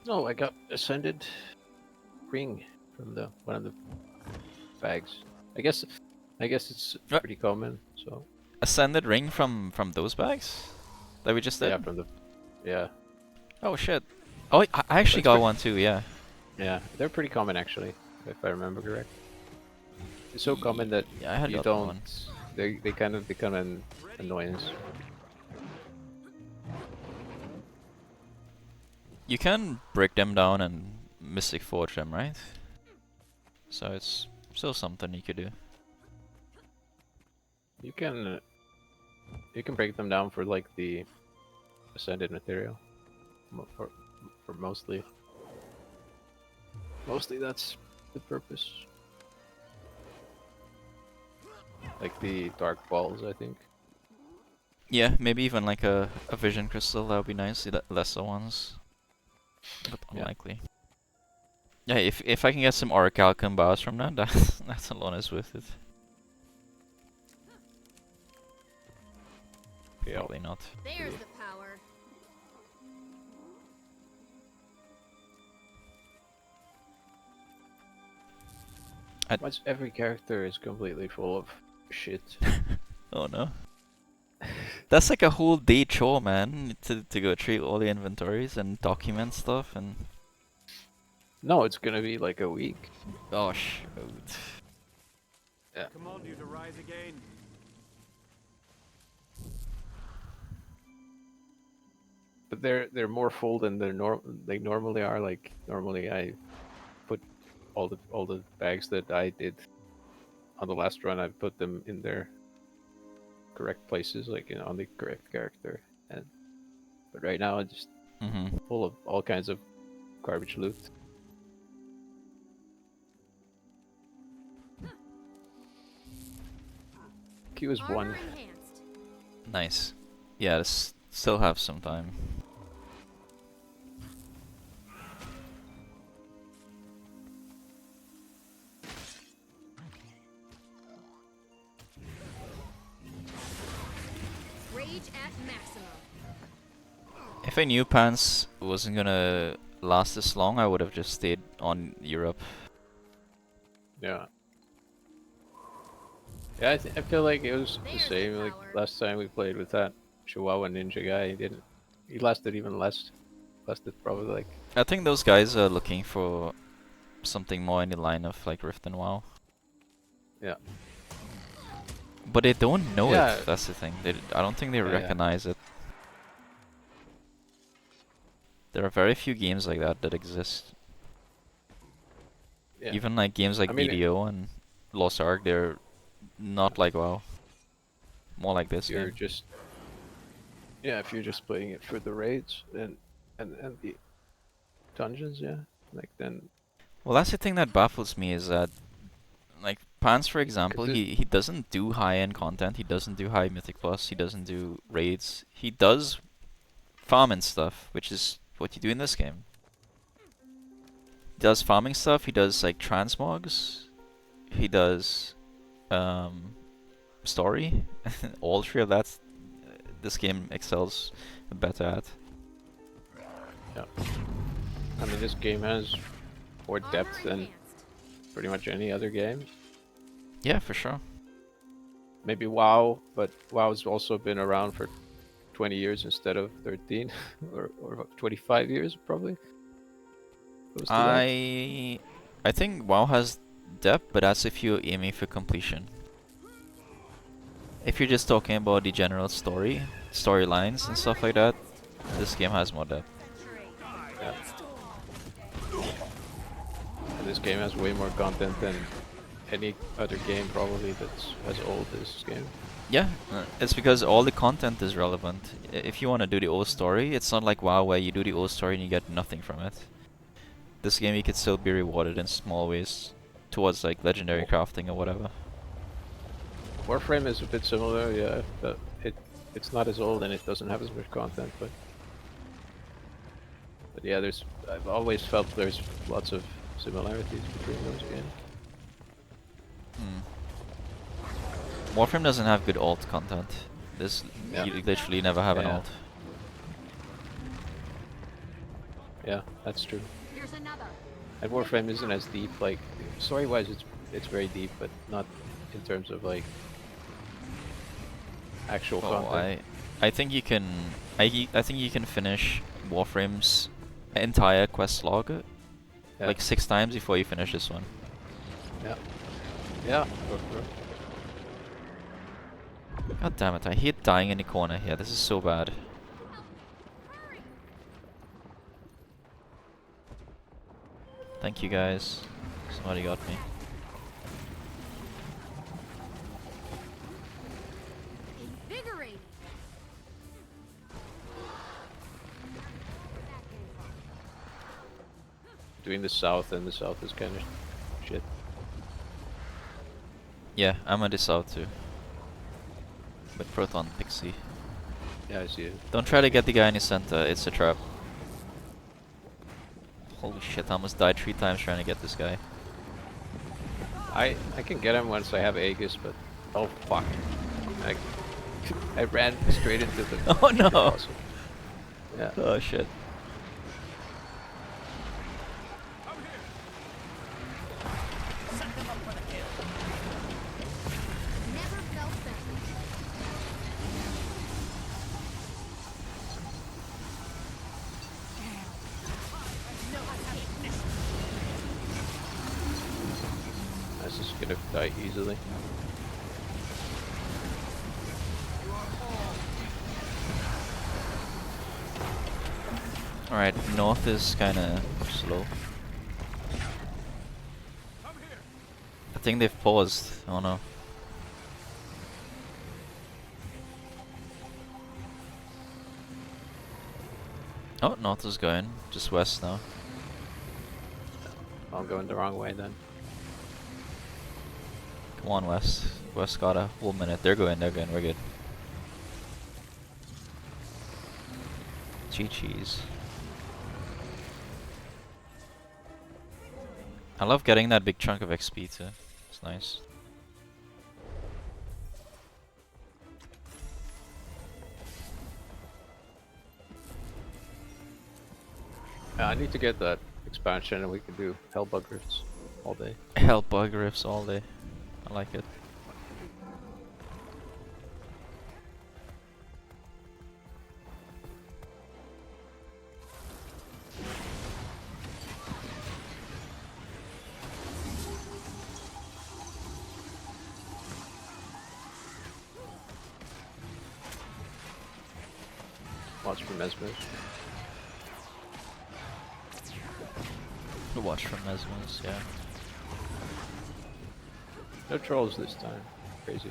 Oh, I got ascended ring from the one of the bags. I guess it's What? pretty common. So Ascended ring from those bags that we just did? yeah, from the Oh shit. Oh, I actually That's got pretty- one too, yeah. yeah, they're pretty common actually, if I remember correct. It's so common that Yeah, I had you got don't. one. They kind of become an annoyance. You can break them down and Mystic Forge them, right? So it's still something you could do. You can break them down for like the ascended material. For mostly that's the purpose. Like the dark balls, I think. Yeah, maybe even like a vision crystal, that would be nice. The lesser ones. But Yeah. unlikely. Yeah, if I can get some Orichalcum bars from that, that's alone is worth it. Yeah. Probably not. There's the power. Much every character is completely full of shit. Oh no. That's like a whole day chore, man, to go through all the inventories and document stuff and... No, it's gonna be like a week. Oh shoot. Command you to rise again. But they're more full than they normally are. Like normally I put all the bags that I did on the last run, I put them in their correct places, like on the correct character. But right now it's just Mm-hmm. full of all kinds of garbage loot. Q is Armor one. enhanced. Nice. Yeah, still have some time. Rage at maximum. If I knew Pants wasn't gonna last this long, I would have just stayed on Europe. Yeah. Yeah, I feel like it was the There's the same. Like power. last time we played with that Chihuahua Ninja guy, he lasted even less. Lasted probably like I think those guys are looking for something more in the line of like Rift and WoW. yeah. But they don't know Yeah. it, that's the thing. I don't think they Yeah. recognize it. There are very few games like that exist. Yeah. Even like games like I mean, BDO and Lost Ark, they're not like WoW. More like this you're game. just if you're just playing it for the raids and the dungeons, yeah, like then Well, that's the thing that baffles me is that, like, Pants, for example, 'cause it, he doesn't do high-end content, he doesn't do high Mythic Plus, he doesn't do raids. He does farming stuff, which is what you do in this game. He does farming stuff, he does, like, transmogs, he does, story. All three of that, this game excels better at. yeah. I mean, this game has more depth Armor than advanced. pretty much any other game. Yeah, for sure. Maybe WoW, but WoW's also been around for 20 years instead of 13 or 25 years probably. Close to that. I think WoW has depth, but that's if you're aiming for completion. If you're just talking about the general storylines and stuff like that, this game has more depth. Yeah. And this game has way more content than any other game probably that's as old as this game. Yeah, it's because all the content is relevant. If you want to do the old story, it's not like WoW where you do the old story and you get nothing from it. This game you could still be rewarded in small ways towards like legendary crafting or whatever. Warframe is a bit similar, yeah, but it's not as old and it doesn't have as much content, but yeah, I've always felt there's lots of similarities between those games. Warframe doesn't have good alt content. This Yeah. you literally never have an Yeah. alt. Yeah, that's true. Here's another. And Warframe isn't as deep, like story-wise, it's very deep, but not in terms of like actual Oh, content. I think you can I think you can finish Warframe's entire quest log Yeah. like 6 times before you finish this one. Yeah, for sure. God damn it, I hate dying in the corner here. This is so bad. Thank you guys. Somebody got me. Invigorating. Doing the south and the south is kind of shit. Yeah, I'm at the south too. With Proton Pixie. Yeah, I see it. Don't try to get the guy in the center, it's a trap. Holy shit, I almost died 3 times trying to get this guy. I can get him once I have Aegis, but oh fuck, I ran straight into the. Oh no! Awesome. Yeah. Oh shit. Never felt better. This is gonna die easily. Alright, north is kinda slow. I think they've paused. Oh no. Oh, north is going. Just west now. I'm going the wrong way then. Come on, west. West got a 1 minute. They're going, we're good. Cheese. I love getting that big chunk of XP too. It's nice. I need to get that expansion and we can do Hellbuggers all day. Hell bug riffs all day. I like it. Watch for Mesmers. Watch from Mesmers, yeah. No trolls this time. Crazy.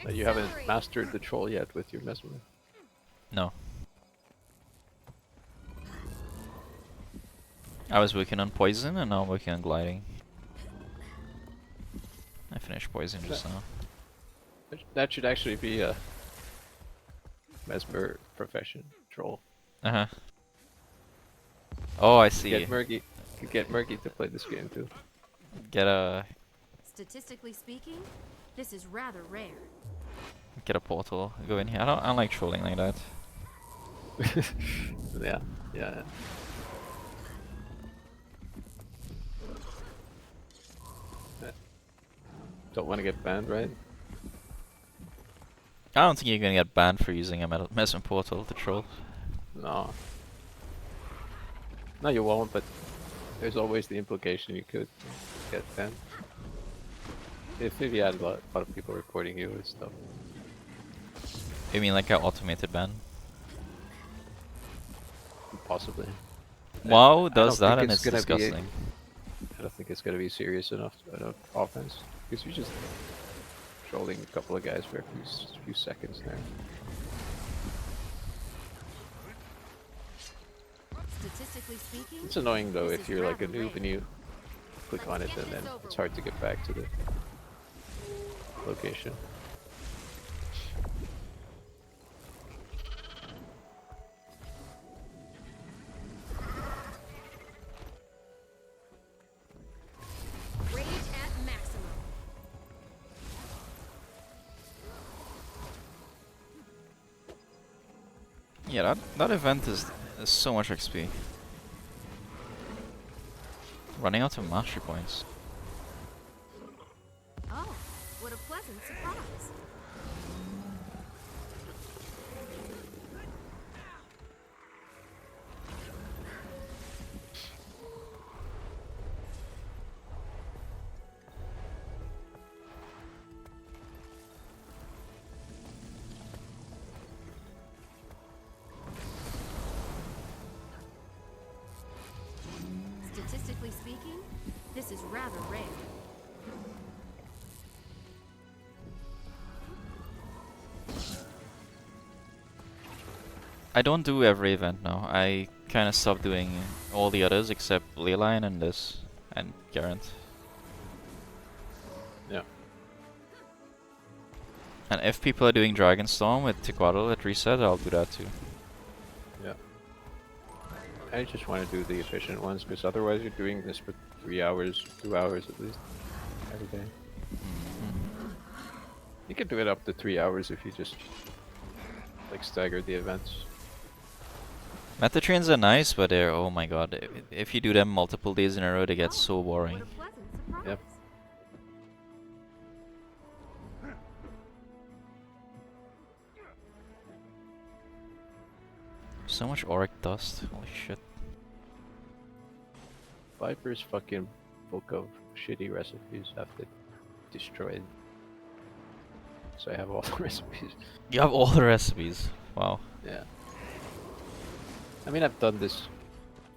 You haven't Accelerate. mastered the troll yet with your mesmer. No. I was working on poison and now I'm working on gliding. I finished poison just now. That should actually be a mesmer profession. Troll. Uh-huh. Oh, I see. Get Murky. Could get Murky to play this game too. Get a Statistically speaking, this is rather rare. portal. Go in here. I don't like trolling like that. Yeah, yeah. Don't want to get banned, right? I don't think you're gonna get banned for using a mesmer portal to troll. No. No, you won't, but there's always the implication you could get banned. If you had a lot of people reporting you and stuff. You mean like an automated ban? Possibly. WoW I does don't that think and it's gonna be disgusting. I don't think it's gonna be serious enough offense. Because you're just trolling a couple of guys for a few seconds there. Statistically speaking, It's annoying though this if is you're like a rather noob and rare. you click on it and then it's hard to get back to the location. Rage at maximum. Yeah, that event is so much XP. Running out of mastery points. Oh, what a pleasant surprise. Statistically speaking, this is rather rare. I don't do every event now. I kind of stopped doing all the others except Leyline and this and Garant. Yeah. And if people are doing Dragonstorm with Tequadal at reset, I'll do that too. Yeah. I just want to do the efficient ones because otherwise you're doing this for 3 hours, 2 hours at least every day. You can do it up to 3 hours if you just like stagger the events. Meta trains are nice, but they're, oh my god, if you do them multiple days in a row, they get so boring. What a pleasant surprise. Yep. So much auric dust, holy shit. Viper's fucking book of shitty recipes have to destroyed. So I have all the recipes. You have all the recipes. Wow. Yeah. I mean, I've done this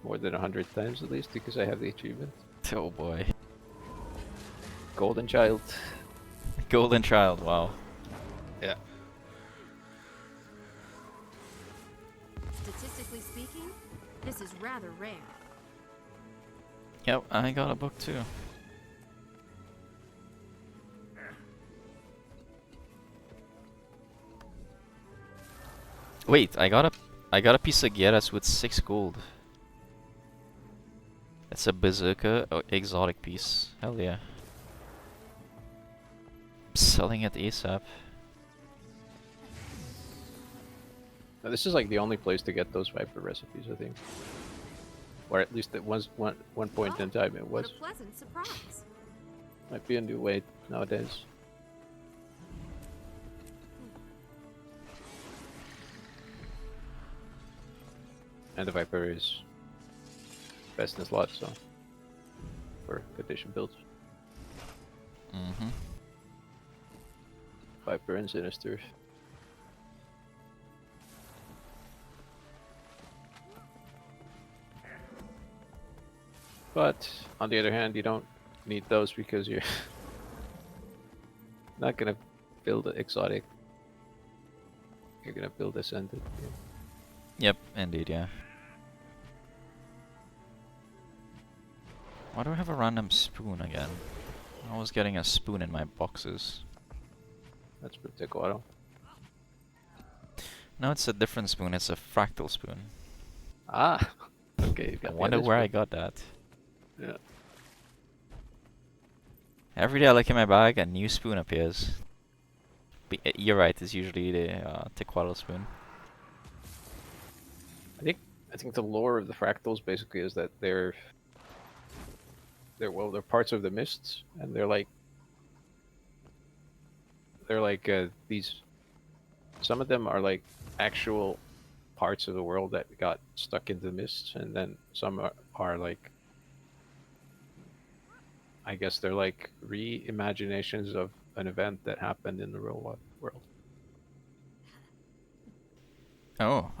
more than 100 times at least because I have the achievement. Oh boy. Golden Child. Golden Child, wow. Yeah. Statistically speaking, this is rather rare. Yep, I got a book too. Wait, I got a piece of Geras with 6 gold. It's a Berserker exotic piece. Hell yeah. Selling it ASAP. Now, this is like the only place to get those Viper recipes, I think. Or at least at one point in time it What was. a pleasant surprise. Might be a new way nowadays. And the Viper is best in slot, so for condition builds. Mm-hmm. Viper and Sinister. But on the other hand, you don't need those because you're not gonna build an exotic. You're gonna build Ascended. Yeah. Yep, indeed, yeah. Why do I have a random spoon again? I was getting a spoon in my boxes. That's Protect Auto. No, it's a different spoon. It's a fractal spoon. Ah, okay. You I got me on wonder this where one. I got that. Yeah. Every day I look in my bag, a new spoon appears. But you're right. It's usually the Tequila spoon. I think the lore of the Fractals basically is that they're parts of the mists, and they're like these. Some of them are like actual parts of the world that got stuck in the mists, and then some are like, I guess they're like reimaginations of an event that happened in the real world. Oh,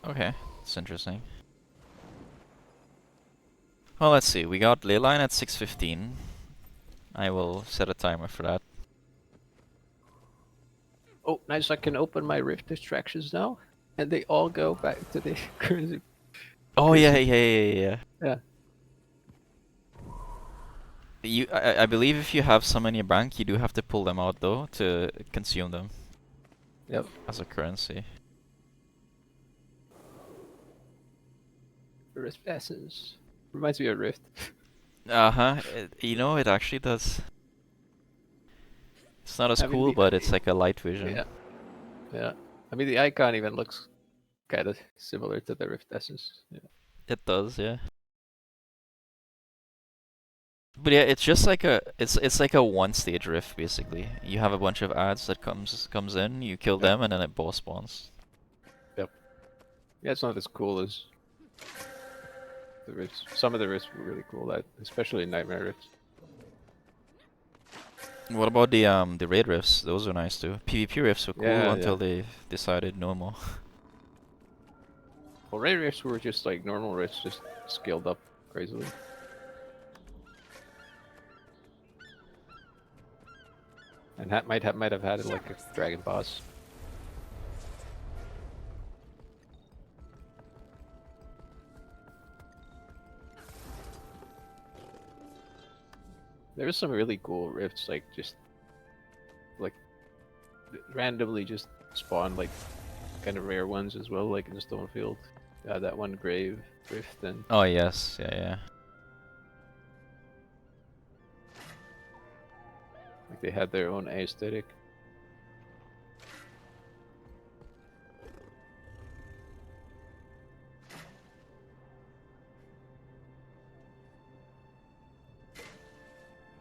okay. That's interesting. Well, let's see. We got Leyline at 6:15. I will set a timer for that. Oh, nice! I can open my Rift distractions now, and they all go back to the currency. Oh yeah, yeah. Yeah. I believe if you have some in your bank, you do have to pull them out though to consume them. Yep. As a currency. Rift Essence reminds me of Rift. Uh-huh. You know, it actually does. It's not as I mean, cool, but it's like a light vision. Yeah. Yeah. I mean, the icon even looks kind of similar to the Rift Essence. Yeah. It does, yeah. But yeah, it's just like it's like a one-stage rift basically. You have a bunch of ads that comes in, you kill them, and then it boss spawns. Yep. Yeah, it's not as cool as the Rifts. Some of the Rifts were really cool, especially Nightmare Rifts. What about the raid rifts? Those were nice too. PvP rifts were cool until they decided no more. Well, raid Rifts were just like normal Rifts, just scaled up crazily. And that might have had like a dragon boss. There was some really cool rifts, like just like randomly just spawn like kind of rare ones as well, like in Stonefield. That one grave rift and. Oh yes, yeah. Like they had their own aesthetic.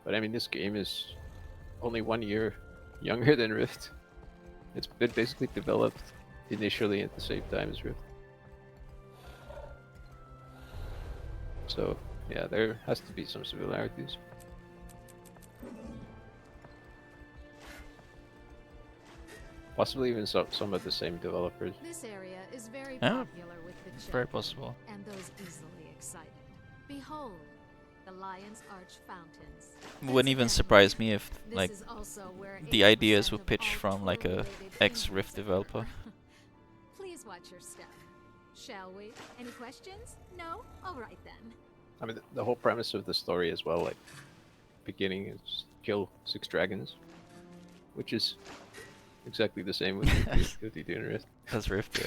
But I mean, this game is only 1 year younger than Rift. It's been basically developed initially at the same time as Rift. So, yeah, there has to be some similarities. Possibly even some of the same developers. This area is very Yeah, popular with the children very possible. and those easily excited. Behold, the Lion's Arch fountains. Wouldn't even surprise me if This like is also where the ideas 80% were of pitched all from like a toll-related ex-Rift injuries developer. occur. Please watch your step. Shall we? Any questions? No? All right then. I mean, the whole premise of the story as well, like, beginning is kill 6 dragons, which is exactly the same with the doing Rift. That's Rift, yeah.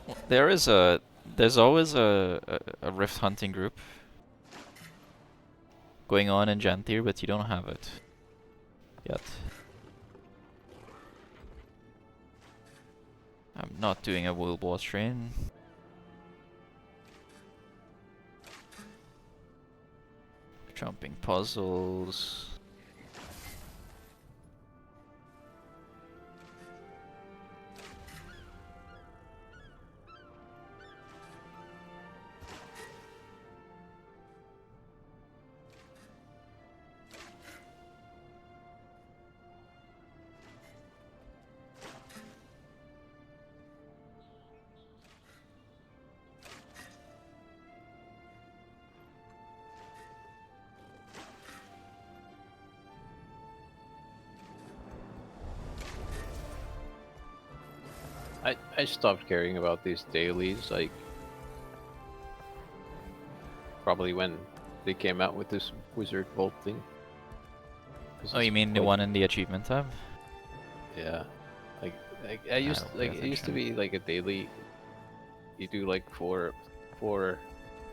Well, there's always a Rift hunting group going on in Jantir, but you don't have it yet. I'm not doing a World War train. Jumping puzzles. I stopped caring about these dailies, like probably when they came out with this Wizard Vault thing. Oh, you mean the one in the achievement tab? Yeah, like I don't pay it used to attention. be like a daily. You do like four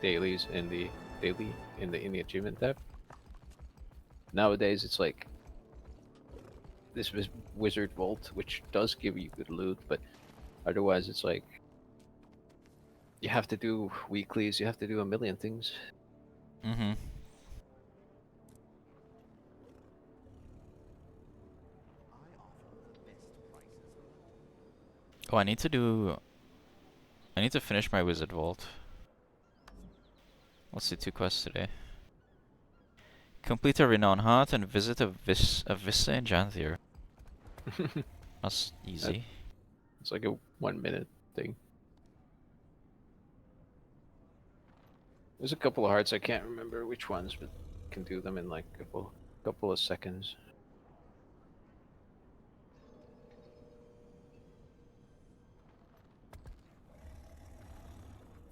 dailies in the in the achievement tab. Nowadays, it's like this Wizard Vault, which does give you good loot, but otherwise, it's like you have to do weeklies. You have to do a million things. Mm-hmm. Oh, I need to finish my Wizard Vault. What's the 2 quests today? Complete a Renowned Heart and visit a Vista in Janthier. That's easy. It's like a 1 minute thing. There's a couple of hearts I can't remember which ones, but can do them in like a couple of seconds.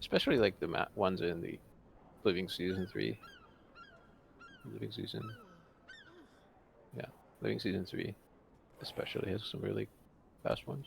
Especially like the ones in the Living Season 3. Living Season. Yeah, Living Season 3 especially has some really fast ones.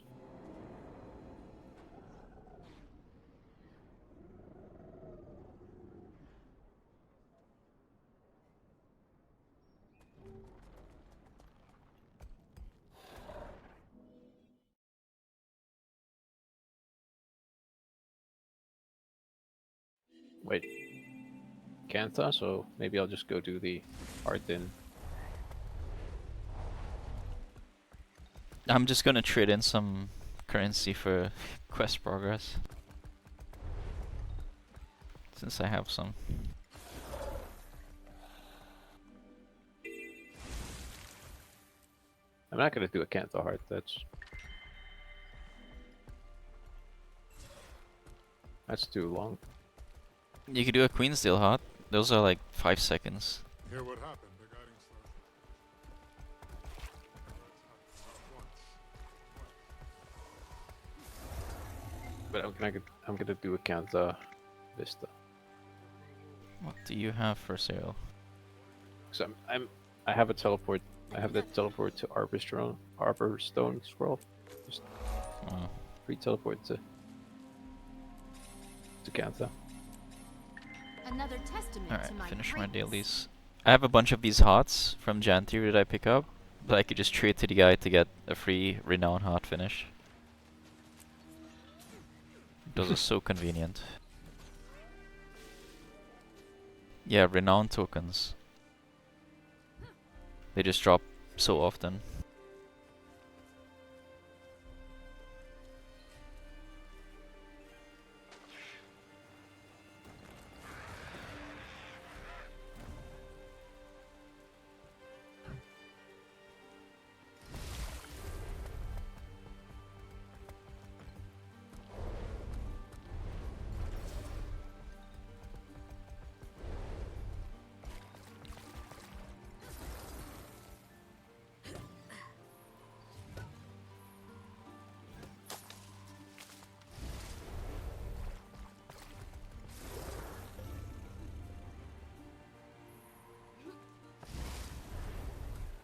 Wait, Cantha, so maybe I'll just go do the art then. I'm just gonna trade in some currency for quest progress. Since I have some. I'm not gonna do a Cantha heart, that's too long. You could do a Queensdale Heart. Those are like 5 seconds. Hear what happened? The guiding But I'm gonna do a Cantha Vista. What do you have for sale? So I have a teleport. I have that teleport to Arborstone Scroll. Just free teleport to Cantha. Another testament to Alright, my finish my greatness. dailies. I have a bunch of these hearts from Jantier that I pick up, but I could just trade to the guy to get a free Renowned Heart finish. Those are so convenient. Yeah, Renowned tokens. They just drop so often.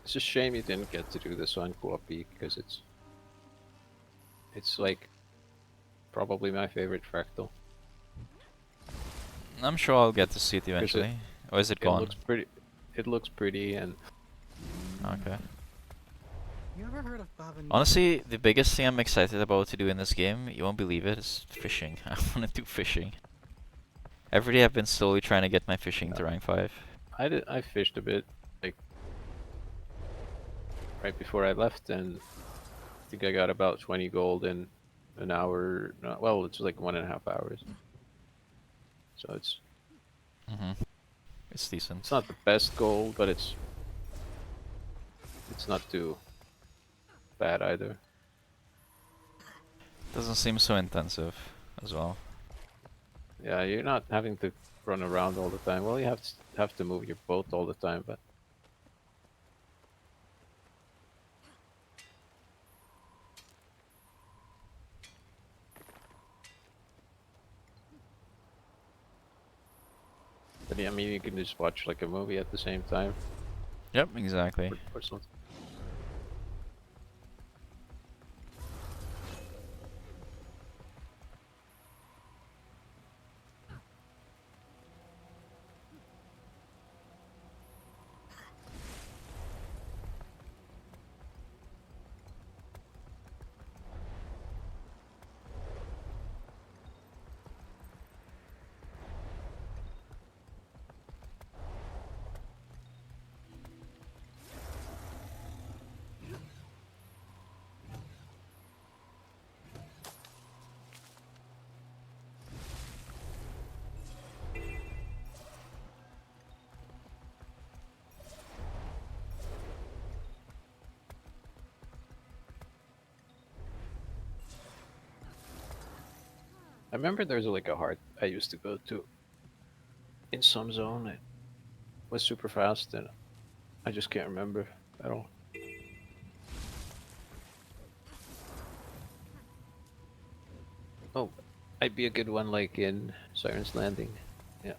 It's a shame you didn't get to do this on Co-op because it's like probably my favorite Fractal. I'm sure I'll get to see it eventually. Or is it gone? Looks pretty. It looks pretty and. Okay. You ever heard of Bob and Honestly, the biggest thing I'm excited about to do in this game, you won't believe it, is fishing. I want to do fishing. Every day I've been slowly trying to get my fishing to rank 5. I fished a bit, like right before I left, and I think I got about 20 gold in an hour. No, well, it's like 1.5 hours. So it's decent. It's not the best gold, but it's not too bad either. Doesn't seem so intensive as well. Yeah, you're not having to run around all the time. Well, you have to move your boat all the time, but But yeah, I mean, you can just watch like a movie at the same time Yep, exactly. or something. I remember there was like a heart I used to go to in some zone. It was super fast, and I just can't remember at all. Oh, I'd be a good one like in Siren's Landing. Yeah.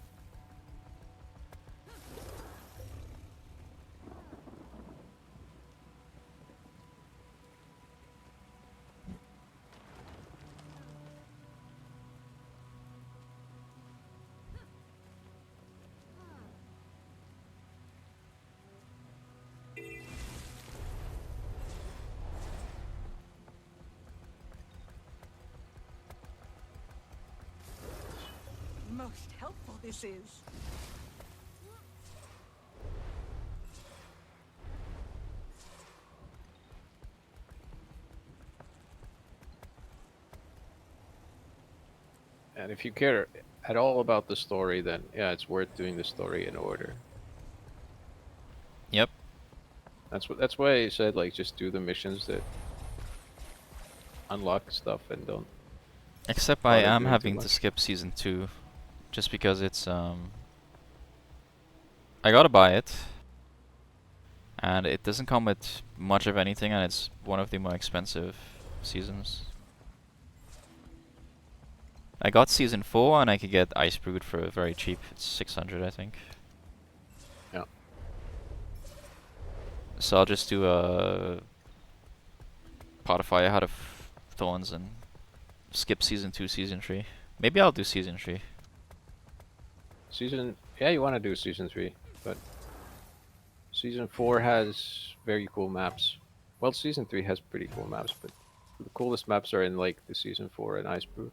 Most helpful this is. And if you care at all about the story, then yeah, it's worth doing the story in order. Yep. That's why I said like just do the missions that unlock stuff and don't. Except I bother am doing too having to much. skip season 2 just because it's I gotta buy it, and it doesn't come with much of anything, and it's one of the more expensive seasons. I got season 4 and I could get Ice Brood for very cheap. It's 600, I think. Yeah. So I'll just do a pot of fire, Heart of Thorns, and skip season 2, season 3. Maybe I'll do season 3. Yeah, you want to do season 3, but season 4 has very cool maps. Well, season 3 has pretty cool maps, but the coolest maps are in like the season 4 and Ice Brood.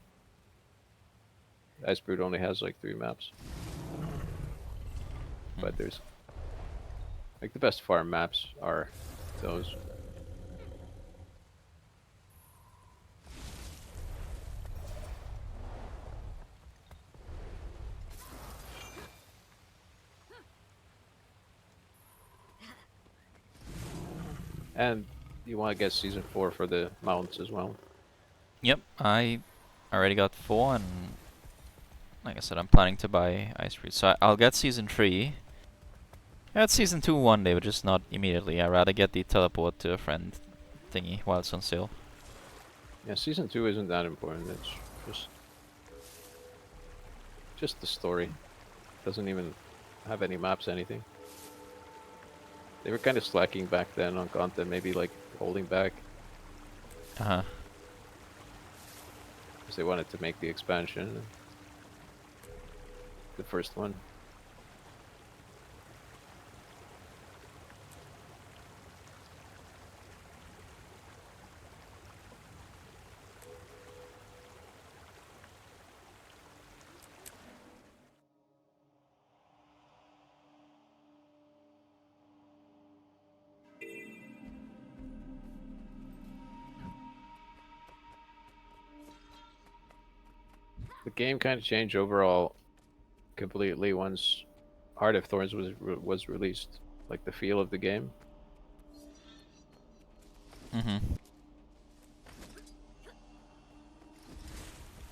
Ice Brood only has like 3 maps, but there's like the best farm maps are those. And you want to get season 4 for the mounts as well. Yep, I already got 4, and like I said, I'm planning to buy Ice Brood. So I'll get season 3. I'll get season 2 one day, but just not immediately. I'd rather get the teleport to a friend thingy while it's on sale. Yeah, season 2 isn't that important. It's just the story. Doesn't even have any maps, anything. They were kind of slacking back then on content, maybe like holding back Uh-huh. because they wanted to make the expansion, the first one. The game kind of changed overall completely once Heart of Thorns was released. Like the feel of the game. Mm-hmm.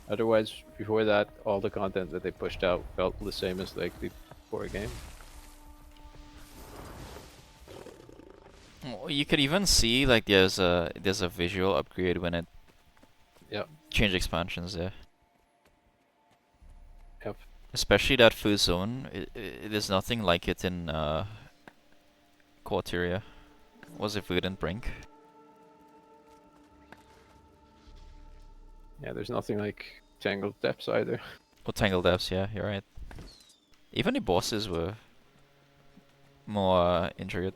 Otherwise, before that, all the content that they pushed out felt the same as like the core game. Well, you could even see like there's a visual upgrade when it Yep. changed expansions there. Yep. Especially that food zone. There's nothing like it in Quarteria. Was it Verdant Brink? Yeah, there's nothing like Tangled Depths either. Or Tangled Depths, yeah, you're right. Even the bosses were more intricate.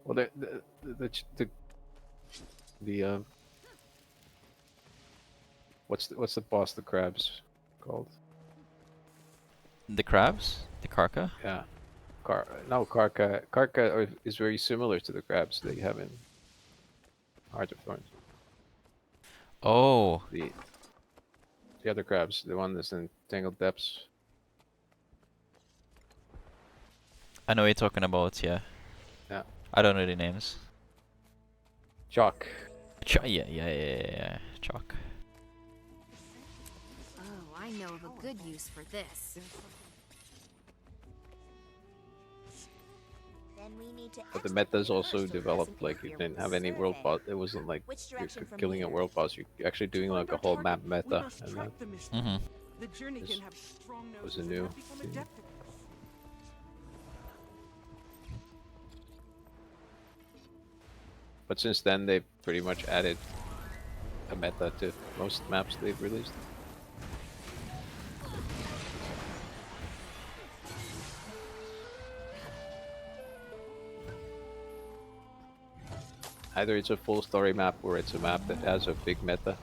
Well, the what's the boss? The crabs called? The crabs? The Karka? Yeah, Karka. Karka is very similar to the crabs they have in Heart of Thorns. Oh, The other crabs, the one that's in Tangled Depths. I know what you're talking about, yeah. Yeah. I don't know the names. Chalk. Yeah. Chalk. Oh, I know of a good use for this. Then we need to But the extract metas the also first from developed, present like you here didn't with have the any world survey. boss. It wasn't like Which you're direction from killing a here? world boss. You're actually doing like a whole map meta, and that Mm-hmm. The journey This can have strong was noses a new and become thing. adept at this. But since then, they've pretty much added a meta to most maps they've released. Either it's a full story map or it's a map that has a big meta.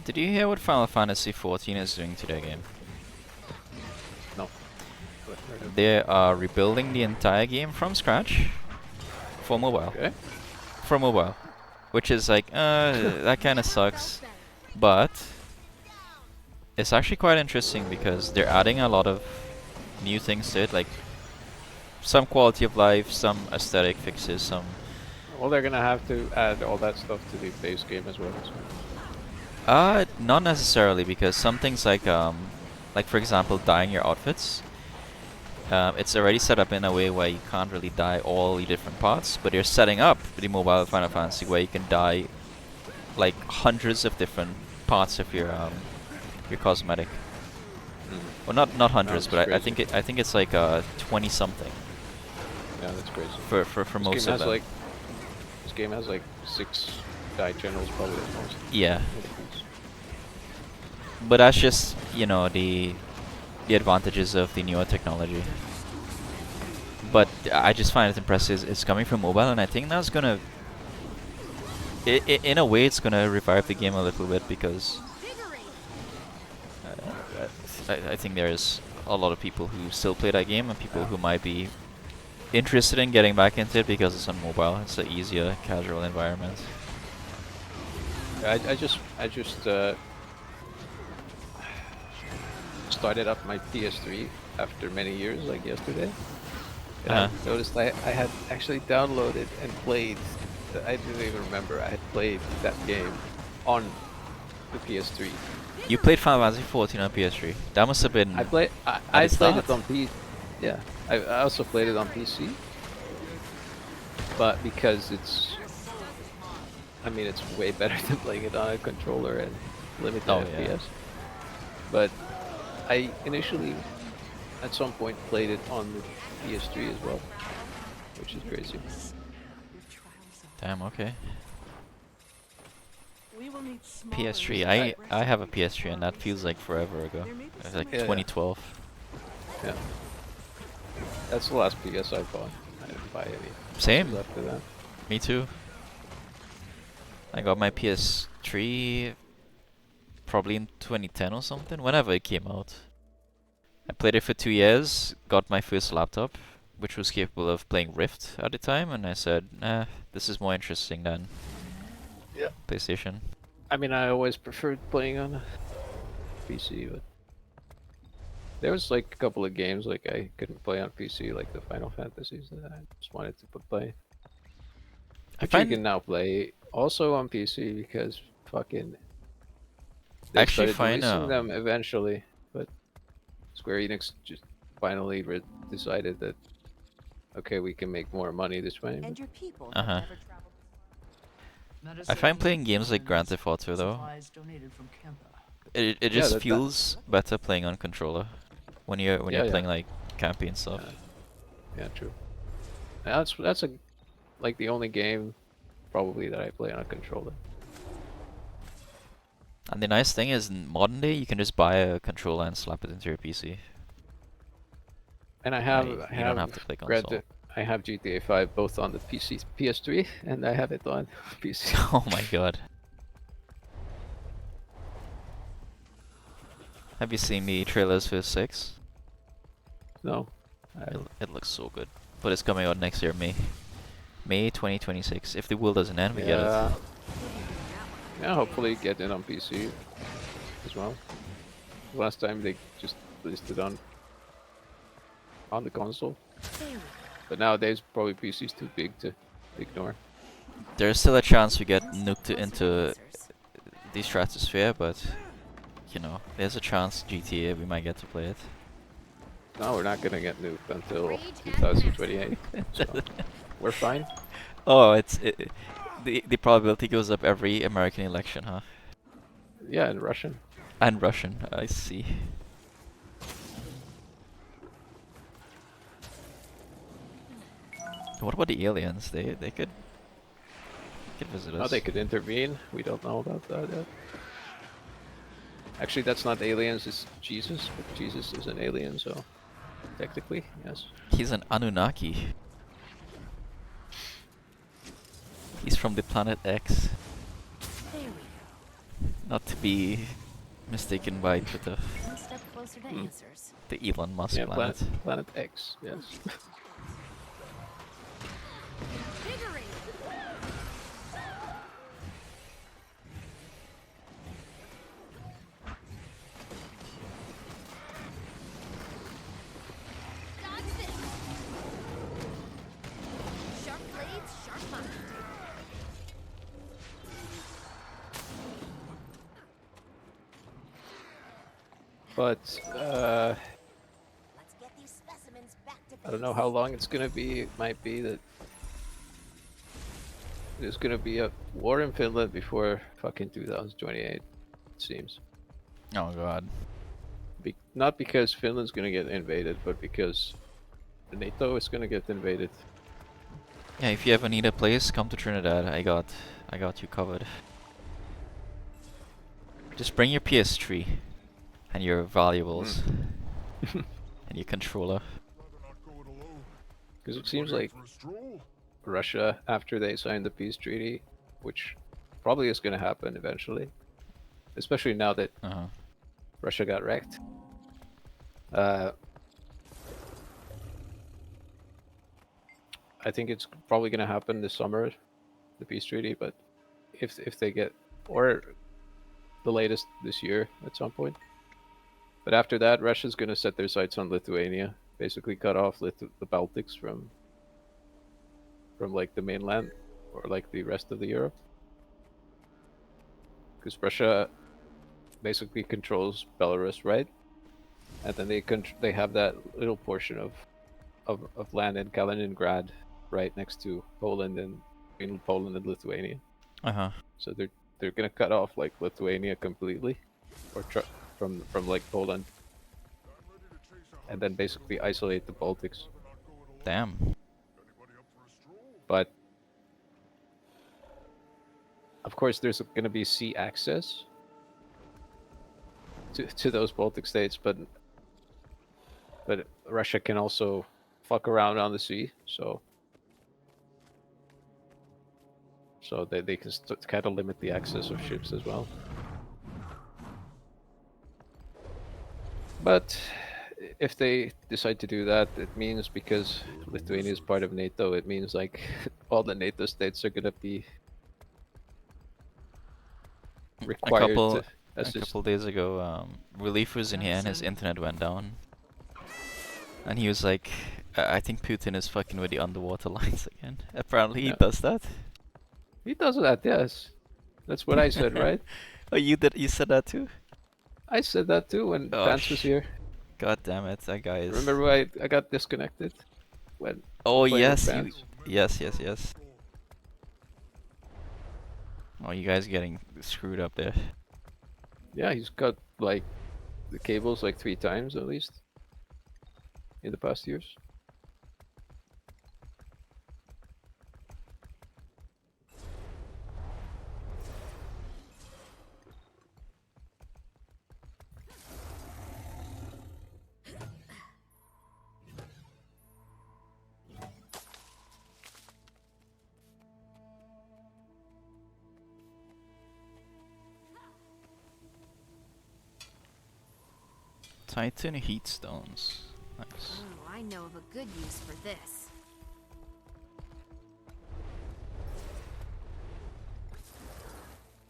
Did you hear what Final Fantasy XIV is doing to their game? No. They are rebuilding the entire game from scratch for mobile. Okay. For mobile. Which is like, that kind of sucks. But it's actually quite interesting because they're adding a lot of new things to it, like some quality of life, some aesthetic fixes, some... Well, they're gonna have to add all that stuff to the base game as well. So. Not necessarily, because some things like for example, dyeing your outfits, it's already set up in a way where you can't really dye all the different parts, but you're setting up the mobile Final Fantasy where you can dye like hundreds of different parts of your cosmetic. Well, not hundreds, No, but I crazy. think it's like 20 something Yeah, that's crazy. for most of them. This game has like 6 dye channels probably at most. Yeah. But that's just, you know, the advantages of the newer technology. But I just find it impressive. It's coming from mobile, and I think that's gonna... in a way, it's gonna revive the game a little bit, because... I think there's a lot of people who still play that game, and people who might be interested in getting back into it because it's on mobile. It's an easier, casual environment. I just started up my PS3 after many years, like yesterday. And I noticed I had actually downloaded and played, I didn't even remember, I had played that game on the PS3. You played Final Fantasy XIV on PS3. That must have been... I played it on PC. Yeah, I also played it on PC. But because it's... I mean, it's way better than playing it on a controller and limited FPS. Yeah. But I initially, at some point, played it on the PS3 as well, which is crazy. Damn, okay. We will need smaller PS3. and I have a PS3, and that feels like forever ago. It's like 2012. Yeah. That's the last PS I bought. I didn't buy any. Same. After that. Me too. I got my PS3 probably in 2010 or something, whenever it came out. I played it for 2 years, got my first laptop, which was capable of playing Rift at the time, and I said, nah, this is more interesting than PlayStation. I mean, I always preferred playing on a PC, but there was like a couple of games like I couldn't play on PC, like the Final Fantasies that I just wanted to play. Which you can now play also on PC because fucking they Actually, started releasing them eventually, but Square Enix just finally decided that okay, we can make more money this way. And but- your people Uh-huh. have never traveled. I find playing games like Grand Theft Auto though, Supplies donated from Kempa. it Yeah, just that- feels better playing on controller when you're Yeah, yeah. playing like campy and stuff. Yeah, true. That's like the only game probably that I play on a controller. And the nice thing is, in modern day, you can just buy a controller and slap it into your PC. And I have Right, I you have don't have to play Grand console. I have GTA 5 both on the PC, PS3, and I have it on PC. Oh my god. Have you seen the trailers for 6? No. It looks so good. But it's coming out next year, May 2026. If the world doesn't end, we get Yeah. it. Yeah, hopefully get it on PC as well. Last time they just released it on the console. But nowadays probably PC's too big to ignore. There's still a chance we get nuked into the stratosphere, but you know, there's a chance GTA we might get to play it. No, we're not gonna get nuked until 2028. So we're fine. Oh, the probability goes up every American election, huh? Yeah, in Russian. And Russian, I see. What about the aliens? They could visit us. Oh, they could intervene. We don't know about that yet. Actually, that's not aliens, it's Jesus. But Jesus is an alien, so technically, yes. He's an Anunnaki. He's from the planet X. Not to be mistaken by Twitter. One step closer to answers. The Elon Musk Yeah, planet. planet X, yes. Dodge this. Sharp blades, sharp mind. But Let's get these specimens back to I don't know how long it's gonna be. It might be that there's gonna be a war in Finland before fucking 2028. It seems. Oh god. Not because Finland's gonna get invaded, but because NATO is gonna get invaded. Yeah, if you ever need a place, come to Trinidad. I got you covered. Just bring your PS3 and your valuables and your controller. Because it seems like Russia, after they signed the peace treaty, which probably is gonna happen eventually, especially now that Russia got wrecked. I think it's probably going to happen this summer, the peace treaty. But if they get, or the latest this year at some point. But after that, Russia's going to set their sights on Lithuania, basically cut off the Baltics from like the mainland or like the rest of the Europe, because Russia basically controls Belarus, right? And then they have that little portion of land in Kaliningrad, right next to Poland and between Poland and Lithuania. So they're gonna cut off like Lithuania completely, or from like Poland, and then basically isolate the Baltics. Damn. But of course, there's gonna be sea access to those Baltic states, but Russia can also fuck around on the sea, so they can kind of limit the access of ships as well. But if they decide to do that, it means, because Lithuania is part of NATO, it means like all the NATO states are gonna be required to assist. A couple days ago, Relief was in here and his internet went down. And he was like, I think Putin is fucking with the underwater lines again. Apparently he does that. He does that, yes. That's what I said, right? Oh, you said that too? I said that too when Vance was here. God damn it, that guy is... Remember I got disconnected when Oh Playing with yes, fans. yes. Oh, you guys getting screwed up there. Yeah, he's cut like the cables like 3 times at least in the past years. Titan heat stones. Nice. Oh, I know of a good use for this.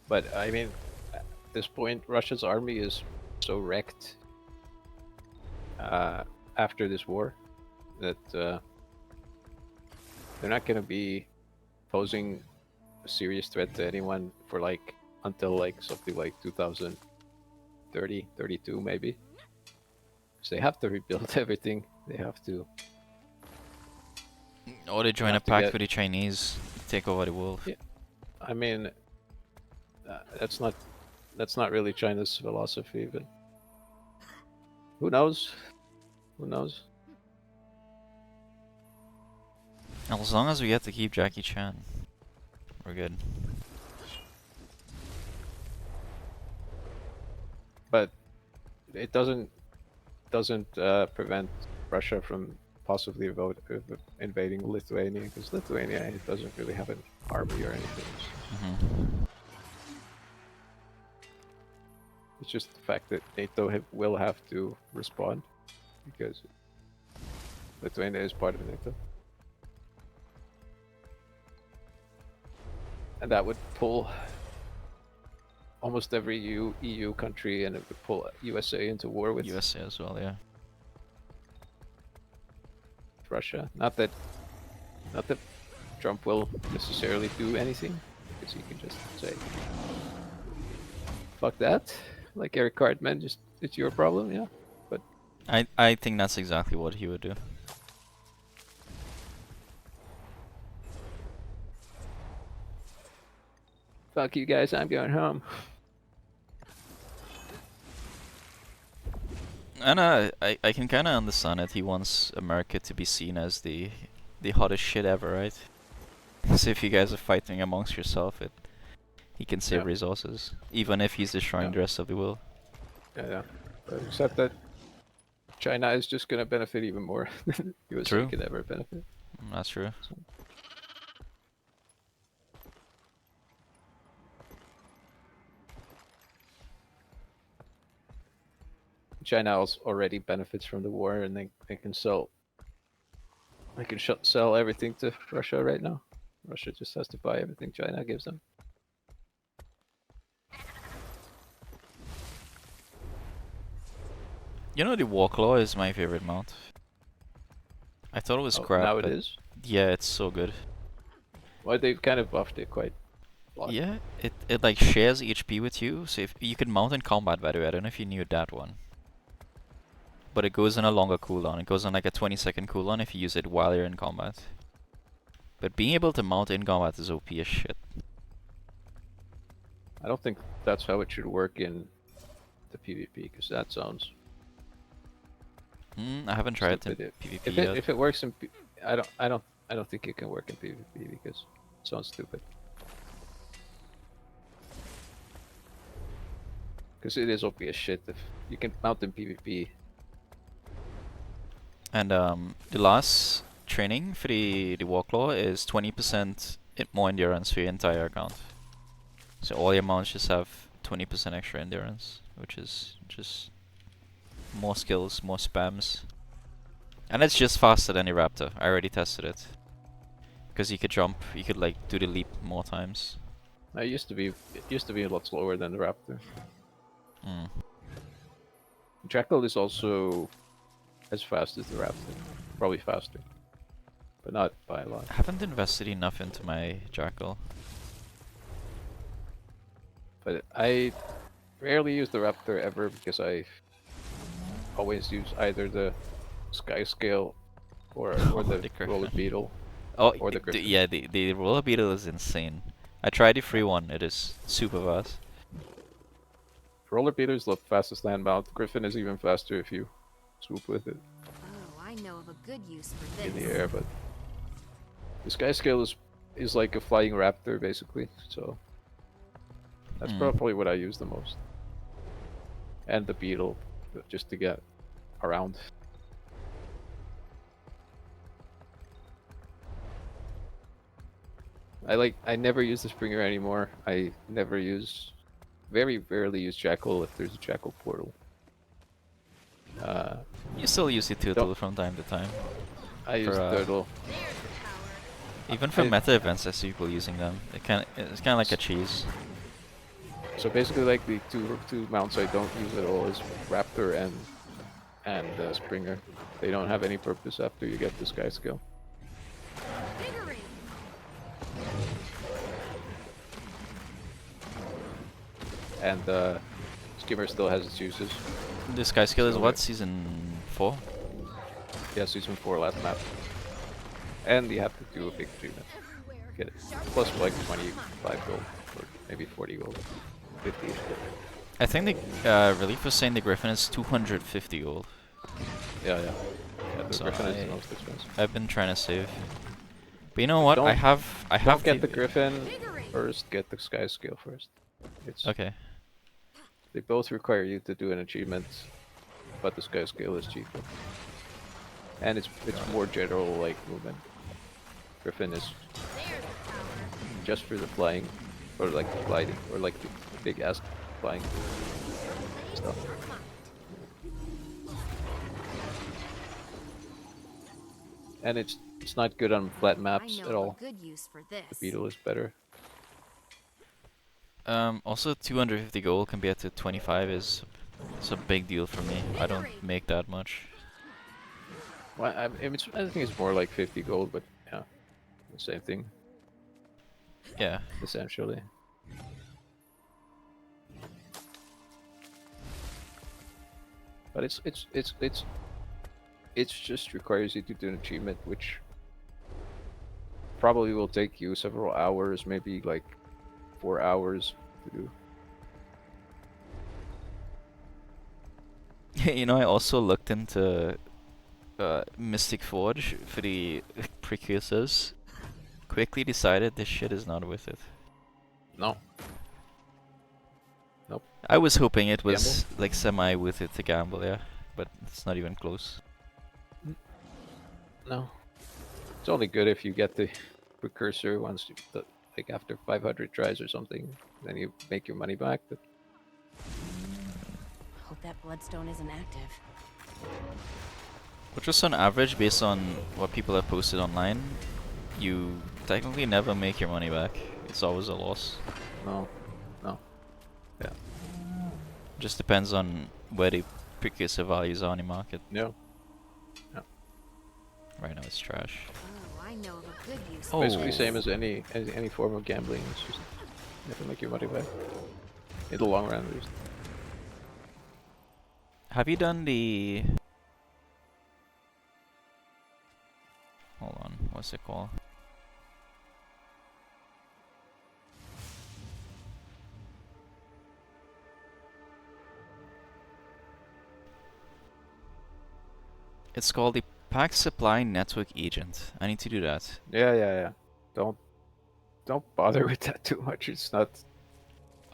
But I mean, at this point, Russia's army is so wrecked after this war that they're not going to be posing a serious threat to anyone for like until like something like 2030, 32 maybe. So they have to rebuild everything. They have to. Or they join a have to pact get- with the Chinese, take over the world. Yeah. I mean, that's not really China's philosophy, but who knows? Who knows? As long as we get to keep Jackie Chan, we're good. But it doesn't prevent Russia from possibly invading Lithuania, because Lithuania doesn't really have an army or anything. Mhm. It's just the fact that NATO will have to respond because Lithuania is part of NATO. And that would pull almost every EU country, and it would pull USA into war with USA as well, yeah. Russia. Not that Trump will necessarily do anything, because he can just say, "Fuck that," like Eric Cartman. Just it's your problem, yeah. But I think that's exactly what he would do. fuck you guys, I'm going home. And I can kind of understand it. He wants America to be seen as the hottest shit ever, right? So if you guys are fighting amongst yourself, he can save Yeah. resources, even if he's destroying Yeah. the rest of the world. Yeah. But except that China is just gonna benefit even more than USA True. could ever benefit. That's true. China also already benefits from the war, and they can sell. They can sell everything to Russia right now. Russia just has to buy everything China gives them. You know, the Warclaw is my favorite mount. I thought it was crap, now it but is. yeah, it's so good. Well, they've kind of buffed it quite a lot. Yeah, it like shares HP with you, so if you can mount in combat, by the way, I don't know if you knew that one. But it goes on a longer cooldown. It goes on like a 20-second cooldown if you use it while you're in combat. But being able to mount in combat is OP as shit. I don't think that's how it should work in the PvP, because that sounds I haven't tried stupid. it in PvP yet. If it works in, I don't think it can work in PvP because it sounds stupid. Because it is OP as shit if you can mount in PvP. And the last training for the Warclaw is 20% more endurance for your entire account. So all your mounts just have 20% extra endurance, which is just more skills, more spams. And it's just faster than the Raptor. I already tested it. Because you could jump, you could like do the leap more times. It used to be a lot slower than the Raptor. Jackal is also as fast as the Raptor, probably faster, but not by a lot. I haven't invested enough into my Jackal. But I rarely use the Raptor ever because I always use either the Sky Scale or Oh, the the roller Griffin. beetle. Oh, Or the Griffin. yeah, the roller beetle is insane. I tried the free one. It is super fast. Roller beetle is the fastest land mount. Griffin is even faster if you swoop with it Oh, I know of a good use for this. in the air, but the sky scale is like a flying raptor basically. So that's probably what I use the most. And the beetle, just to get around. I never use the Springer anymore. I very rarely use Jackal if there's a Jackal portal. You still use the turtle from time to time. I use turtle. Even for meta events, I see people using them. It's kind of like a cheese. So basically, like the two mounts I don't use at all is Raptor and Springer. They don't have any purpose after you get the Sky skill. And Skimmer still has its uses. The Sky skill is So, what? Season 4? Yeah, season 4 last map. And you have to do a big achievement. Get it. Plus like 25 gold, or maybe 40 gold. 50 gold. I think the Relief was saying the Griffin is 250 gold. Yeah. Yeah, the So Griffin is the most expensive. I've been trying to save. But you know what? I have Don't get the Griffin first, get the Sky skill first. It's okay. They both require you to do an achievement, but the Sky skill is cheaper. And it's more general like movement. Griffin is just for the flying, or like gliding, or like the big ass flying stuff. And it's not good on flat maps at all. Good use for this. The beetle is better. Also 250 gold compared to 25 is a big deal for me. I don't make that much. Well, I think it's more like 50 gold, but yeah, the same thing. Yeah. Essentially. But it's just requires you to do an achievement, which probably will take you several hours, maybe like 4 hours to do. You know, I also looked into Mystic Forge for the precursors. Quickly decided this shit is not worth it. No. Nope. I was hoping it was like semi worth it to gamble, yeah, but it's not even close. No. It's only good if you get the precursor once, like after 500 tries or something, then you make your money back. But Hope that bloodstone isn't active. But just on average, based on what people have posted online, you technically never make your money back. It's always a loss. No. Yeah. Just depends on where the precursor values are on the market. Yeah. Right now it's trash. Oh, I know of a good use. Basically same as any form of gambling. It's just you have to make your money back in the long run, at least. Have you done the... Hold on, what's it called? It's called the Pack Supply Network Agent. I need to do that. Yeah. Don't bother with that too much. It's not.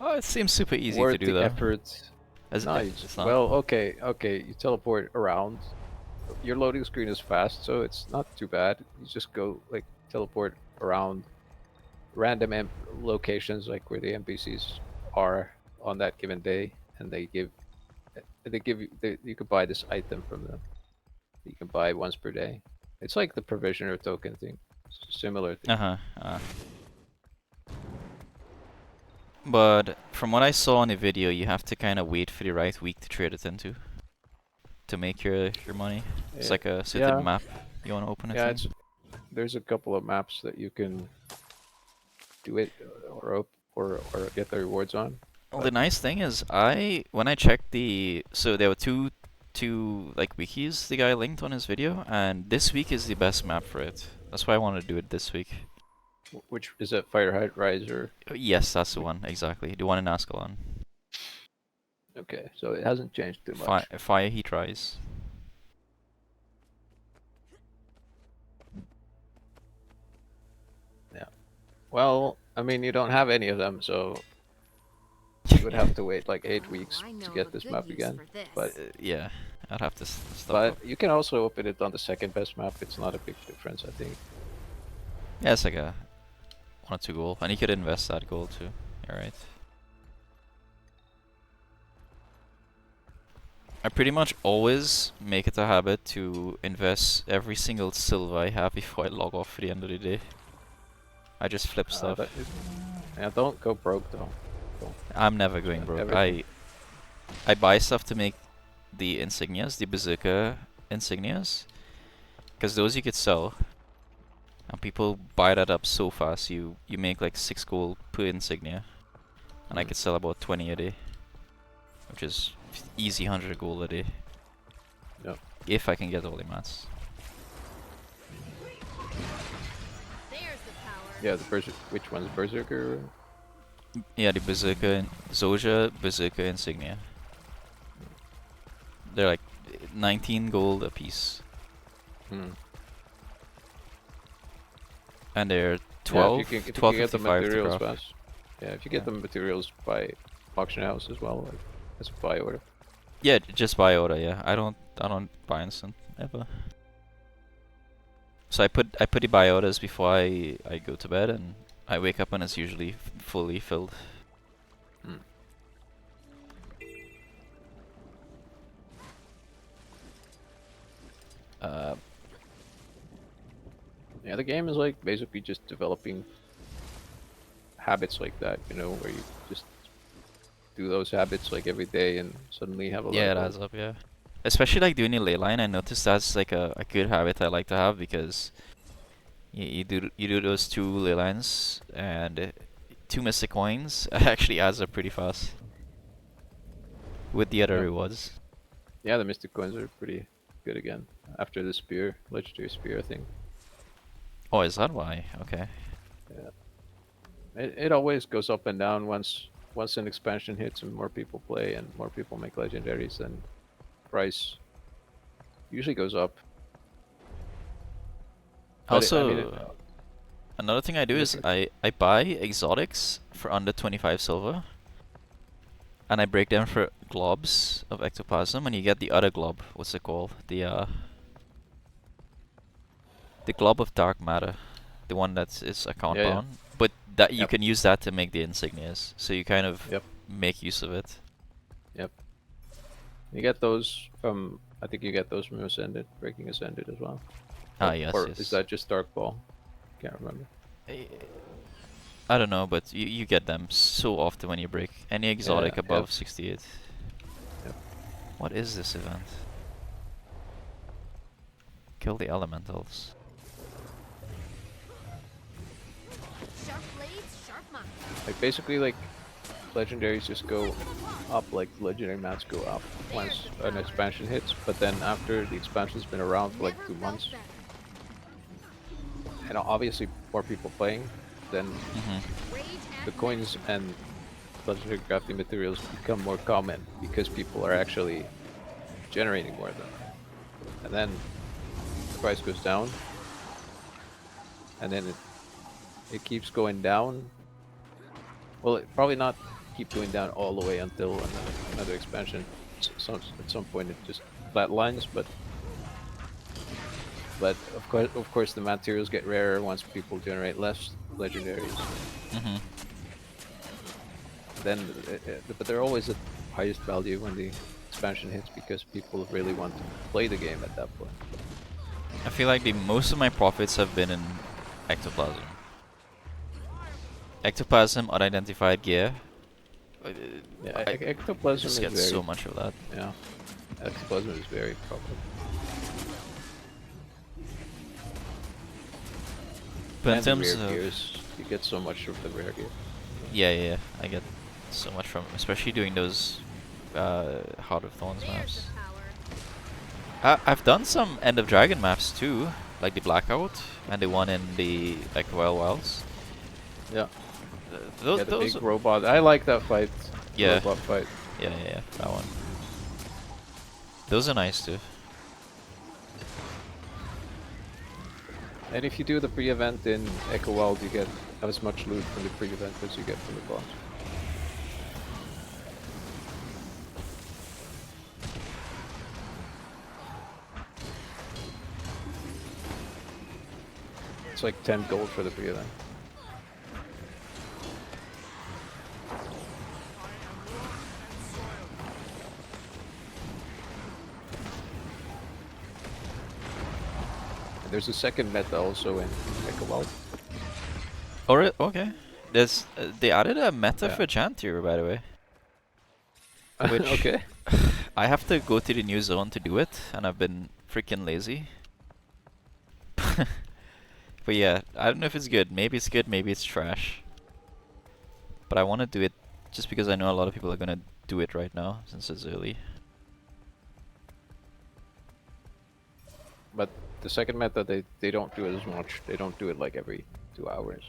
Oh, it seems super easy worth to do the though. effort. No, you just, well, okay. You teleport around. Your loading screen is fast, so it's not too bad. You just go like teleport around random locations, like where the NPCs are on that given day, and they give you. You could buy this item from them. You can buy once per day. It's like the provisioner token thing. It's a similar thing. But from what I saw in the video, you have to kind of wait for the right week to trade it into, to make your money. It's like a certain map you want to open it. Yeah, there's a couple of maps that you can do it or get the rewards on. Well, the nice thing is, when I checked so there were two 2 like wikis the guy linked on his video, and this week is the best map for it. That's why I want to do it this week. Which is that Fire Rise or? Yes, that's the one, exactly. The one in Ascalon. Okay, so it hasn't changed too much. Fire Heat Rise. Yeah. Well, I mean, you don't have any of them, so you would have to wait like 8 weeks to get this map again. But Yeah, I'd have to stop. but you can also open it on the second best map. It's not a big difference, I think. Yeah, it's like a 1 or 2 gold, and you could invest that gold too. You're right. I pretty much always make it a habit to invest every single silver I have before I log off for the end of the day. I just flip stuff. Yeah, don't go broke though. I'm never going broke. I buy stuff to make the insignias, the Berserker insignias, because those you could sell, and people buy that up so fast. You make like 6 gold per insignia, and I could sell about 20 a day, which is easy 100 gold a day. Yep. If I can get all the mats. Yeah, the which one's Berserker? Yeah, the Berserker, Zoja Berserker insignia. They're like 19 gold a piece. And they're 12, yeah, if you get the 12.55 to materials craft. fast. Yeah, if you get the materials by auction house as well, like, that's a buy order. Yeah, just buy order. Yeah, I don't buy instant ever. So I put the buy orders before I go to bed, and I wake up and it's usually fully filled. Yeah, the game is like basically just developing habits like that, you know, where you just do those habits like every day and suddenly have a lot Yeah, it of adds up. Yeah, especially like doing the ley line. I noticed that's like a good habit I like to have, because you do those 2 ley lines, and 2 mystic coins actually adds up pretty fast with the other rewards. Yeah, the mystic coins are pretty good again after the spear, legendary spear, I think. Oh, is that why? Okay. Yeah. It always goes up and down. Once an expansion hits and more people play and more people make legendaries, then price usually goes up. But Also, another thing I do is I buy exotics for under 25 silver, and I break them for globs of ectoplasm, and you get the other glob. What's it called? The glob of dark matter, the one that is account bound. But that you can use that to make the insignias, so you kind of make use of it. Yep. You get those from, I think you get those from Ascended, Breaking Ascended as well. Ah, yes, or yes. is that just Dark Ball? Can't remember. I don't know, but you get them so often when you break any exotic above 68. Yep. What is this event? Kill the elementals. Sharp blades, sharp mark. Like basically, like legendaries just go up, like legendary mats go up once an expansion hits, but then after the expansion's been around for like 2 months, and obviously more people playing, then the coins and legendary crafting materials become more common because people are actually generating more of them, and then the price goes down, and then it keeps going down. Well, it probably not keep going down all the way until another expansion. At some point it just flatlines, but of course the materials get rarer once people generate less legendaries. Then, but they're always at highest value when the expansion hits because people really want to play the game at that point. I feel like most of my profits have been in ectoplasm. Ectoplasm, unidentified gear. Yeah, ectoplasm just is get so much of that. Yeah, ectoplasm is very profitable. But in And terms the rare of gears, you get so much of the rare gear. yeah, I get so much from, especially doing those Heart of Thorns maps. I've done some End of Dragon maps too, like the Blackout and the one in the like Wild Wilds. Yeah. Those, Yeah, the those big robot. I like that fight. Yeah. Robot fight. yeah, that one. Those are nice too. And if you do the pre-event in Echo Wild, you get as much loot from the pre-event as you get from the boss. It's like 10 gold for the pre-event. And there's a second meta also in Echo Wild. Okay. There's they added a meta Yeah. for Jantier, by the way. Which Okay. I have to go to the new zone to do it, and I've been freaking lazy. But yeah, I don't know if it's good. Maybe it's good, maybe it's trash. But I want to do it just because I know a lot of people are gonna do it right now since it's early. But the second meta, they don't do it as much. They don't do it like every 2 hours.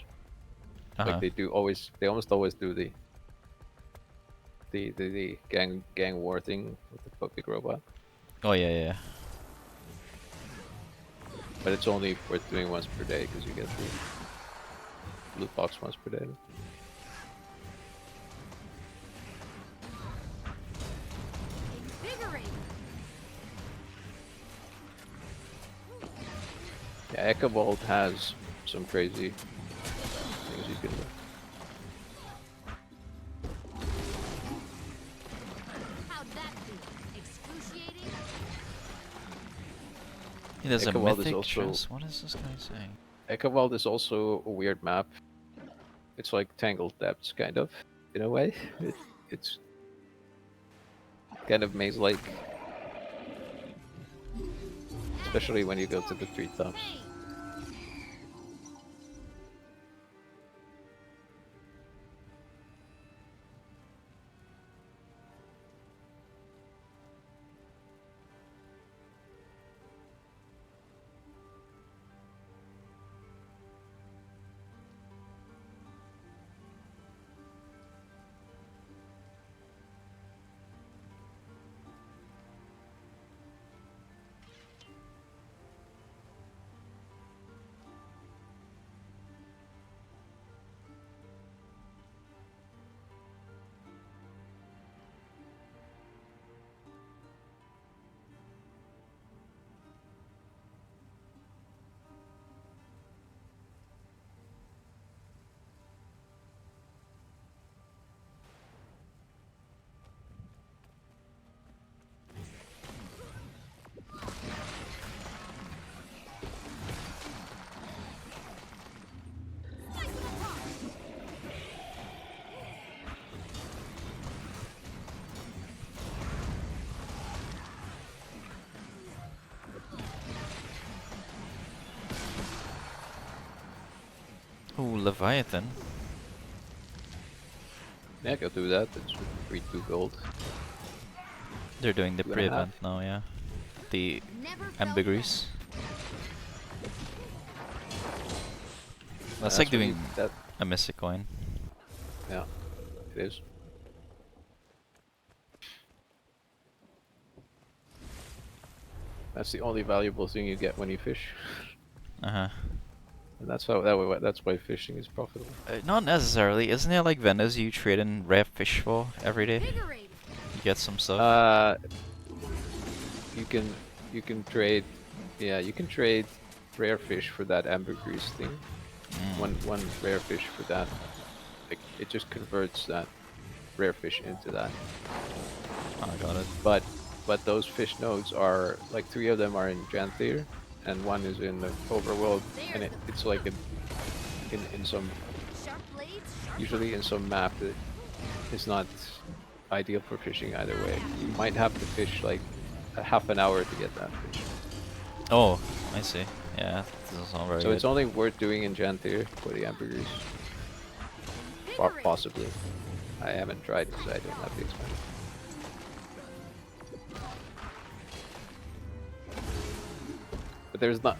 Like they almost always do the gang war thing with the big robot. Oh yeah. But it's only worth doing once per day because you get the loot box once per day. Invigorating. Yeah, Echo Vault has some crazy things you can do. How'd that be? Excruciating? There's Echo a Vault is mythic also- chest. What is this guy saying? Echo Vault is also a weird map. It's like Tangled Depths, kind of, in a way. It's kind of maze-like. Especially when you go to the treetops. Ooh, Leviathan. Yeah, go do that. It's 3-2 gold. They're doing the 2.5. pre-event now, yeah. The ambergris. That's like when doing you- that. a mystic coin. Yeah, it is. That's the only valuable thing you get when you fish. Uh-huh. And that's why fishing is profitable. Not necessarily. Isn't there like vendors you trade in rare fish for every day? Invigorating. You get some stuff. You can trade, yeah, you can trade rare fish for that ambergris thing. One rare fish for that. Like, it just converts that rare fish into that. Oh, I got it. But those fish nodes are like 3 of them are in Janthir, and 1 is in the overworld, and it's like in some Sharp blades, sharp usually in some map that is not ideal for fishing either way. You might have to fish like a half an hour to get that fish. Oh, I see. Yeah, that doesn't sound very So good. it's only worth doing in Janthir for the ambergris. Possibly. I haven't tried because I don't have the expansion. But there's not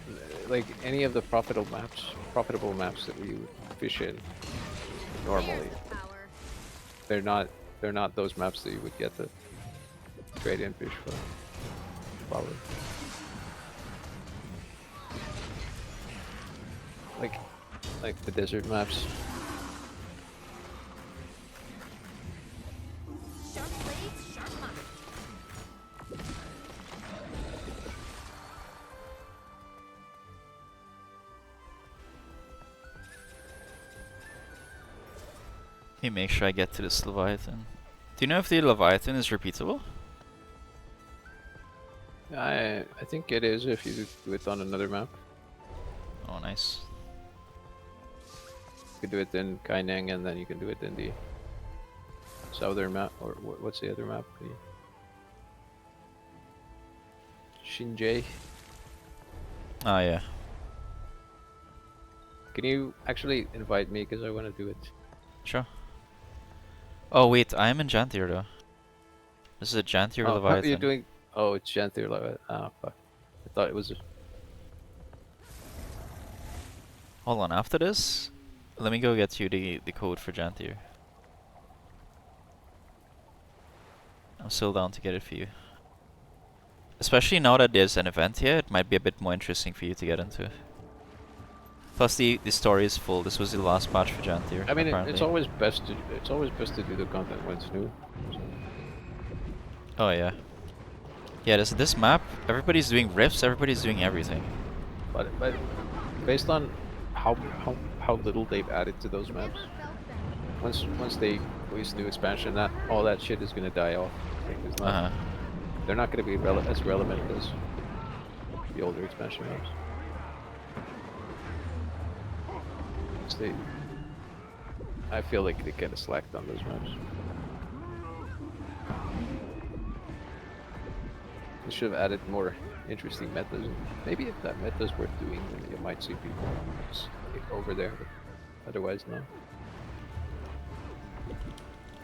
like any of the profitable maps that we would fish in normally. They're not those maps that you would get to trade in fish for. Probably. Like the desert maps. Sharp blades, sharp mind. Let me make sure I get to this Leviathan. Do you know if the Leviathan is repeatable? I think it is if you do it on another map. Oh, nice. You can do it in Kaineng and then you can do it in the southern map, or what's the other map? The Shinjai. Oh yeah. Can you actually invite me because I want to do it? Sure. Oh wait, I am in Jantir though. This is a Jantir Oh, Leviathan. what are you doing? Oh, it's Jantir Leviathan. Ah, fuck. I thought it was. Hold on, after this, let me go get you the code for Jantir. I'm still down to get it for you. Especially now that there's an event here, it might be a bit more interesting for you to get into. Plus the story is full. This was the last patch for Jantir. I mean, apparently. it's always best to do the content when it's new. So. Oh yeah. Yeah, this map, everybody's doing riffs, everybody's doing everything. But based on how little they've added to those maps, once they release new expansion, that all that shit is gonna die off. Like, it's not, they're not gonna be as relevant as the older expansion maps. I feel like they kind of slacked on those maps. They should have added more interesting metas. Maybe if that meta's worth doing, then you might see people over there. But otherwise, no.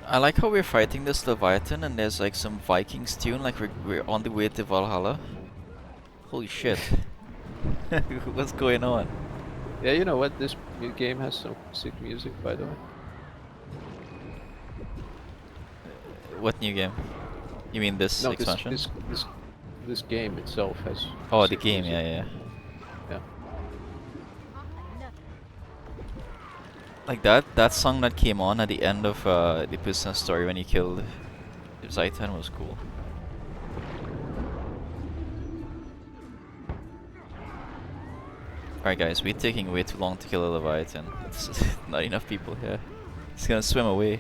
I like how we're fighting this Leviathan and there's like some Vikings tune, like we're on the way to Valhalla. Holy shit. What's going on? Yeah, you know what? This new game has some sick music, by the way. What new game? You mean this expansion? This game itself has. Oh, the game, yeah. Like that song that came on at the end of the Piston story when he killed Zaitan was cool. Alright guys, we're taking way too long to kill a Leviathan. It's not enough people here. He's gonna swim away.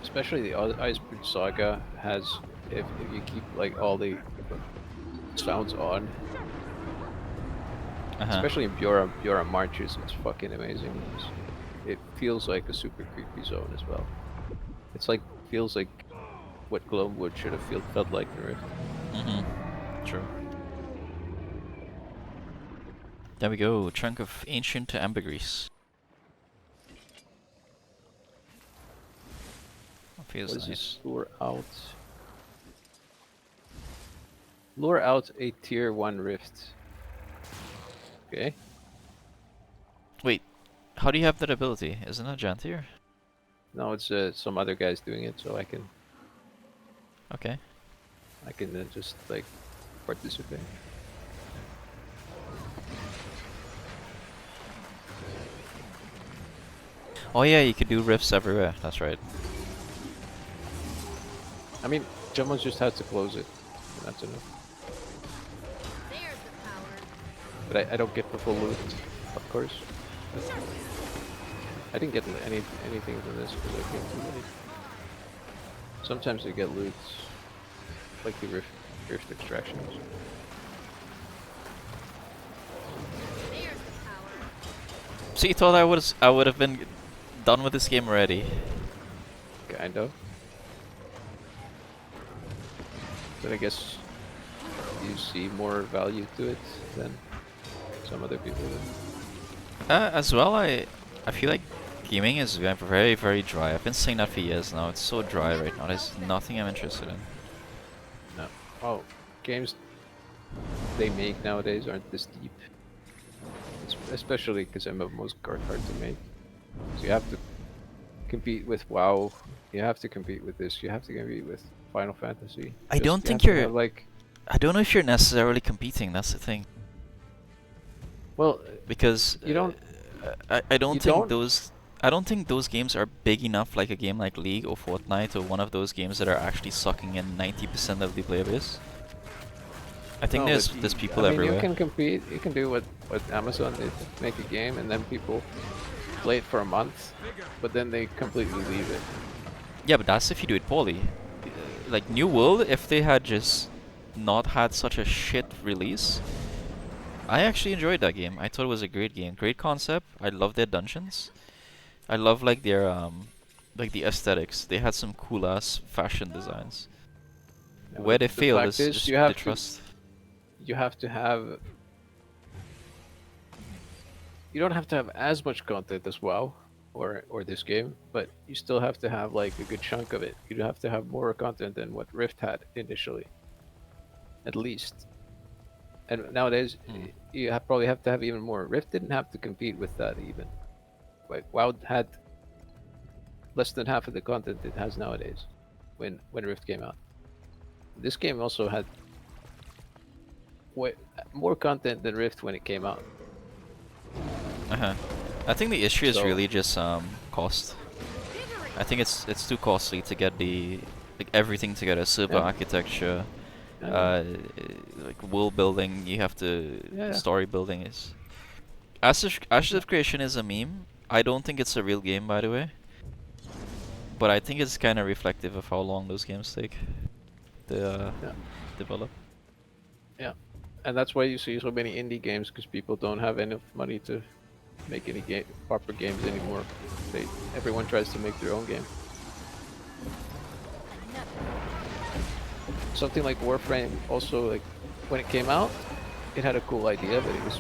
Especially the Icebridge Saga has, if you keep like all the sounds on, especially in Bjorn Marches, it's fucking amazing. It feels like a super creepy zone as well. It's like, feels like what Gloamwood should have felt like in Rift. True. There we go, chunk of ancient ambergris. Feels what is nice. this? Lure out. Lure out a tier 1 rift. Okay. Wait, how do you have that ability? Isn't it Jantir? No, it's some other guys doing it, so I can. Okay. I can just like participate. Oh yeah, you could do rifts everywhere. That's right. I mean, someone just has to close it. And that's enough. There's the power. But I don't get the full loot, of course. I didn't get anything from this because I came too late. Sometimes you get loot, like the rift extractions. There's the power. So you thought I would have been done with this game already? Kind of. But I guess you see more value to it than some other people do. As well, I feel like gaming is very, very dry. I've been saying that for years now. It's so dry right now. There's nothing I'm interested in. No. Well, games they make nowadays aren't this deep. Especially because MMOs are hard to make. So you have to compete with WoW. You have to compete with this. You have to compete with Final Fantasy. I don't You think have to you're. have, like, I don't know if you're necessarily competing. That's the thing. well, Because you don't. I don't You think don't. those. I don't think those games are big enough, like a game like League or Fortnite or one of those games that are actually sucking in 90% of the player base. I think No, there's but there's people I mean, everywhere. you can compete. You can do what Amazon did, make a game, and then people play it for a month, but then they completely leave it. Yeah, but that's if you do it poorly. Like New World, if they had just not had such a shit release, I actually enjoyed that game. I thought it was a great game, great concept. I love their dungeons. I love like the aesthetics. They had some cool ass fashion designs. Now, Where they the failed fact is is, just you the have to trust. you have to have. You don't have to have as much content as WoW or this game, but you still have to have like a good chunk of it. You have to have more content than what Rift had initially, at least. And nowadays, you probably have to have even more. Rift didn't have to compete with that even. Like WoW had less than half of the content it has nowadays when Rift came out. This game also had way more content than Rift when it came out. Uh-huh. I think the issue is So- really just cost. I think it's too costly to get the like everything together, server Yeah. architecture, Yeah. like world building. You have to Yeah. story building is. Ashes of Creation is a meme. I don't think it's a real game, by the way. But I think it's kind of reflective of how long those games take to Yeah. develop. Yeah, and that's why you see so many indie games because people don't have enough money to make any proper games anymore. Everyone tries to make their own game. Something like Warframe also, like when it came out, it had a cool idea, but it was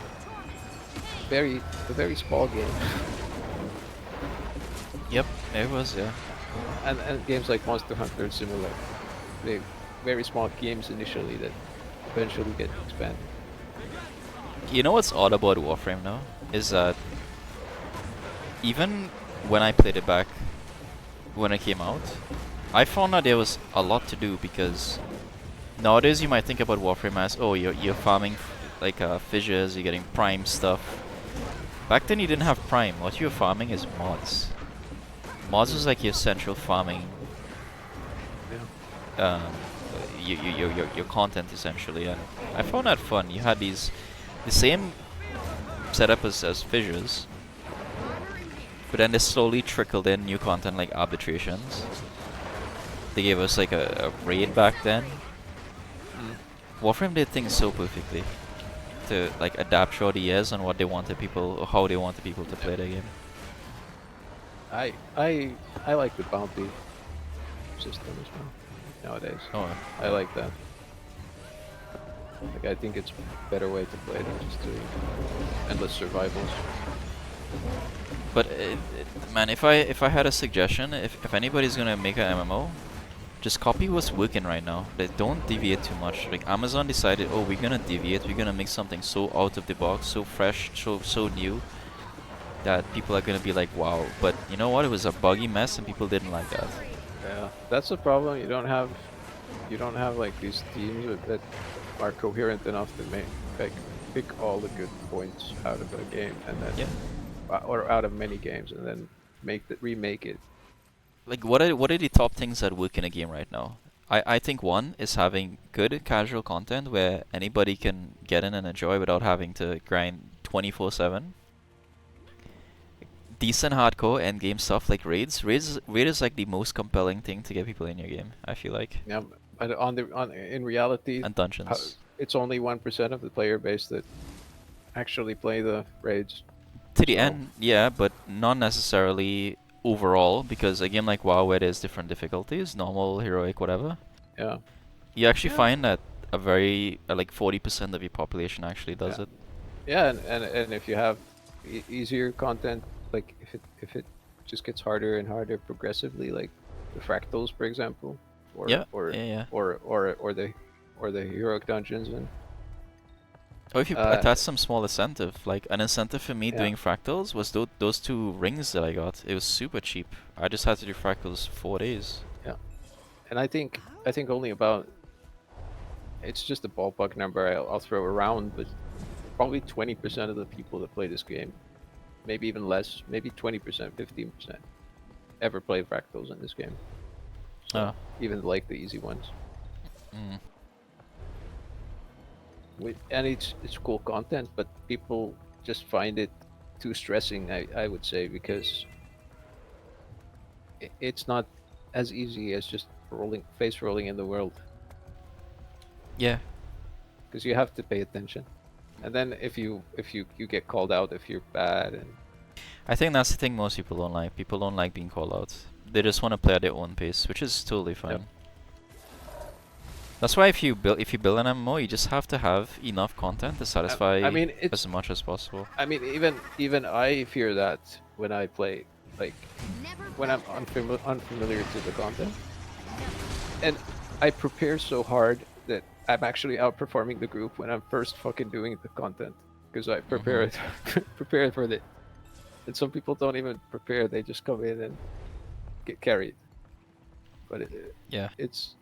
a very small game. Yep, it was, yeah. And games like Monster Hunter are similar. They very small games initially that eventually get expanded. You know what's odd about Warframe now? Is that even when I played it back when it came out, I found that there was a lot to do because nowadays you might think about Warframe as, oh, you're farming like fissures, you're getting prime stuff. Back then you didn't have prime. What you're farming is mods. Mods was like your central farming. Your content essentially, and I found that fun. You had the same setup as fissures, but then they slowly trickled in new content like arbitrations. They gave us like a raid back then. Warframe did things so perfectly to like adapt through the years on what they wanted people, or how they wanted people to play their game. I like the bounty system as well nowadays. Oh, I like that. Like I think it's a better way to play than just doing endless survivals. but man, if I had a suggestion, if anybody's gonna make an MMO, just copy what's working right now. Don't deviate too much. Like Amazon decided, oh, we're gonna deviate. We're gonna make something so out of the box, so fresh, so new, that people are gonna be like, wow. But you know what? It was a buggy mess, and people didn't like that. Yeah, that's the problem. You don't have like these teams that are coherent enough to pick all the good points out of a game and then or out of many games and then remake it. Like, what are the top things that work in a game right now? I think one is having good casual content where anybody can get in and enjoy without having to grind 24/7. Decent hardcore end game stuff like raids. Raid is like the most compelling thing to get people in your game, I feel like. Yeah, but in reality, And dungeons. it's only 1% of the player base that actually play the raids. To the end, yeah, but not necessarily overall, because a game like WoW where there's different difficulties, normal, heroic, whatever. Yeah. You actually find that a very like 40% of your population actually does it. Yeah, and if you have easier content, like if it just gets harder and harder progressively, like the fractals, for example, or Yeah, or yeah, yeah. or the heroic dungeons, and Or if you uh, attach some small incentive, like an incentive for me yeah, doing fractals was those 2 rings that I got. It was super cheap. I just had to do fractals 4 days. yeah, and I think only about, it's just a ballpark number I'll throw around, but probably 20% of the people that play this game, maybe even less, maybe 20%, 15%, ever play fractals in this game. So Oh. even like the easy ones. Mm. And it's cool content, but people just find it too stressing. I would say, because it's not as easy as just face rolling in the world, Yeah. because you have to pay attention. And then if you get called out if you're bad, and I think that's the thing most people don't like. People don't like being called out. They just want to play at their own pace, which is totally fine. Yep. That's why if you build an MMO, you just have to have enough content to satisfy I mean, as much as possible. I mean, even I fear that when I play, like when I'm unfamiliar to the content, and I prepare so hard that I'm actually outperforming the group when I'm first fucking doing the content, because I prepare it prepare for it. And some people don't even prepare; they just come in and get carried. But Yeah. it's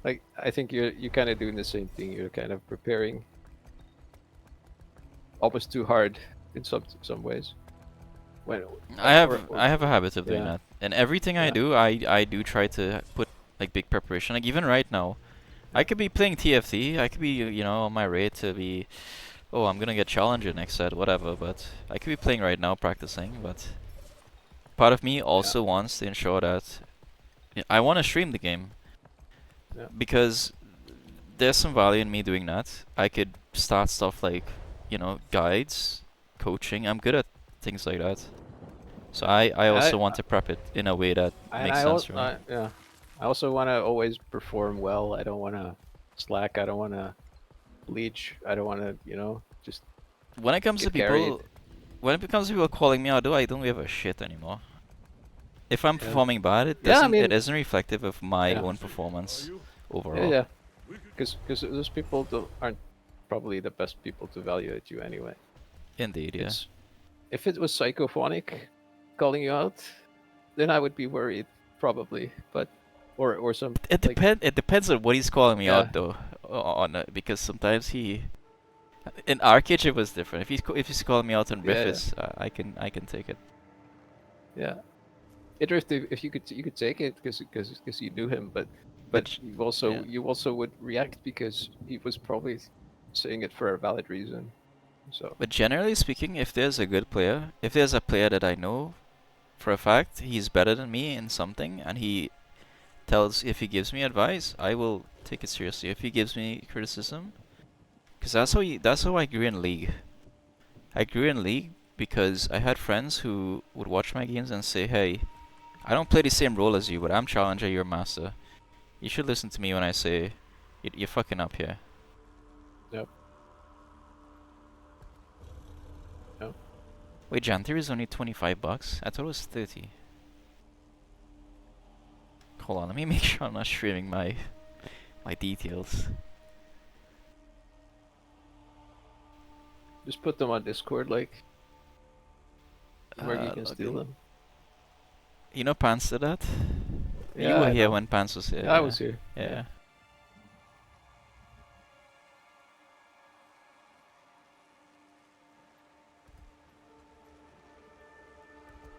like, I think you're kind of doing the same thing. You're kind of preparing almost too hard in some ways. When I have a habit of doing yeah. that. And everything I Yeah. do, I do try to put like big preparation. Like even right now, I could be playing TFT. I could be on my rate to be, oh, I'm gonna get challenger next set, whatever. But I could be playing right now, practicing. But part of me also wants to ensure that I want to stream the game. Yeah. Because there's some value in me doing that. I could start stuff like, guides, coaching. I'm good at things like that. So I also want to prep it in a way that makes sense for me. Yeah. I also want to always perform well. I don't want to slack. I don't want to leech. I don't want to, just When it comes to get carried. people, when it comes to people calling me out, though, I don't give a shit anymore. If I'm performing bad, it Yeah, I doesn't. mean- It isn't reflective of my Yeah. own performance overall. Yeah, because those people aren't probably the best people to evaluate you anyway. Indeed, yeah. If it was psychophonic calling you out, then I would be worried, probably. But or some. It depends on what he's calling me Yeah. out though. Because sometimes in Arcade it was different. If he's calling me out on Yeah, yeah. Riffs, I can take it. Yeah. If you could take it because you knew him, but you also would react because he was probably saying it for a valid reason. So But generally speaking, if there's a good player, if there's a player that I know for a fact he's better than me in something, and if he gives me advice, I will take it seriously. If he gives me criticism, because that's how I grew in League. I grew in League because I had friends who would watch my games and say, "Hey, I don't play the same role as you, but I'm challenger, you're master. You should listen to me when I say you're fucking up here." Yep. Yep. Wait, Jantir is only $25? I thought it was 30. Hold on, let me make sure I'm not streaming my details. just put them on Discord, like where you can steal them. You know Pants did that? You Yeah, were I here know. when Pants was here. Yeah, I was here. Yeah.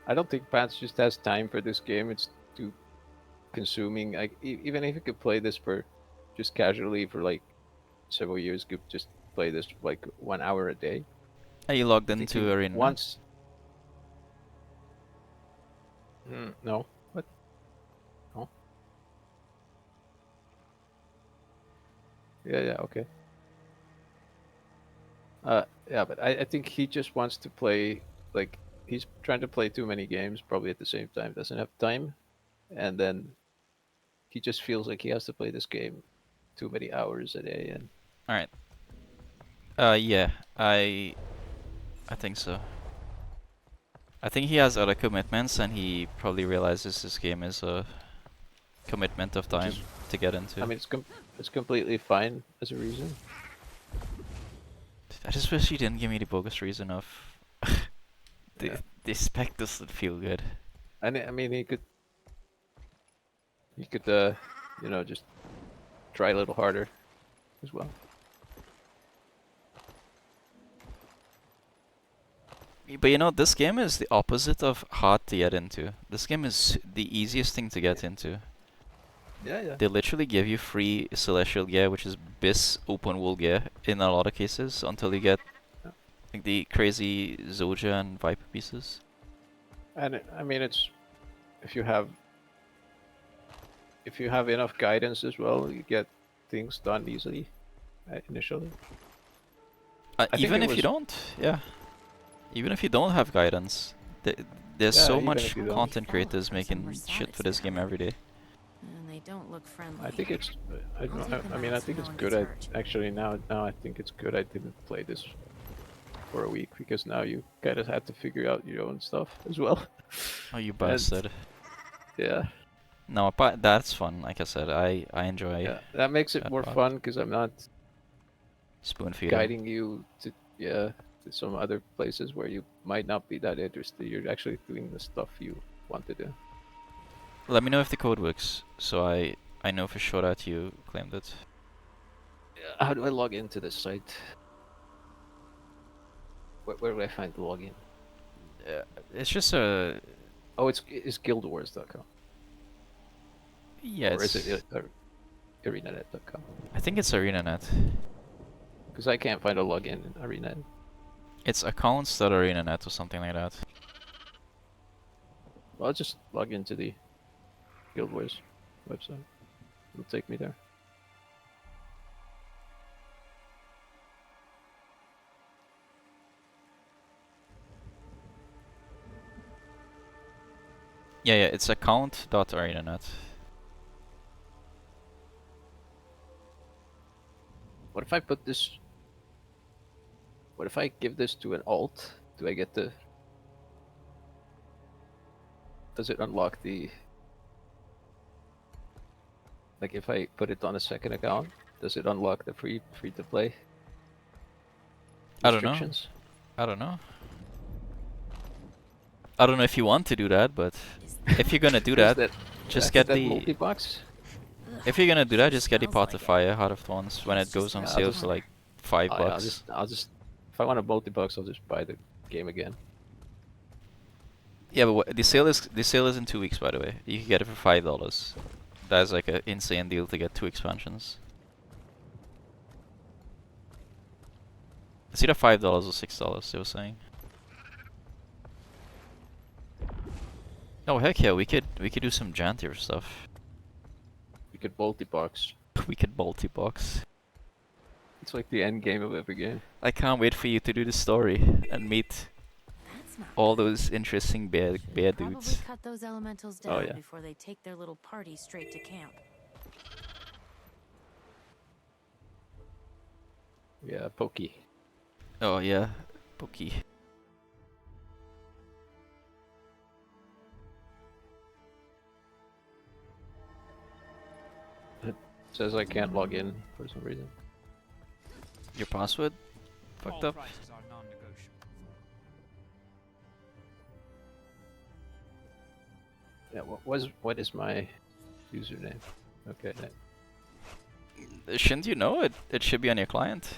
I don't think Pants just has time for this game. It's too consuming. Even if you could play this for just casually for like several years, could just play this like 1 hour a day. Are you logged I think into he Arena? once. No. What? No. Yeah. Okay. Yeah, but I think he just wants to play, like, he's trying to play too many games probably at the same time, doesn't have time, and then he just feels like he has to play this game too many hours a day. And Alright. Yeah, I think so. I think he has other commitments, and he probably realizes this game is a commitment of time to get into. I mean, it's completely fine as a reason. I just wish he didn't give me the bogus reason of the spec doesn't feel good. I mean, he could, you know, just try a little harder as well. But you know, this game is the opposite of hard to get into. This game is the easiest thing to get into. Yeah. They literally give you free Celestial gear, which is BIS open world gear in a lot of cases, until you get like the crazy Zoja and Viper pieces. And I mean, it's if you have enough guidance as well, you get things done easily initially. Even if you don't, yeah. Even if you don't have guidance, there's Yeah, so even much if you don't. content creators making shit for this game every day. And they don't look friendly. I think it's. I mean, I think it's No one good. gets hurt. Actually now I think it's good. I didn't play this for a week because now you kind of had to figure out your own stuff as well. Oh, you bastard. Yeah. No, but that's fun. Like I said, I enjoy. Yeah, that makes it more part. fun because I'm not Spoon feeding. guiding you to to some other places where you might not be that interested. You're actually doing the stuff you want to do. Let me know if the code works, so I know for sure that you claimed it. How do I log into this site? Where do I find the login? It's just a. Oh, it's guildwars.com. Yeah, Or it's, is it arenanet.com? I think it's ArenaNet. Because I can't find a login in ArenaNet. It's accounts.arenanet or something like that. Well, I'll just log into the Guild Wars website. It'll take me there. Yeah, it's account.arenanet. What if I put this... What if I give this to an alt? Do I get the... Does it unlock the... Like if I put it on a second account, does it unlock the free to play? I don't know. Restrictions? I don't know. I don't know if you want to do that, but if you're gonna do that, just get the multi-box. If you're gonna do that, just get the Pot of Fire Heart of Thorns when it goes on Yeah, sale for like $5. I'll just if I want a multi-box, I'll just buy the game again. Yeah, but the sale is in 2 weeks, by the way. You can get it for $5. That's like an insane deal to get 2 expansions. It's either $5 or $6. They were saying. Oh heck yeah, we could do some Jantier stuff. We could multi-box. We could multi-box. It's like the end game of every game. I can't wait for you to do the story and meet all those interesting bear Probably dudes. cut those elementals Oh, down yeah. before they take their little party straight to camp. Yeah, Pokey. Oh yeah, Pokey. It says I can't log in for some reason. Your password? Fucked All up. prices are non-negotiable. Yeah, what is my username? Okay. Shouldn't you know it? It should be on your client.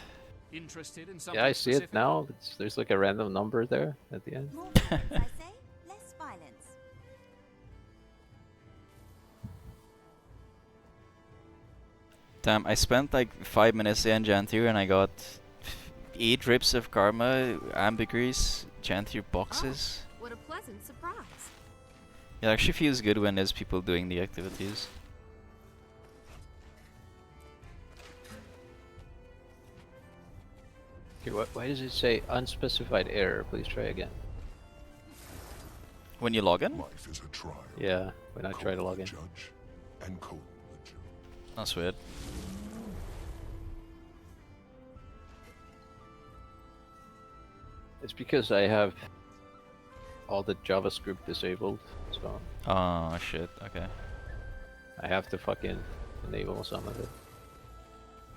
Interested in something Yeah, I see specific? it now. There's like a random number there at the end. More violence, I say, less violence. Damn, I spent like 5 minutes there in Jantier and I got 8 drips of Karma, Ambergris, Jantier boxes. What a pleasant surprise. It actually feels good when there's people doing the activities. Okay, why does it say unspecified error? Please try again. When you log in? Life is a trial. Yeah, when I try to log in. Judge and cold the jury. That's weird. It's because I have all the JavaScript disabled, so Oh shit. Okay. I have to fucking enable some of it.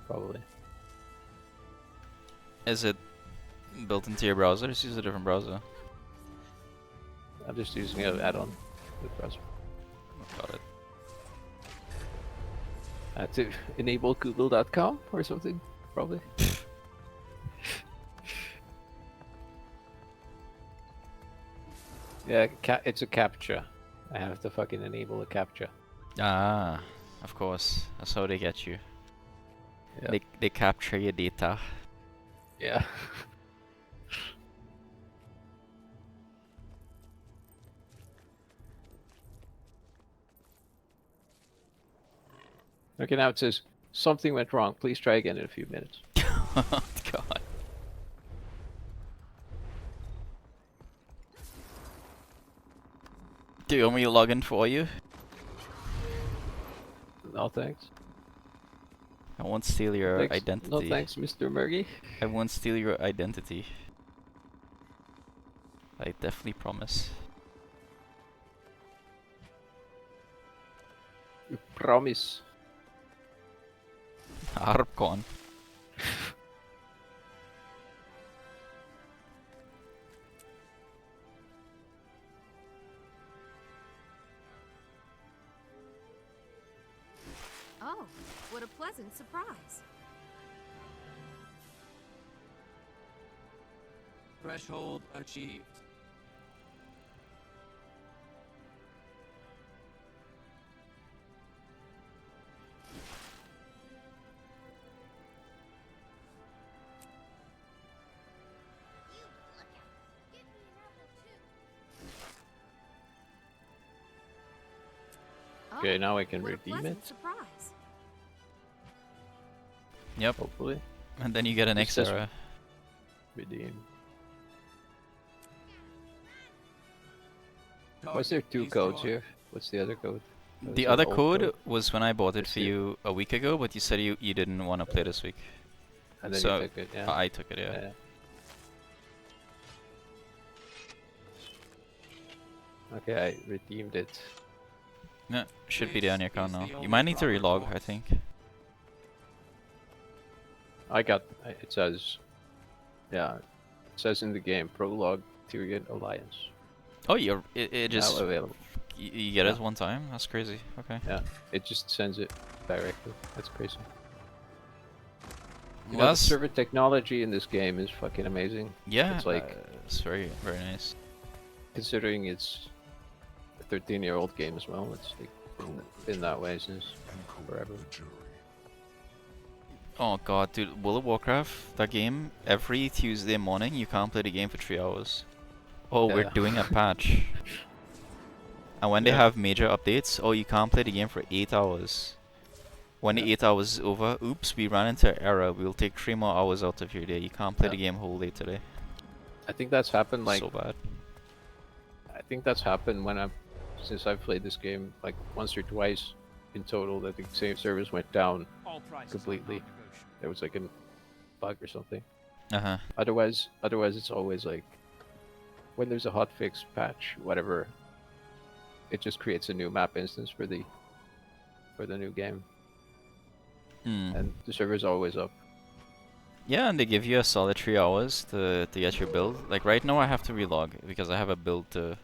Probably. Is it built into your browser? Just use a different browser. I'm just using an add-on with browser. Got it. I had to enable google.com or something, probably. Yeah, it's a captcha. I have to fucking enable a captcha. Ah, of course. That's how they get you. Yeah. They capture your data. Yeah. Okay, now it says something went wrong. Please try again in a few minutes. Oh god. Do you want me to log in for you? No thanks. I won't steal your Thanks. identity. No thanks, Mr. Murgy. I won't steal your identity. I definitely promise. You promise. Harpcon. Oh, what a pleasant surprise. Threshold achieved. Okay, now I can What a redeem pleasant it. surprise. Yep. Hopefully. And then you get an It says extra. redeem. Was there two codes here? What's the other code? Oh, The it's an other old code was when I bought it I for see. you a week ago, but you said you didn't want to play this week. And then So you took it, yeah. I took it, yeah. Okay, I redeemed it. Yeah, should be there on your account Is now. the You only might need to proper relog, I course. think. It says, yeah, it says in the game, Prologue Tyrion Alliance. Oh, it just Now available. you get Yeah. it one time. That's crazy. Okay. Yeah, it just sends it directly. That's crazy. You Well, know, the that's server technology in this game is fucking amazing. yeah. It's like, it's very nice. considering it's a 13-year-old game as well, it's like been that way since forever. Oh god, dude, World of Warcraft, that game, every Tuesday morning you can't play the game for 3 hours. Oh, we're Yeah. doing a patch. And when they Yeah. have major updates, oh, you can't play the game for 8 hours. When the 8 hours is over, oops, we ran into an error. We'll take 3 more hours out of your day. You can't play the game whole day today. I think that's happened like so bad. I think that's happened since I've played this game like once or twice in total that the same service went down All prices completely. are non-negotiable. There was like a bug or something. Uh-huh. Otherwise it's always like when there's a hotfix patch, whatever, it just creates a new map instance for the new game, Hmm. and the server's always up. Yeah, and they give you a solid 3 hours to get your build. Like right now I have to relog because I have a build to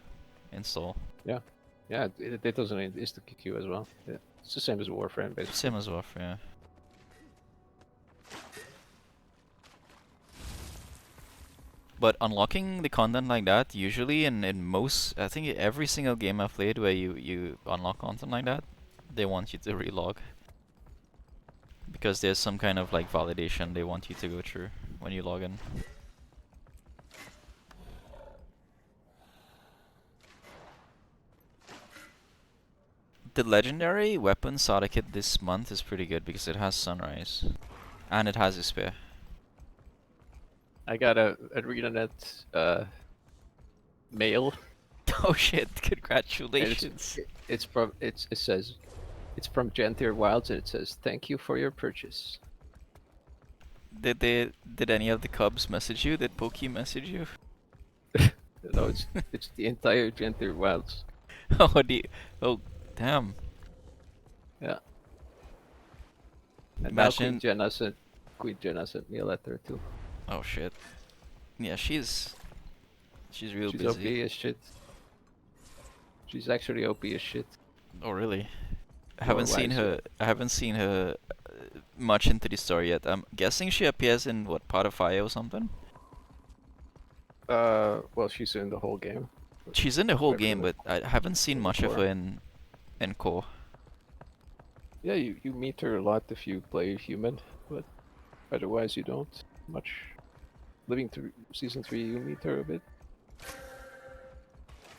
install. Yeah, it doesn't insta queue as well. Yeah. It's the same as Warframe basically. Same as Warf, yeah. But unlocking the content like that, usually in most, I think every single game I've played where you unlock content like that, they want you to relog. Because there's some kind of like validation they want you to go through when you log in. The legendary weapon starter kit this month is pretty good because it has Sunrise. And it has Despair. I got a ArenaNet mail. Oh shit, And congratulations. it says it's from Genthier Wilds, and it says thank you for your purchase. Did any of the Cubs message you? Did Pokey message you? No, it's the entire Genther Wilds. Oh, oh, damn. Yeah. And now Imagine. Queen Jenna sent me a letter too. Oh shit. Yeah, she's real She's OP busy. as shit. She's actually OP as shit. Oh really? I More haven't seen wise, her. I haven't seen her much into the story yet. I'm guessing she appears in what, part of Fire or something. Well, she's in the whole game. She's in the whole Whatever game, the- but I haven't seen much of core. her in core. Yeah, you meet her a lot if you play human, but otherwise you don't much. Living through season 3, you meet her a bit.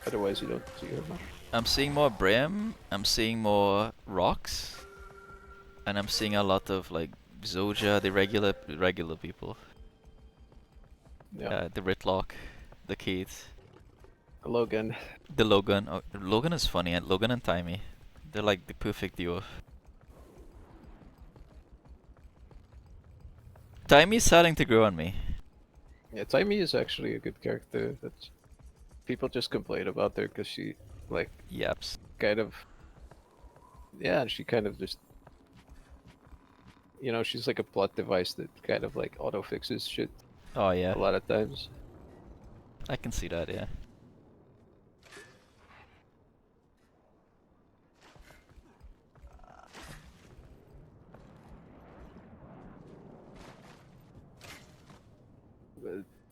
Otherwise, you don't see her much. I'm seeing more Brim. I'm seeing more rocks, and I'm seeing a lot of like Zoja, the regular people. Yeah. The Ritlock, the Kate, Logan. the Logan. Oh, Logan is funny, and Logan and Timey, they're like the perfect duo. Timey's starting to grow on me. Yeah, Timey is actually a good character. That people just complain about her because she, like, Yaps. kind of. Yeah, she kind of just. You know, she's like a plot device that kind of like auto fixes shit Oh yeah, a lot of times. I can see that. Yeah.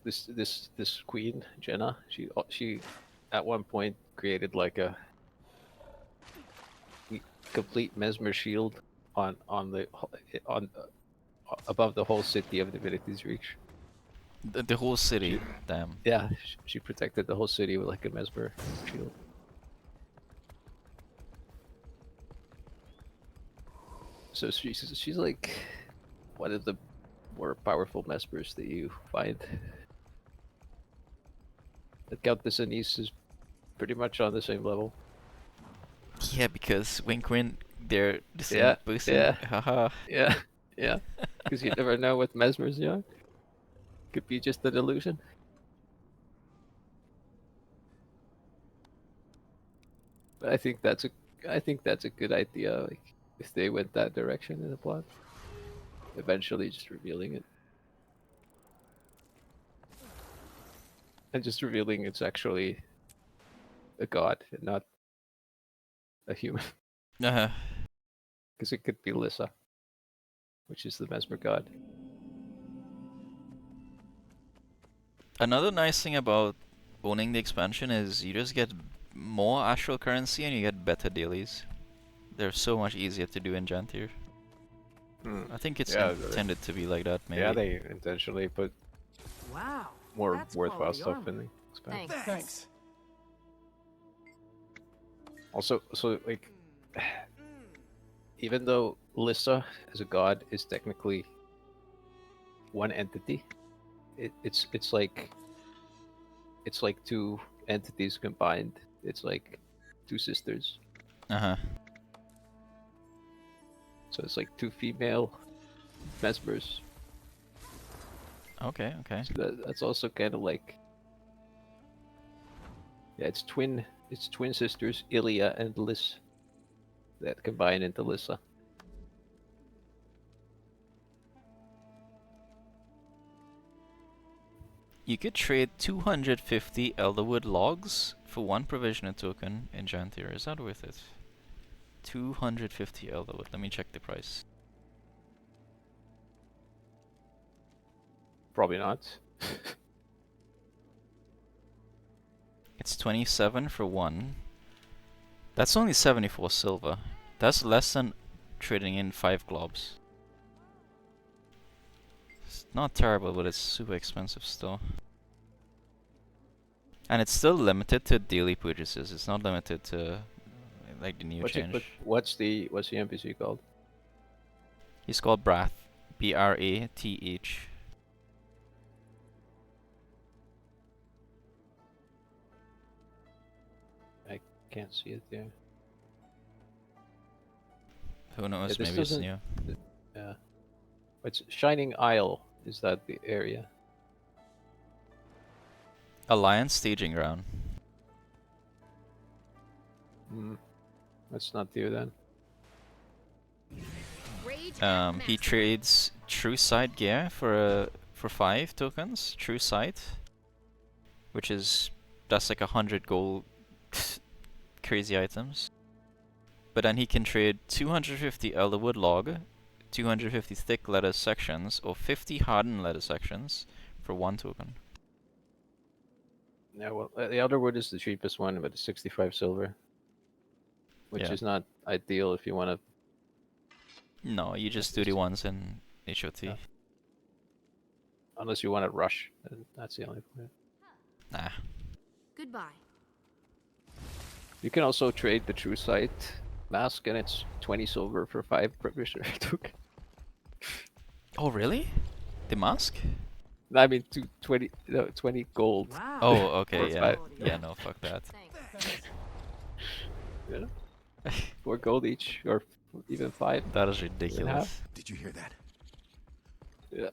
This queen Jenna, she at one point created like a complete mesmer shield on above the whole city of Divinity's Reach. The whole city. Damn. Yeah, she protected the whole city with like a mesmer shield. So she's like one of the more powerful mesmers that you find. The Countess Anise is pretty much on the same level. Yeah, because wink wink, they're the same Yeah, person. yeah. Haha. Yeah, yeah. Because you never know what mesmers you are. Could be just an illusion. But I think that's a good idea. Like if they went that direction in the plot, eventually just revealing it, and just revealing it's actually a god and not a human. Uh-huh. Because it could be Lissa, which is the mesmer god. Another nice thing about owning the expansion is you just get more astral currency and you get better dailies. They're so much easier to do in Jantir. I think it's intended to be like that, maybe. Yeah, they intentionally put more that's worthwhile quality stuff armor. in the expansion. Thanks. Also, so like, even though Lissa as a god is technically one entity, it's like two entities combined. It's like two sisters. Uh-huh. So it's like two female mesmers. Okay, okay. So that's also kind of like, yeah, it's twin sisters Ilya and Liz that combine into Lissa. You could trade 250 Elderwood logs for one provisioner token in Jantir. Is that worth it? 250 Elderwood. Let me check the price. Probably not. It's 27 for one. That's only 74 silver. That's less than trading in 5 globs. It's not terrible, but it's super expensive still. And it's still limited to daily purchases. It's not limited to like the new change. What's the NPC called? He's called Brath. B-R-A-T-H. I can't see it there. Who knows? Yeah, Maybe it's new. Yeah. It's Shining Isle. Is that the area? Alliance staging ground. Let's not do that. Rage at He maximum. trades True Sight gear for 5 tokens. True Sight, which is that's like 100 gold crazy items. But then he can trade 250 Elderwood log, 250 thick leather sections, or 50 hardened leather sections for 1 token. Yeah, well, the Elderwood is the cheapest one, but it's 65 silver, which Yeah. is not ideal if you want to. No, you just do the ones in HOT. Yeah. Unless you want to rush, then that's the only point. Nah. Goodbye. You can also trade the True Sight mask, and it's 20 silver for 5 Previsher token. Oh really? The mask? I mean, 20 gold. Wow. Oh, okay, For yeah. 5. Yeah, no, fuck that. Yeah. 4 gold each, or even 5. That is half. ridiculous. Did you hear that? Yeah.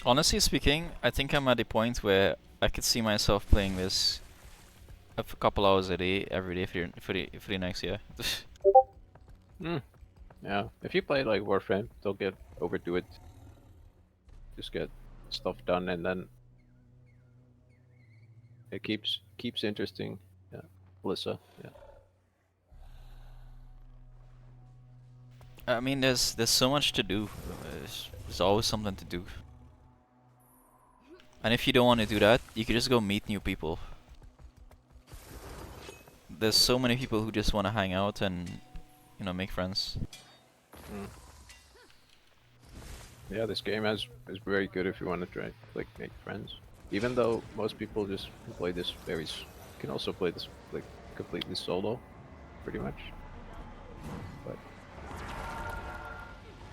Honestly speaking, I think I'm at the point where I could see myself playing this a couple hours a day, every day for the next year. Yeah. If you play like Warframe, don't get overdo it. Just get stuff done, and then it keeps interesting. Yeah. Alyssa. Yeah. I mean, there's so much to do. There's always something to do. And if you don't want to do that, you could just go meet new people. There's so many people who just want to hang out and, you know, make friends. Yeah, this game is very good if you want to try like make friends. Even though most people just play this can also play this like completely solo, pretty much. But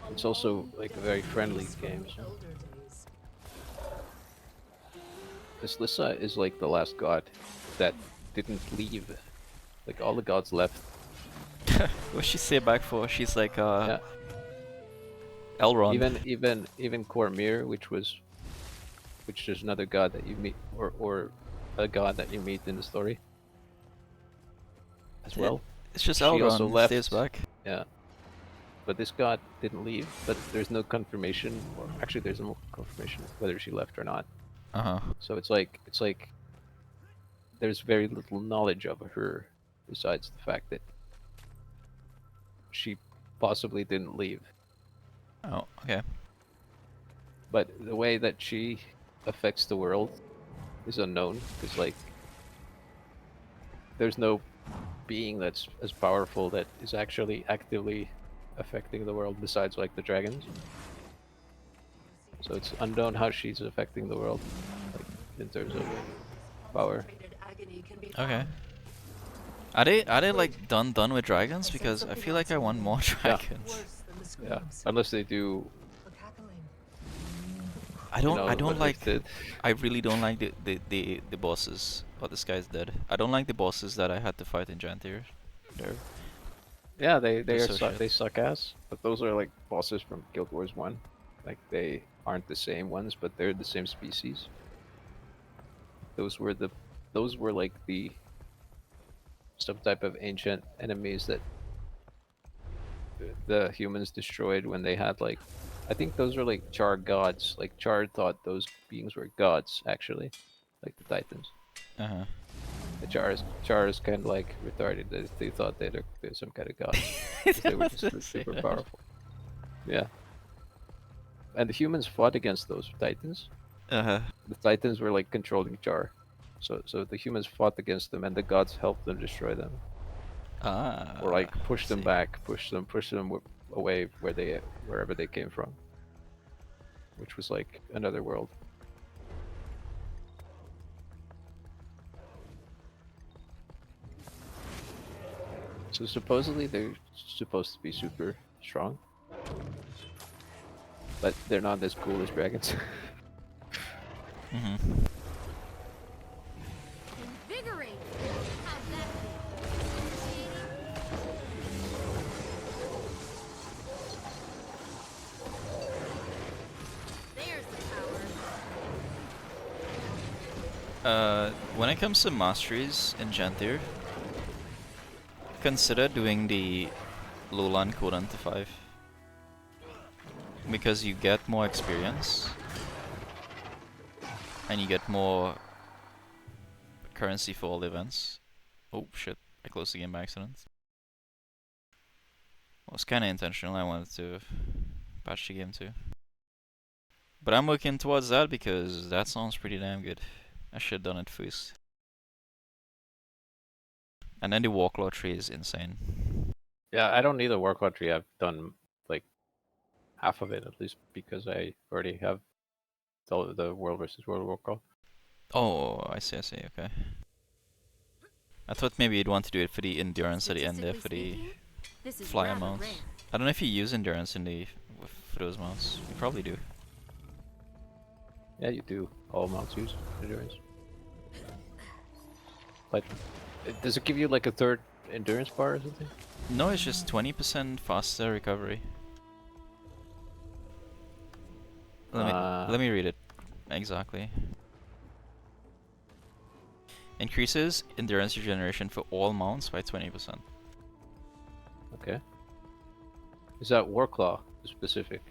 it's also like a very friendly game. So. This Lissa is like the last god that didn't leave. Like all the gods left. What's she say back for? She's like Yeah. Elrond. Even Cormyr, which is another god that you meet, or a god that you meet in the story as well. It's just She also Elrond left. stays back. Yeah. But this god didn't leave, but there's no confirmation, or actually there's no confirmation whether she left or not. Uh-huh. So it's like there's very little knowledge of her besides the fact that she possibly didn't leave. Oh, okay. But the way that she affects the world is unknown, because like there's no being that's as powerful that is actually actively affecting the world besides like the dragons. So it's unknown how she's affecting the world, like in terms of power. Okay. Are they like done with dragons? Because I feel like I want more dragons. Yeah, unless they do. I don't what like. Rick did. I really don't like the bosses. Oh, this guy's dead. I don't like the bosses that I had to fight in Giantier. Yeah, they They're so shit. they suck ass. But those are like bosses from Guild Wars 1. Like they aren't the same ones, but they're the same species. Those were like some type of ancient enemies that the humans destroyed when they had like, I think those are like Char gods. Like Char thought those beings were gods actually, like the Titans. Uh-huh. The Char is kind of like retarded. They thought they're some kind of god. 'Cause they were just super powerful. Yeah. And the humans fought against those Titans. Uh-huh. The Titans were like controlling Char. So the humans fought against them, and the gods helped them destroy them. Ah. Or like push them back, push them away wherever they came from. Which was like another world. So supposedly they're supposed to be super strong, but they're not as cool as dragons. Mm-hmm. Invigorate! How'd that feel? There's the power. When it comes to masteries in Gentir, consider doing the lowland cooldown to 5. Because you get more experience. And you get more currency for all the events. Oh shit, I closed the game by accident. It was kinda intentional, I wanted to patch the game too. But I'm working towards that because that sounds pretty damn good. I should've done it first. And then the Warclaw tree is insane. Yeah, I don't need a workout tree. I've done like half of it at least because I already have the world versus world workout. Oh, I see, okay. I thought maybe you'd want to do it for the endurance at the end there for the This is flyer rather mounts. rare. I don't know if you use endurance in the for those mounts. You probably do. Yeah, you do. All mounts use endurance. But does it give you like a third endurance bar or something? No, it's just 20% faster recovery. Let me read it exactly. Increases endurance regeneration for all mounts by 20%. Okay. Is that Warclaw specific?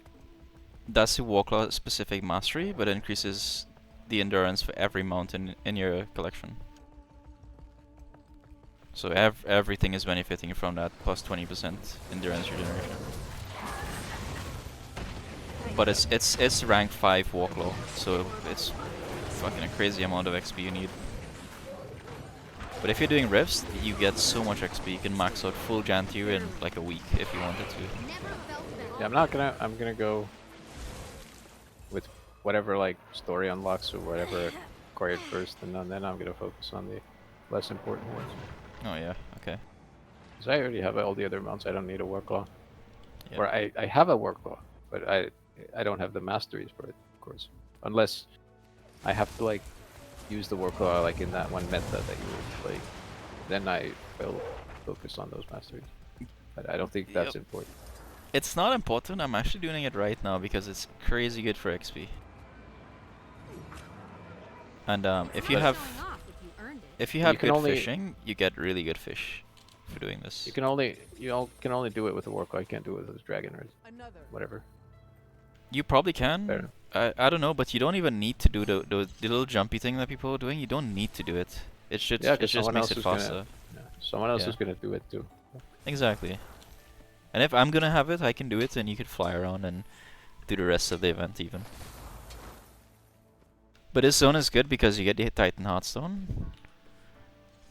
That's the Warclaw specific mastery, but it increases the endurance for every mount in your collection. So everything is benefiting from that plus 20% endurance regeneration. But it's rank 5 Warclaw, so it's fucking a crazy amount of XP you need. But if you're doing rifts, you get so much XP. You can max out full Jantir in like a week if you wanted to. Yeah, I'm gonna go with whatever like story unlocks or whatever acquired first, and then I'm gonna focus on the less important ones. Oh yeah, okay. Because I already have all the other mounts. I don't need a Warclaw. Yep. Or I have a Warclaw, but I don't have the masteries for it, of course. Unless I have to like use the Warclaw like in that one meta that you would play, then I will focus on those masteries. But I don't think that's important. It's not important. I'm actually doing it right now because it's crazy good for XP. And if you have good fishing, you get really good fish for doing this. You can only do it with a Warclaw. You can't do it with a dragon or whatever. You probably can. I don't know, but you don't even need to do the little jumpy thing that people are doing. You don't need to do it. It should just makes it faster. Someone else is gonna do it too. Exactly. And if I'm gonna have it, I can do it, and you could fly around and do the rest of the event even. But this zone is good because you get the Titan Heartstone.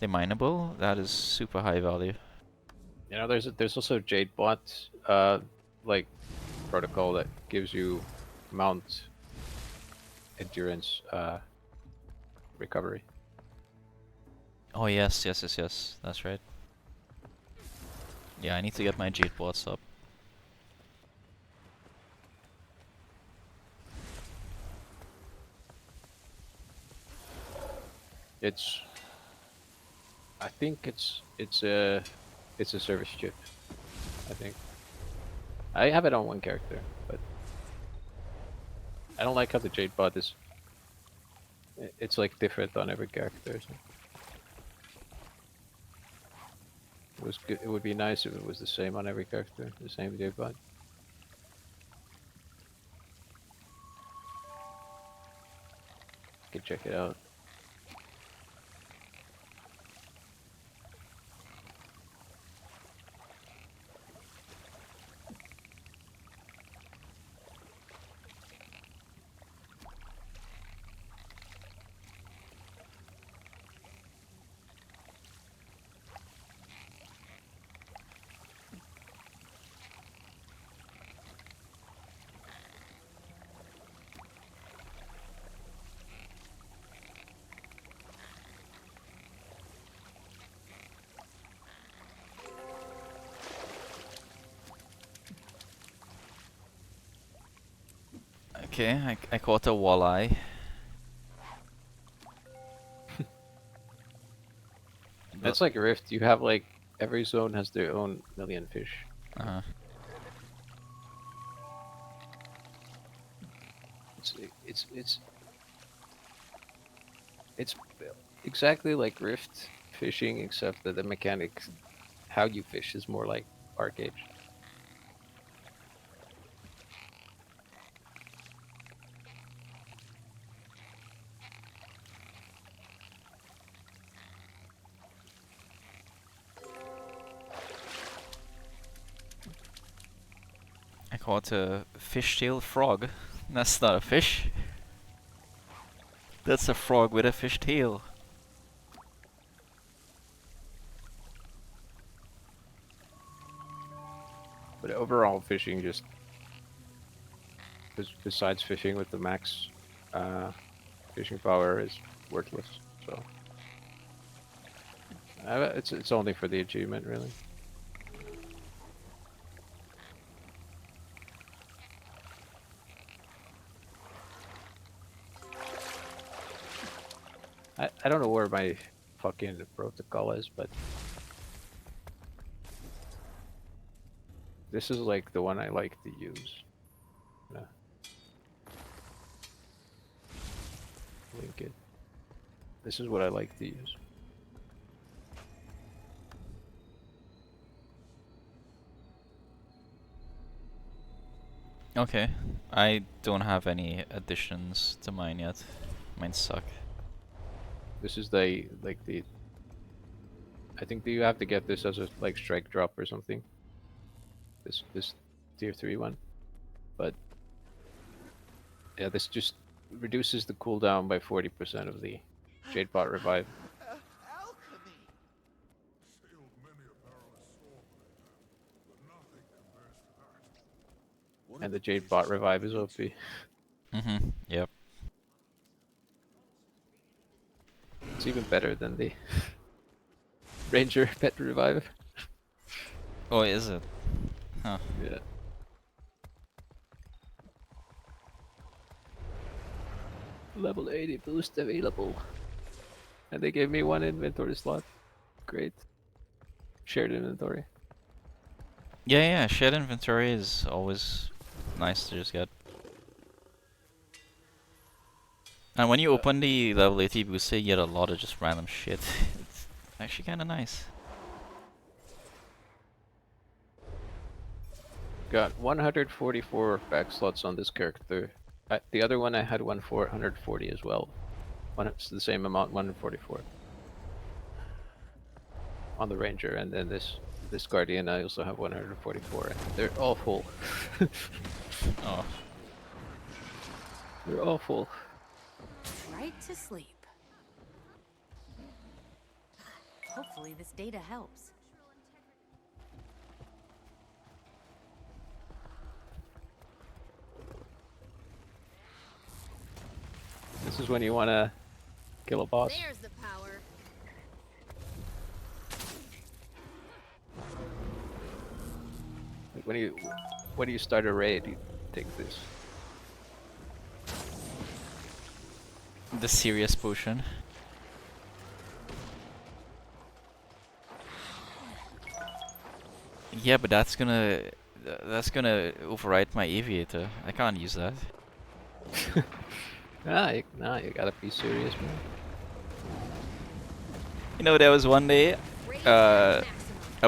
The mineable, that is super high value. You know, there's also Jade Bot, like protocol that gives you mount endurance recovery. Oh yes, that's right. Yeah, I need to get my Jade bots up. I think it's a service chip. I think. I have it on one character, but I don't like how the Jade Bot is. It's like different on every character. So. It would be nice if it was the same on every character, the same Jade Bot. You can check it out. Okay, I caught a walleye. It's like Rift. You have like every zone has their own million fish. Uh-huh. It's it's exactly like Rift fishing, except that the mechanics, how you fish, is more like arcade. I caught a fishtail frog. That's not a fish. That's a frog with a fish tail. But overall, fishing just besides fishing with the max fishing power is worthless. So it's only for the achievement, really. I don't know where my fucking protocol is, but this is like the one I like to use. Yeah. Link it. This is what I like to use. Okay, I don't have any additions to mine yet. Mine suck. This is the I think you have to get this as a like strike drop or something. This tier 3 one. But yeah, this just reduces the cooldown by 40% of the Jadebot revive. And the Jadebot revive is OP. Mm-hmm. Yep. It's even better than the Ranger pet revive. Oh, is it? Huh. Yeah. Level 80 boost available. And they gave me one inventory slot. Great. Shared inventory. Yeah, shared inventory is always nice to just get. And when you open the level 80 booster, you get a lot of just random shit. It's actually kind of nice. Got 144 back slots on this character. The other one I had 140 as well. It's the same amount, 144. On the Ranger, and then this Guardian I also have 144. They're all full. Oh. They're all full. Right to sleep. Hopefully this data helps. This is when you want to kill a boss. There's the power. Like when you start a raid, you take this. The serious potion. Yeah, but that's gonna overwrite my aviator. I can't use that. Nah, you gotta be serious, man. You know, there was one day, I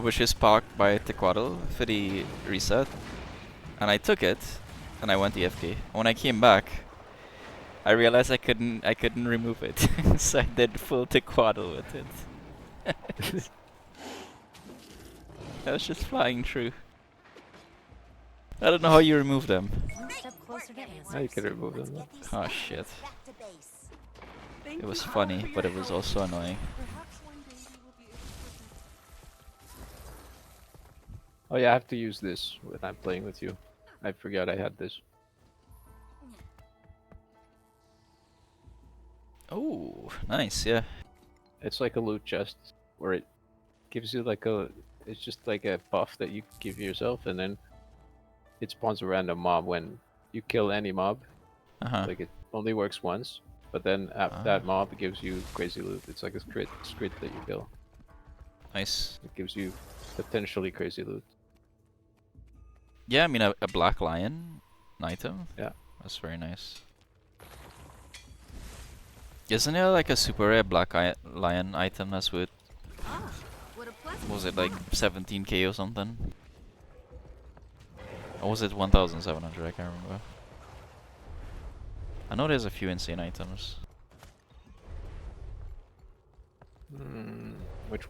was just parked by Tequadal for the reset, and I took it, and I went AFK. When I came back, I realized I couldn't remove it, so I did full Tequadal with it. I was just flying through. I don't know how you remove them. One step closer to answers. Now you can remove them. Though. Oh shit. It was funny, but it was also annoying. Oh yeah, I have to use this when I'm playing with you. I forgot I had this. Oh, nice, yeah. It's like a loot chest where it gives you like it's just like a buff that you give yourself, and then it spawns a random mob when you kill any mob. Uh-huh. Like it only works once, but then that mob gives you crazy loot. It's like a script that you kill. Nice. It gives you potentially crazy loot. Yeah, I mean a black lion item. Yeah. That's very nice. Isn't there like a super rare black lion item that's with, Ah, what a pleasant was it like surprise. 17k or something? Or was it 1,700? I can't remember. I know there's a few insane items.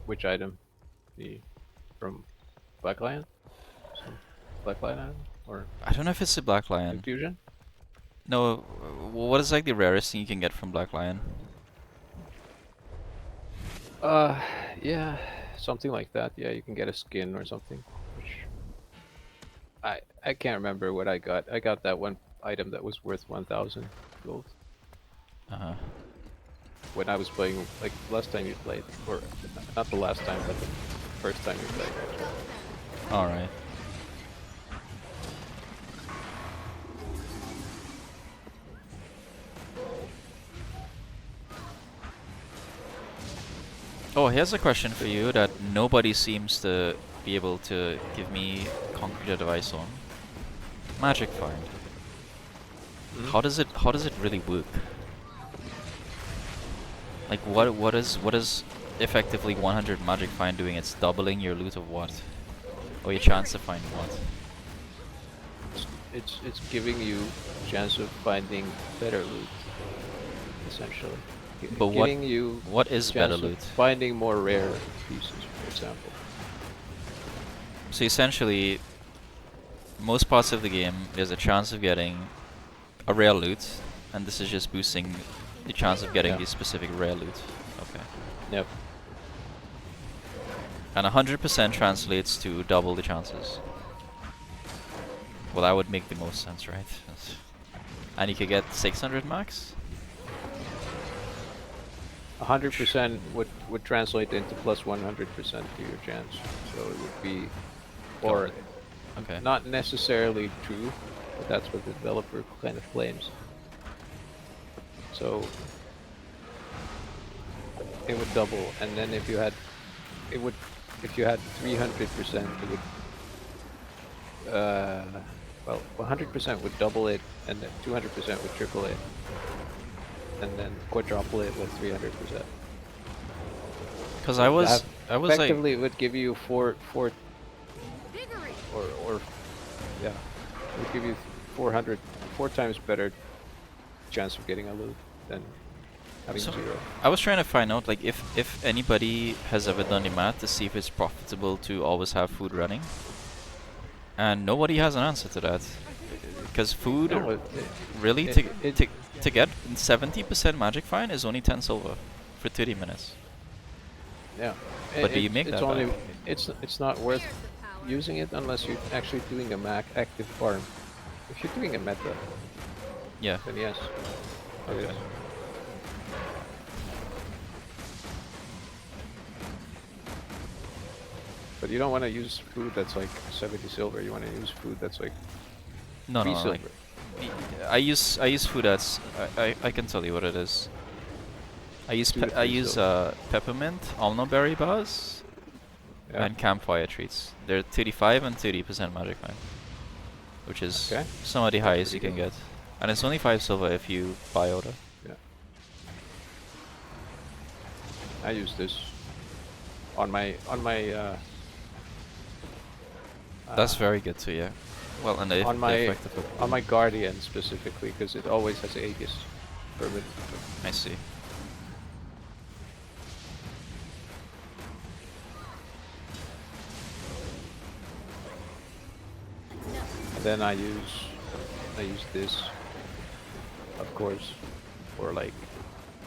Which item? The from Black Lion? Some Black Lion item? Or I don't know if it's a black lion. Confusion? No, what is like the rarest thing you can get from black lion? Yeah, something like that. Yeah, you can get a skin or something. Which I can't remember what I got. I got that one item that was worth 1,000 gold. Uh-huh. When I was playing, like last time you played, or not the last time, but the first time you played. Actually. All right. Oh, here's a question for you that nobody seems to be able to give me concrete advice on. Magic Find. How does it really work? Like what is effectively 100 Magic Find doing? It's doubling your loot of what? Or your chance to find what? It's giving you chance of finding better loot, essentially. But Giving you what is better chance of loot? finding more rare pieces, for example. So essentially, most parts of the game, there's a chance of getting a rare loot, and this is just boosting the chance of getting the specific rare loot. Okay. Yep. And 100% translates to double the chances. Well, that would make the most sense, right? And you could get 600 max? 100% would translate into plus 100% to your chance. So it would be, or okay, not necessarily true, but that's what the developer kind of claims. So it would double, and then if you had, if you had 300%, it would, well, 100% would double it, and then 200% would triple it, and then quadruple it with 300%. Because I was effectively it would give you four or yeah, it would give you 4 times better chance of getting a loot than having 0. I was trying to find out like if anybody has ever done the math to see if it's profitable to always have food running, and nobody has an answer to that. Because food, No, really, to get 70% Magic Find is only 10 silver for 30 minutes. Yeah. But do you make it's that only back? it's not worth using it unless you're actually doing a active farm. If you're doing a meta, yeah, then yes. Okay. But you don't want to use food that's like 70 silver. You want to use food that's like No, 3 no, silver. like I use food that's I can tell you what it is. I use peppermint, almond berry bars, and campfire treats. They're 35 and 30% Magic Find, which is some of the highest you can get, and it's only 5 silver if you buy order. Yeah. I use this on my That's very good too, yeah. Well, and on my Guardian specifically, because it always has Aegis permit. I see. And then I use this, of course, for like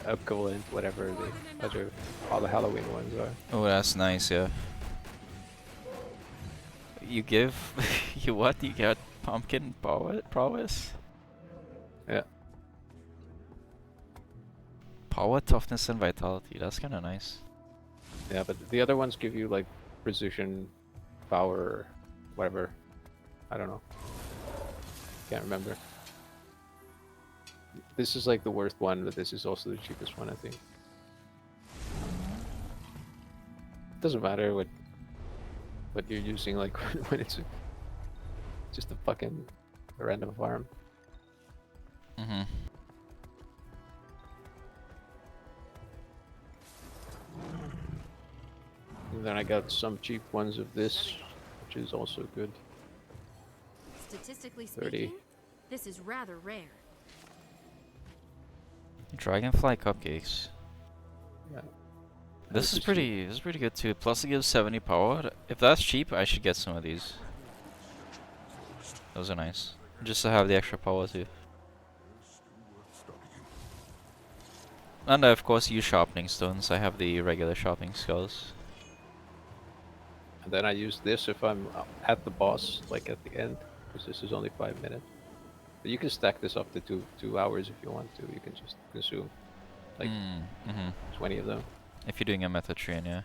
equivalent, whatever the other all the Halloween ones are. Oh, that's nice, yeah. You give you what? You get pumpkin prowess? Yeah. Power, toughness, and vitality. That's kind of nice. Yeah, but the other ones give you like precision, power, whatever. I don't know. Can't remember. This is like the worst one, but this is also the cheapest one, I think. Doesn't matter what you're using, like when it's just a fucking random farm. Mm-hmm. And then I got some cheap ones of this, which is also good. Statistically 30. speaking, this is rather rare. Dragonfly cupcakes. Yeah. This is pretty good too. Plus it gives 70 power. If that's cheap, I should get some of these. Those are nice. Just to have the extra power too. And I of course use sharpening stones. I have the regular sharpening skulls. And then I use this if I'm at the boss, like at the end, because this is only 5 minutes. But you can stack this up to two hours if you want to. You can just consume like 20 of them. If you're doing a meta train, yeah.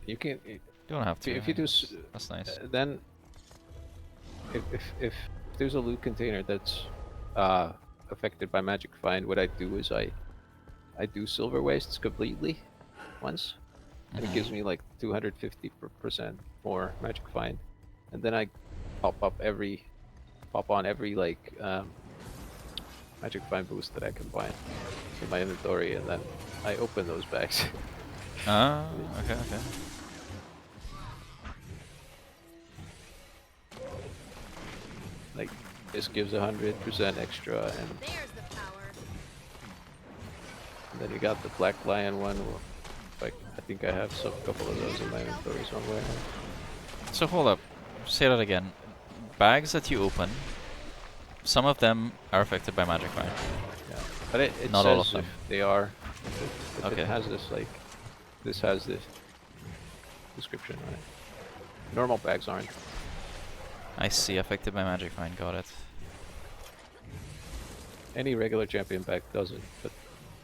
You can. You don't have to. If you do, that's nice. Then, if there's a loot container that's affected by magic find, what I do is I do silver wastes completely once, and it gives me like 250% more magic find, and then I pop on every like magic find boost that I can find in my inventory, and then I open those bags. Ah, okay. Like this gives 100% extra, and There's the power. then you got the black lion one. Like I think I have some couple of those in my inventory somewhere. So hold up. Say that again. Bags that you open, some of them are affected by magic find. Yeah, but it Not says all of them. if they are. If Okay. it has this like, this has this description on it. Normal bags aren't. I see, affected by magic find, got it. Any regular champion bag doesn't. But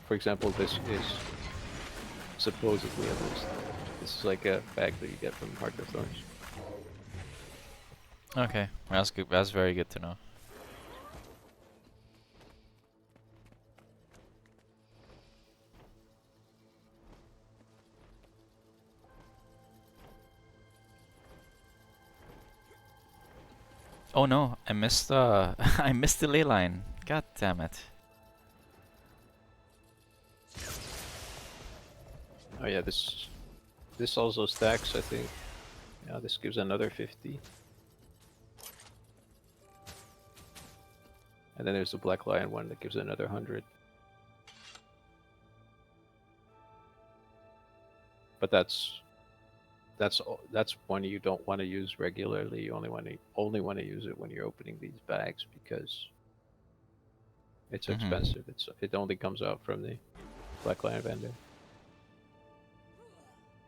for example, this is supposedly at least. This is like a bag that you get from Heart of Thorns. Okay, that's good. That's very good to know. Oh no, I missed I missed the ley line. God damn it. Oh yeah, this also stacks, I think. Yeah, this gives another 50. And then there's the Black Lion one that gives another 100. But that's one you don't want to use regularly. You only want to use it when you're opening these bags because it's expensive. It only comes out from the Black Lion vendor.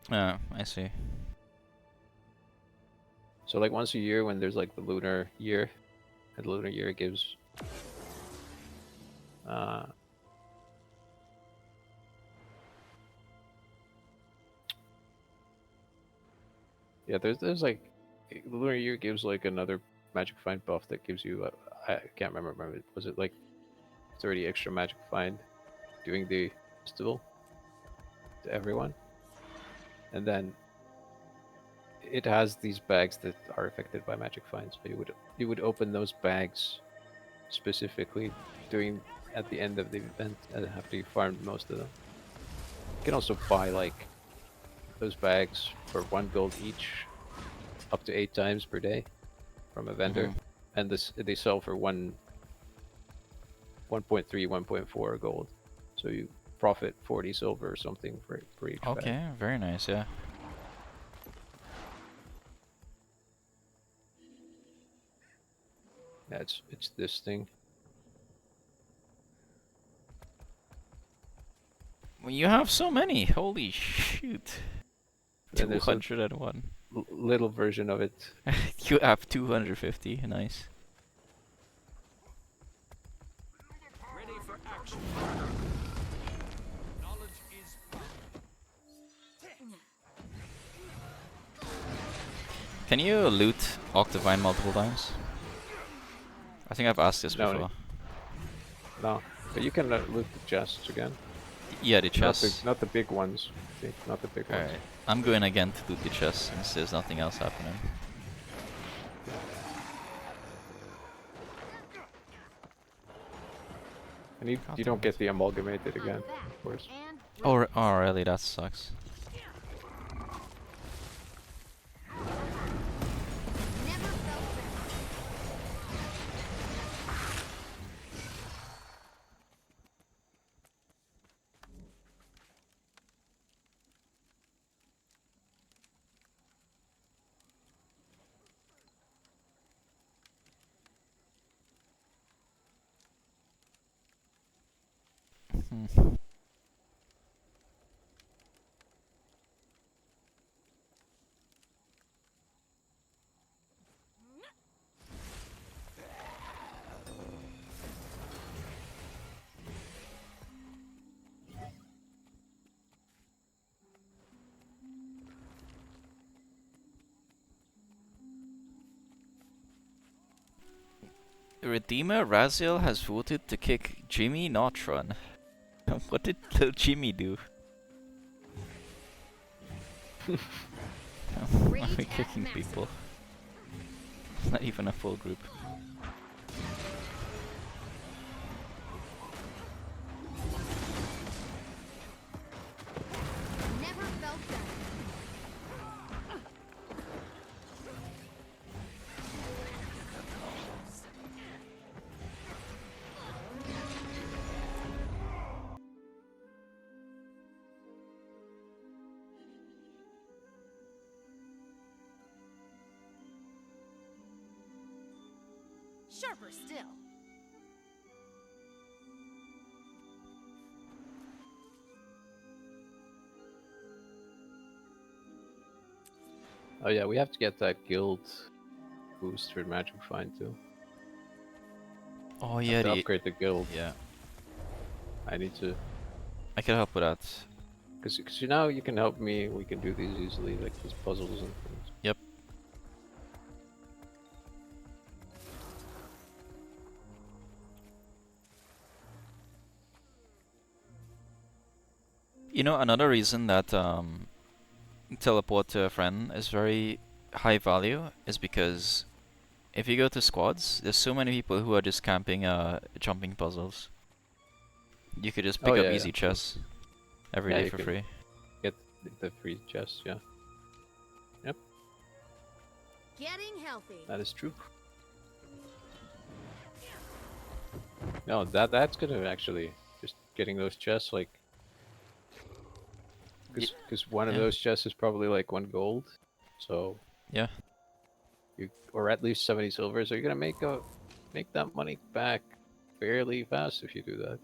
I see. So like once a year when there's like the lunar year, and the lunar year gives yeah, there's like the lunar year gives like another magic find buff that gives you I can't remember, was it like 30 extra magic find doing the festival to everyone, and then it has these bags that are affected by magic finds. So you would open those bags specifically at the end of the event after you farmed most of them. You can also buy like those bags for 1 gold each, up to 8 times per day, from a vendor, and they sell for 1.3, 1.4 gold. So you profit 40 silver or something for each bag. Okay, very nice, yeah. Yeah, it's this thing. Well, you have so many. Holy shoot. And there's a 201. little version of it. You have 250. Nice. Ready for action. Knowledge is power. Can you loot Octavine multiple times? I think I've asked this No, before. No, but you can loot the chests again. Yeah, the chests. Not the big ones. Not the big ones. Alright. I'm going again to loot the chests since there's nothing else happening. And you don't get the amalgamated again, of course. Oh, really? That sucks. Redeemer Raziel has voted to kick Jimmy Neutron. What did little Jimmy do? Why are we kicking people? It's not even a full group. Never felt better. Sharper still. Oh yeah, we have to get that guild boost for Magic Find too. Oh Have yeah, to upgrade the guild. Yeah. I need to. I can help with that. Because you know you can help me. We can do these easily, like these puzzles and things. Yep. You know, another reason that teleport to a friend is very high value is because if you go to squads, there's so many people who are just camping jumping puzzles. You could just pick up easy chests every day for free. Get the free chests, yeah. Yep. Getting healthy. That is true. No, that's gonna actually just getting those chests like. Because one of those chests is probably like 1 gold, so yeah, or at least 70 silver. So you're gonna make that money back fairly fast if you do that.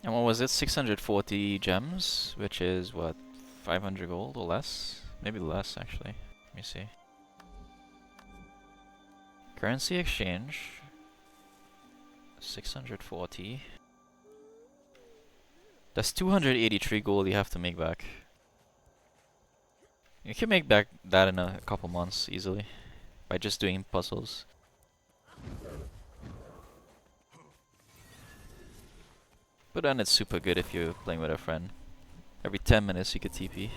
And what was it? 640 gems, which is what, 500 gold or less? Maybe less actually. Let me see. Currency exchange. 640. That's 283 gold you have to make back. You can make back that in a couple months easily by just doing puzzles. But then it's super good if you're playing with a friend. Every 10 minutes you could TP.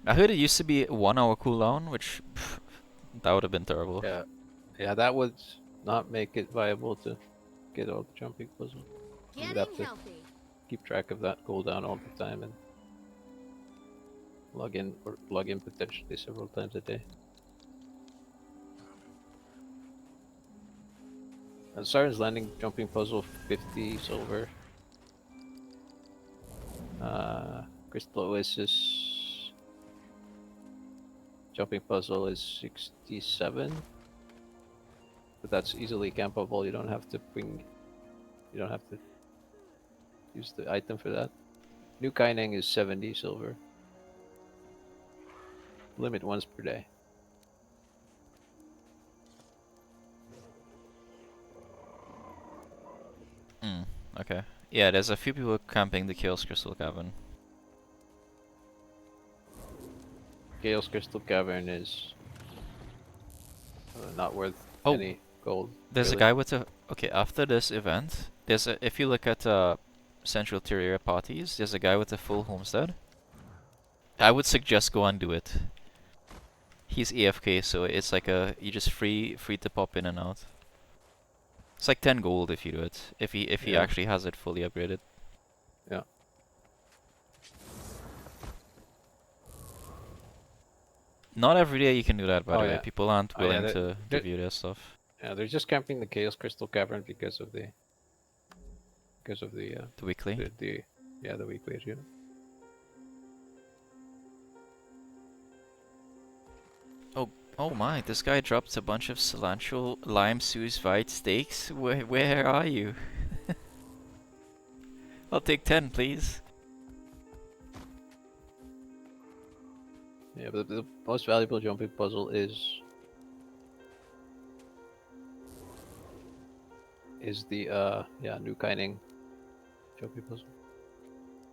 I heard it used to be 1 hour cooldown, which that would have been terrible. Yeah, that would not make it viable to get all the jumping puzzles. You would have to keep track of that cooldown all the time and log in potentially several times a day. And Siren's Landing jumping puzzle 50 silver. Crystal Oasis jumping puzzle is 67. But that's easily campable. You don't have to use the item for that. New Kaining is 70 silver. Limit once per day. Okay. Yeah, there's a few people camping the Chaos Crystal Cavern. Chaos Crystal Cavern is not worth Oh, any gold. There's really. a guy with a... Okay, after this event, there's a... If you look at Central Terraria parties, there's a guy with a full homestead. I would suggest go and do it. He's AFK, so it's like a... You just free to pop in and out. It's like 10 gold if you do it. If he Yeah. actually has it fully upgraded. Yeah. Not every day you can do that, by Oh, the way. yeah. People aren't Oh, yeah, willing that- to that- give you their stuff. Yeah, they're just camping the Chaos Crystal Cavern because of the The weekly. the week wait, yeah. Oh my, this guy dropped a bunch of cilantro lime sous vide steaks. Where are you? I'll take 10, please. Yeah, but the most valuable jumping puzzle is the new Kining jumping puzzle.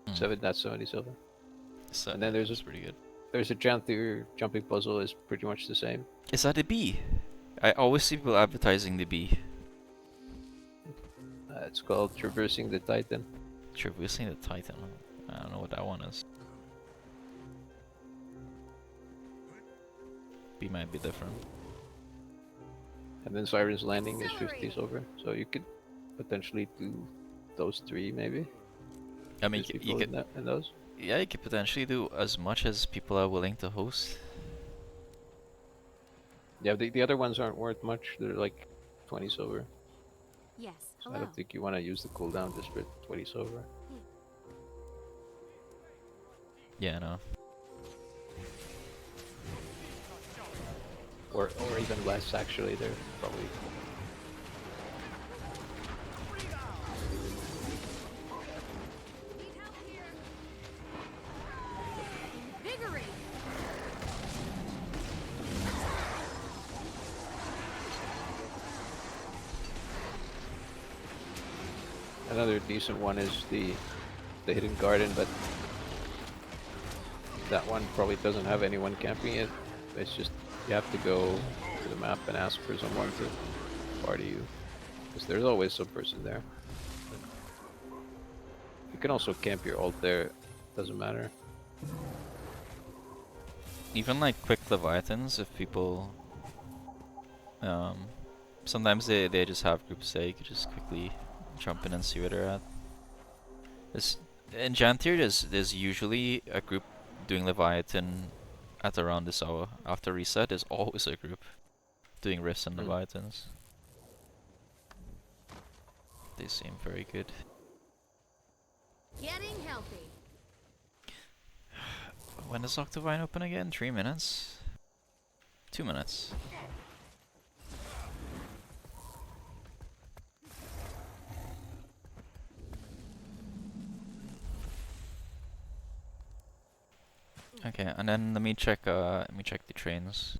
Mm. That's 70 silver. So And then there's that's pretty good. There's a Janthir jumping puzzle is pretty much the same. Is that the bee? I always see people advertising the bee. It's called Traversing the Titan. Traversing the Titan. I don't know what that one is. Bee might be different. And then Siren's Landing is 50 silver. So you could potentially do those three maybe. I mean, Just you people could... in those. Yeah, you could potentially do as much as people are willing to host. Yeah, the other ones aren't worth much. They're like 20 silver. Yes, So I hello. don't think you want to use the cooldown just for 20 silver. Yeah, no. Or even less actually. They're probably. Invigorate. Another decent one is the Hidden Garden, but that one probably doesn't have anyone camping it. It's just you have to go to the map and ask for someone to party you, because there's always some person there. You can also camp your ult there. Doesn't matter. Even like quick Leviathans, if people... sometimes they just have groups there, you could just quickly jump in and see where they're at. In Jantier, there's usually a group doing Leviathan at around this hour. After reset, there's always a group doing Rifts and Leviathans. They seem very good. Getting healthy. When does Octavine open again? 3 minutes? 2 minutes. Okay, and then let me check the trains.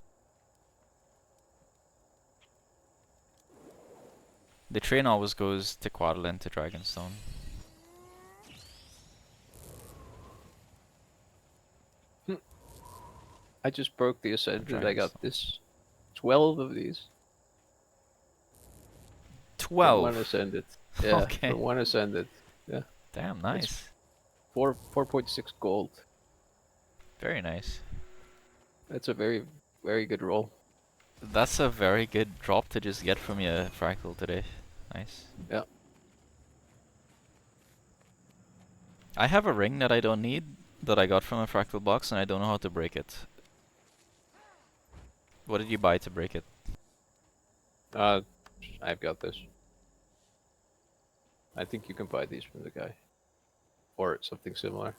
The train always goes to Quadlin to Dragonstone. I just broke the Ascendant. I got Dragonstone. this 12 of these. 12. From one Ascendant. Yeah, Okay. from one Ascendant. Yeah. Damn, nice. 4.6 gold. Very nice. That's a very, very good roll. That's a very good drop to just get from your Fractal today. Nice. Yeah. I have a ring that I don't need, that I got from a Fractal box, and I don't know how to break it. What did you buy to break it? I've got this. I think you can buy these from the guy. Or something similar.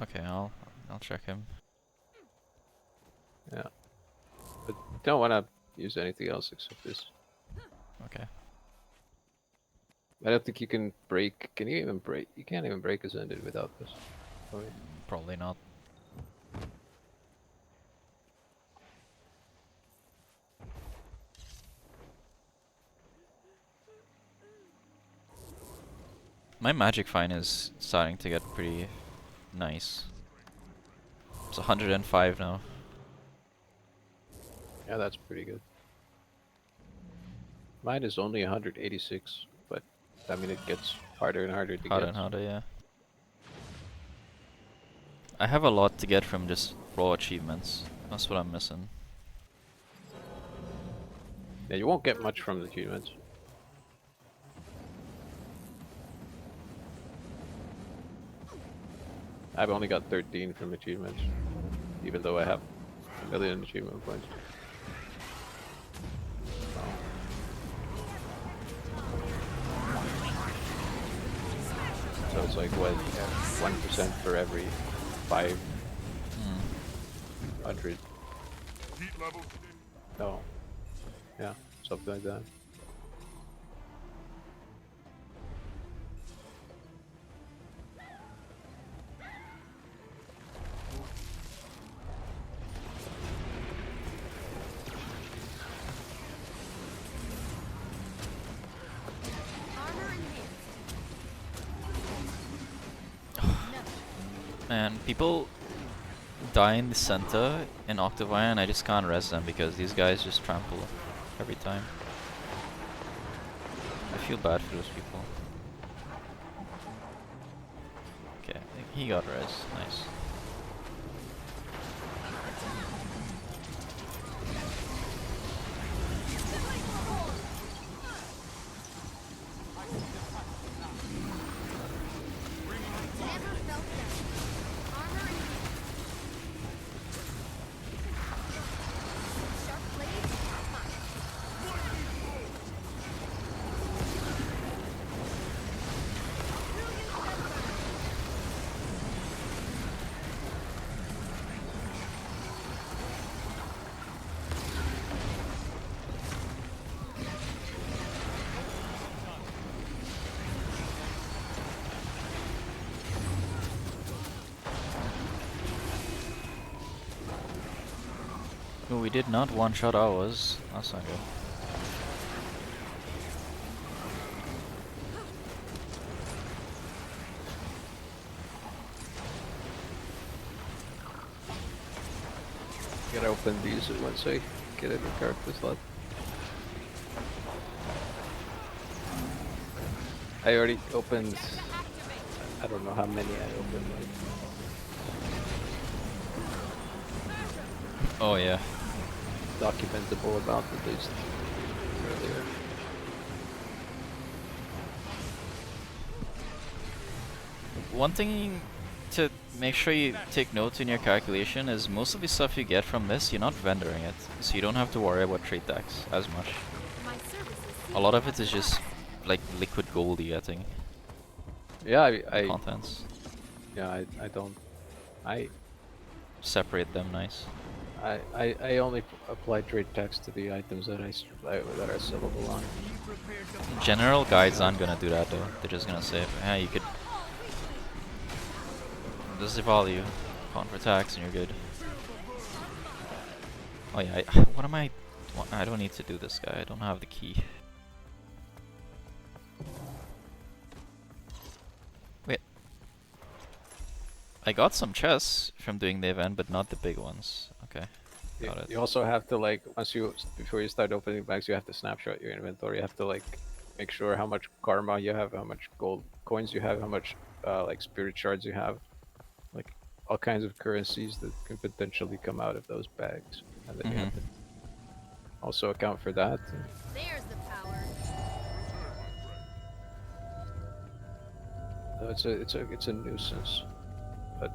Okay, I'll check him. Yeah. But don't want to use anything else except this. Okay. I don't think you can break. Can you even break? You can't even break Ascended without this. Probably. Probably not. My magic fine is starting to get pretty nice. It's 105 now. Yeah, that's pretty good. Mine is only 186, but I mean it gets harder and harder to Harder get. and harder, yeah. I have a lot to get from just raw achievements. That's what I'm missing. Yeah, you won't get much from the achievements. I've only got 13 from achievements, even though I have a million achievement points. So it's like what, 1% for every 500. No. Yeah, something like that. Man, people die in the center in Octavia and I just can't res them because these guys just trample every time. I feel bad for those people. Okay, he got res. Nice. Oh, we did not one-shot ours. That's not good. Gotta open these once I get in the character slot. I already opened. I don't know how many I opened. Like, oh yeah. Documentable about at least earlier. One thing to make sure you take note in your calculation is most of the stuff you get from this, you're not vendoring it, so you don't have to worry about trade tax as much. A lot of it is just like liquid gold you're getting. Yeah, I contents. Yeah, I don't. I separate them nice. I only apply trade tax to the items that that are sellable on. General guides aren't gonna do that though. They're just gonna say, yeah, you could. This is the value. Counter tax and you're good. Oh yeah, what am I? I don't need to do this guy. I don't have the key. Wait. I got some chests from doing the event, but not the big ones. Okay. Got it. You also have to like before you start opening bags, you have to snapshot your inventory. You have to like make sure how much karma you have, how much gold coins you have, how much like spirit shards you have, like all kinds of currencies that can potentially come out of those bags, and then you have to also account for that. There's the power. So it's a nuisance, but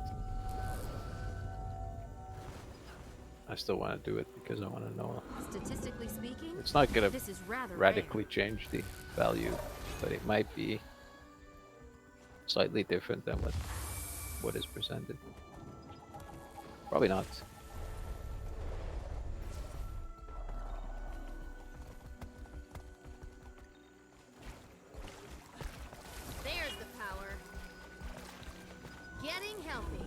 I still want to do it because I want to know. Statistically speaking, it's not gonna this is rather radically change the value, but it might be slightly different than what is presented. Probably not. There's the power. Getting healthy.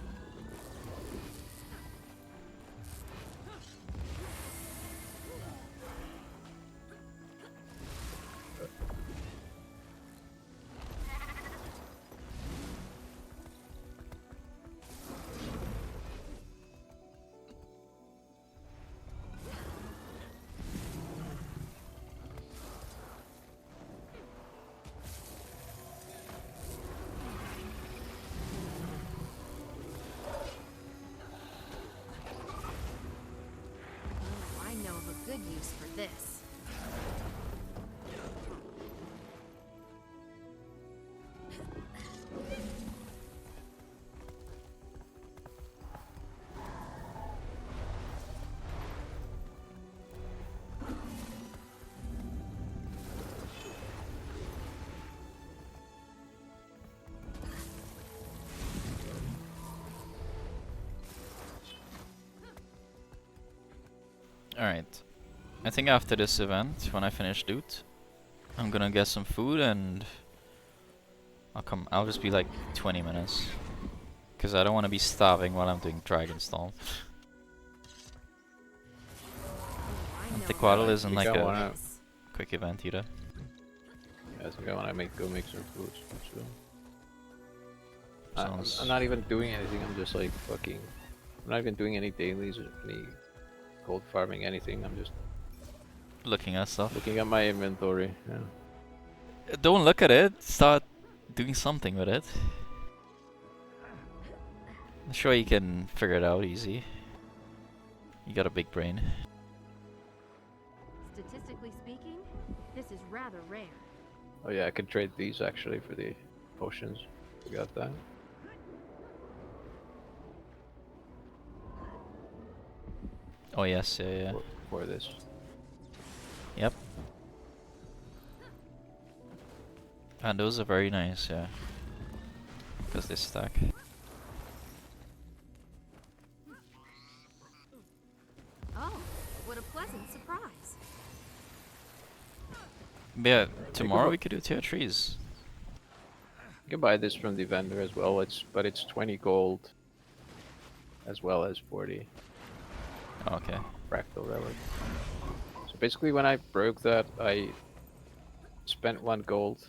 good use for this. Alright. I think after this event, when I finish loot, I'm gonna get some food and I'll just be like 20 minutes. Cause I don't wanna be starving while I'm doing Dragonstorm. And Tequatl isn't like a quick event either. Yeah, I think I wanna go make some food. So. I'm not even doing anything, I'm just like fucking... I'm not even doing any dailies or any gold farming, anything, I'm just... Looking at stuff. Looking at my inventory, yeah. Don't look at it, start doing something with it. I'm sure you can figure it out easy. You got a big brain. Statistically speaking, this is rather rare. Oh yeah, I could trade these actually for the potions. We got that. Oh yes, yeah. For this. Yep. And those are very nice, yeah. Because they stack. Oh, what a pleasant surprise. Yeah, tomorrow we could do tier 3s. You can buy this from the vendor as well, but it's 20 gold as well as 40. Okay. Fractal relic. So basically when I broke that, I spent 1 gold.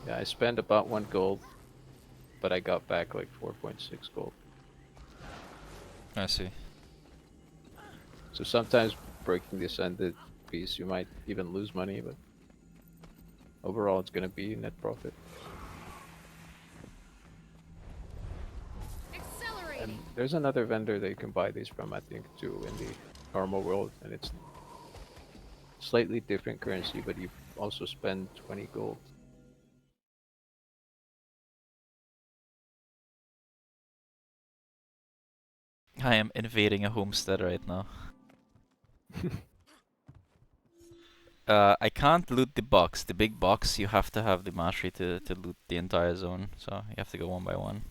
Yeah, I spent about 1 gold, but I got back like 4.6 gold. I see. So sometimes breaking the ascended piece, you might even lose money, but overall it's gonna be net profit. And there's another vendor that you can buy these from, I think, too, in the normal world, and it's slightly different currency, but you also spend 20 gold. I am invading a homestead right now. I can't loot the box. The big box, you have to have the mastery to loot the entire zone, so you have to go one by one.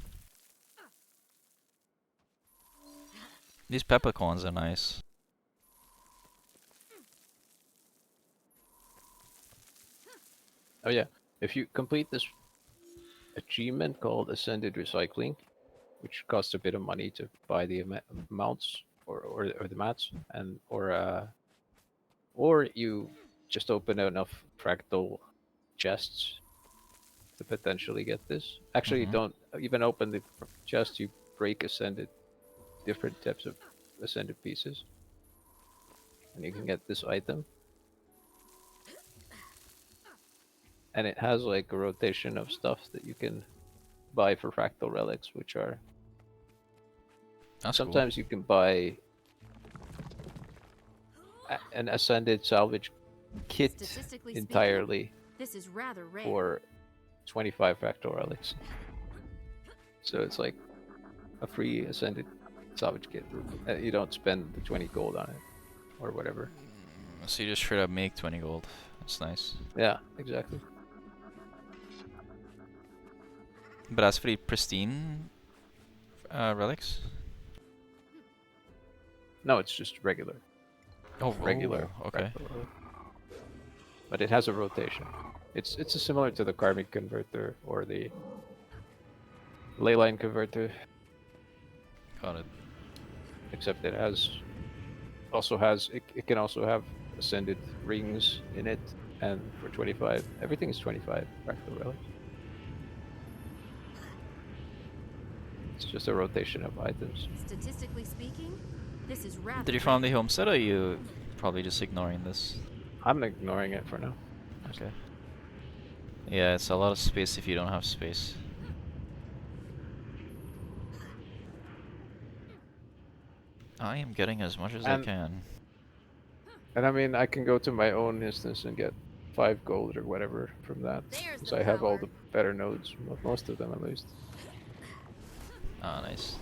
These peppercorns are nice. Oh yeah, if you complete this achievement called Ascended Recycling, which costs a bit of money to buy the mounts or the mats, and or you just open enough fractal chests to potentially get this. Actually, don't even open the chest, you break different types of ascended pieces, and you can get this item. And it has like a rotation of stuff that you can buy for fractal relics, which are... That's sometimes cool. You can buy an ascended salvage kit entirely this is rather rare. for 25 fractal relics. So it's like a free ascended salvage kit. You don't spend the 20 gold on it or whatever. So you just straight up make 20 gold. That's nice. Yeah, exactly. But that's pretty pristine relics? No, it's just regular. Oh, regular. Okay. But it has a rotation. It's similar to the karmic converter or the leyline converter. Got it. Except it can also have ascended rings in it, and for 25, everything is 25 fractal relics. It's just a rotation of items. Statistically speaking, this is rather... Did you find the homestead, or are you probably just ignoring this? I'm ignoring it for now. Okay. Yeah, it's a lot of space if you don't have space. I am getting as much as I And- can. And I mean, I can go to my own instance and get 5 gold or whatever from that. There's Because the I have all power. the better nodes, most of them at least. Ah, nice.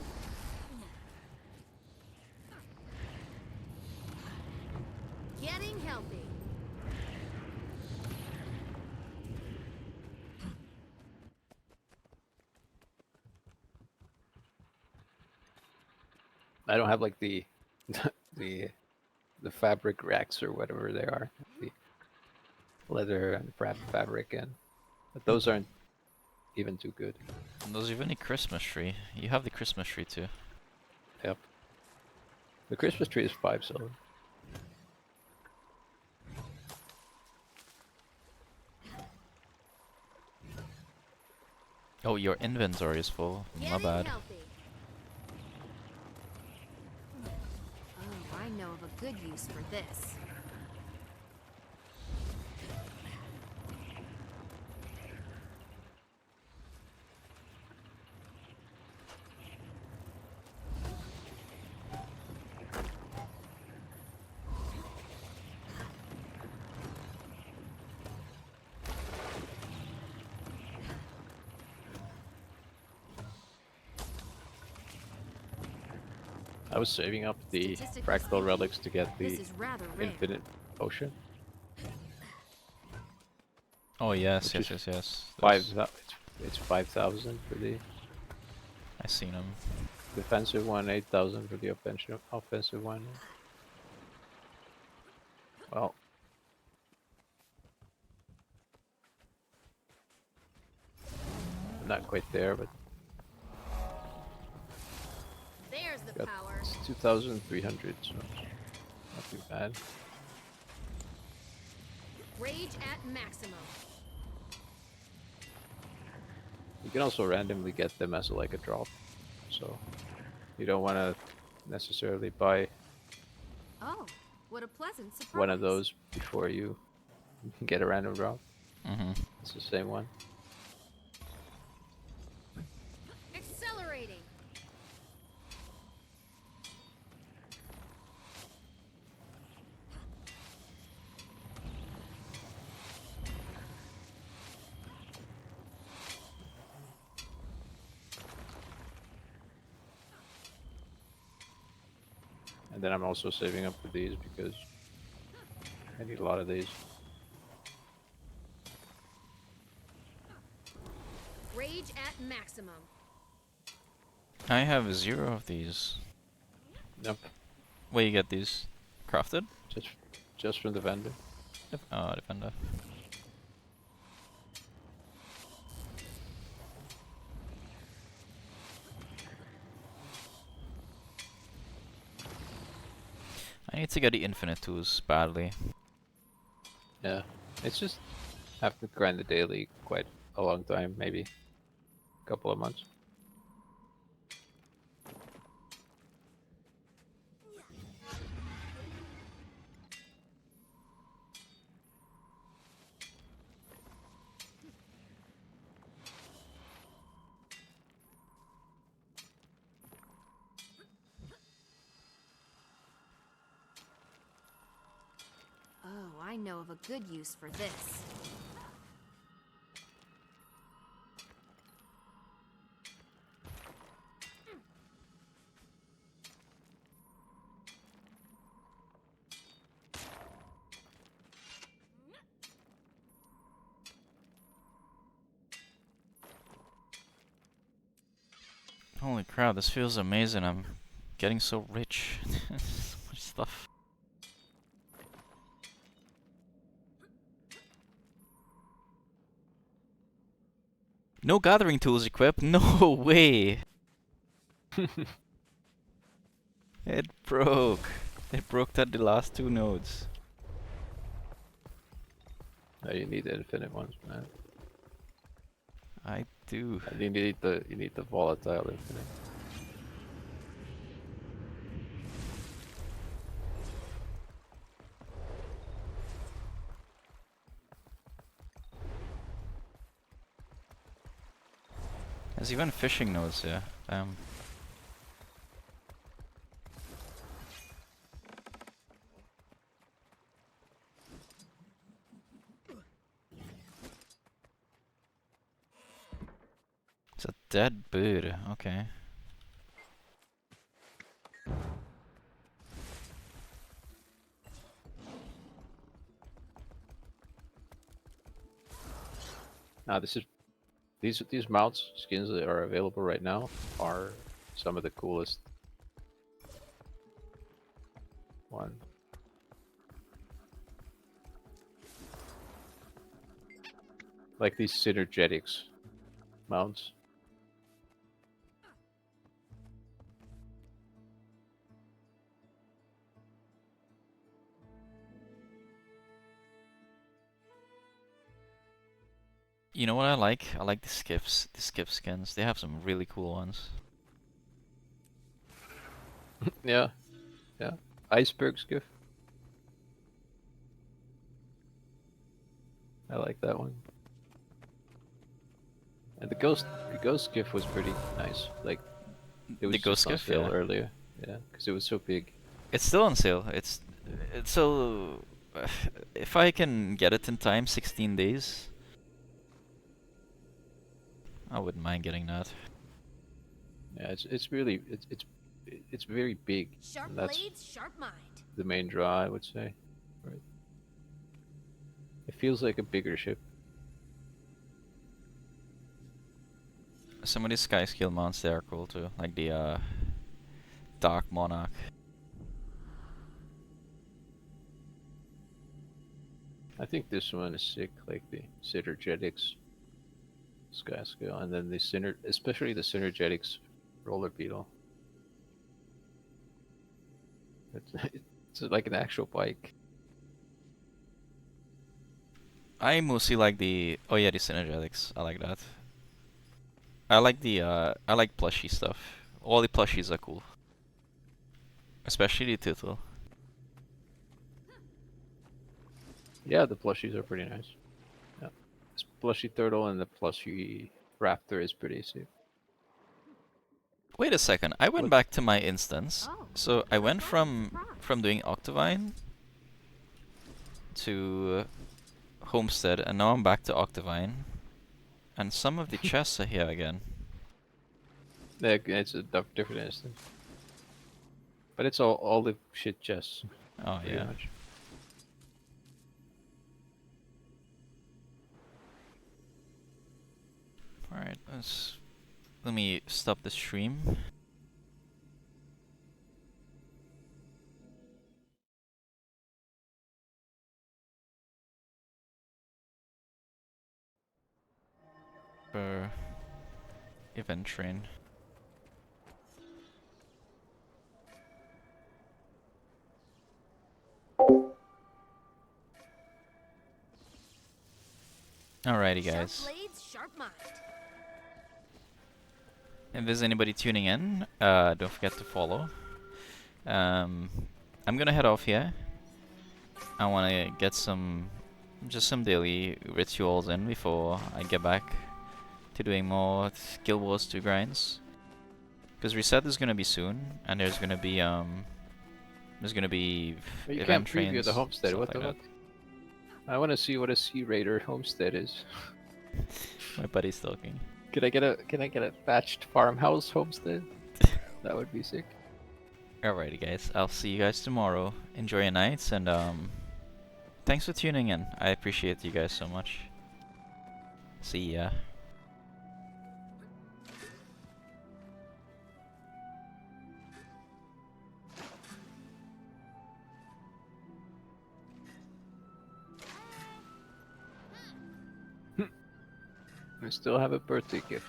Getting healthy. I don't have like the the the fabric racks or whatever they are, the leather and fabric, and but those aren't even too good. And does you have any Christmas tree? You have the Christmas tree too. Yep. The Christmas tree is 5 silver. Oh, your inventory is full. My Getting bad. healthy. Oh, I know of a good use for this. I was saving up the Statistically fractal speaking, relics to get the This is rather rare. infinite potion. Oh yes, Which yes, is yes, yes. Five. Those- It's 5,000 for the I seen them. defensive one, 8,000 for the offensive one. Well, not quite there, but There's the got power. 2,300, so not too bad. Rage at maximum. You can also randomly get them as like a drop, so you don't want to necessarily buy Oh, what a pleasant surprise. one of those before you get a random drop. Mm-hmm. It's the same one. Accelerating. And then I'm also saving up for these because I need a lot of these. Rage at maximum. I have 0 of these. Nope, Where you get these? Crafted? just from the vendor. Oh, Defender. I need to get the infinite tools badly. Yeah, it's just have to grind the daily quite a long time, maybe a couple of months. Oh, I know of a good use for this. Holy crap, this feels amazing. I'm getting so rich. So much stuff. No gathering tools equipped? No way! It broke. It broke at the last 2 nodes. No, you need the infinite ones, man. I do. And you need the volatile infinite. There's even fishing nodes here. It's a dead bird. Okay. Now this is these mounts skins that are available right now are some of the coolest. One. Like these synergetics mounts. You know what I like? I like the skiffs, the skiff skins. They have some really cool ones. Yeah, yeah. Iceberg skiff. I like that one. And the ghost skiff was pretty nice. Like it was The ghost just on skiff, sale yeah. earlier. Yeah, because it was so big. It's still on sale. It's so if I can get it in time, 16 days, I wouldn't mind getting that. Yeah, it's really it's very big. Sharp And that's blades, sharp mind. the main draw, I would say. Right. It feels like a bigger ship. Some of these sky skill mounts, they are cool too, like the Dark Monarch. I think this one is sick, like the synergetics sky scale, and then the especially the synergetics roller beetle. It's like an actual bike. I mostly like the oh yeah, the synergetics. I like that. I like the I like plushy stuff. All the plushies are cool, especially the turtle. Yeah, the plushies are pretty nice. Yeah, this plushy turtle and the plushy raptor is pretty sick. Wait a second. I went What? back to my instance. Oh, So I went surprise, from doing Octavine to Homestead, and now I'm back to Octavine. And some of the chests are here again. Yeah, it's a different instance, but it's all the shit chests. Oh Pretty yeah. much. Alright, let me stop the stream. For event train. Alrighty guys. Sharp blades, sharp mind. If there's anybody tuning in, don't forget to follow. I'm gonna head off here. I wanna get just some daily rituals in before I get back to doing more Guild Wars 2 grinds. Because reset is gonna be soon, and there's gonna be But you event can't trains. preview the homestead. Stuff What the like fuck? I want to see what a Sea Raider homestead is. that. My buddy's talking. Can I get a thatched farmhouse homestead? That would be sick. Alrighty guys, I'll see you guys tomorrow. Enjoy your nights, and thanks for tuning in. I appreciate you guys so much. See ya. I still have a birthday gift.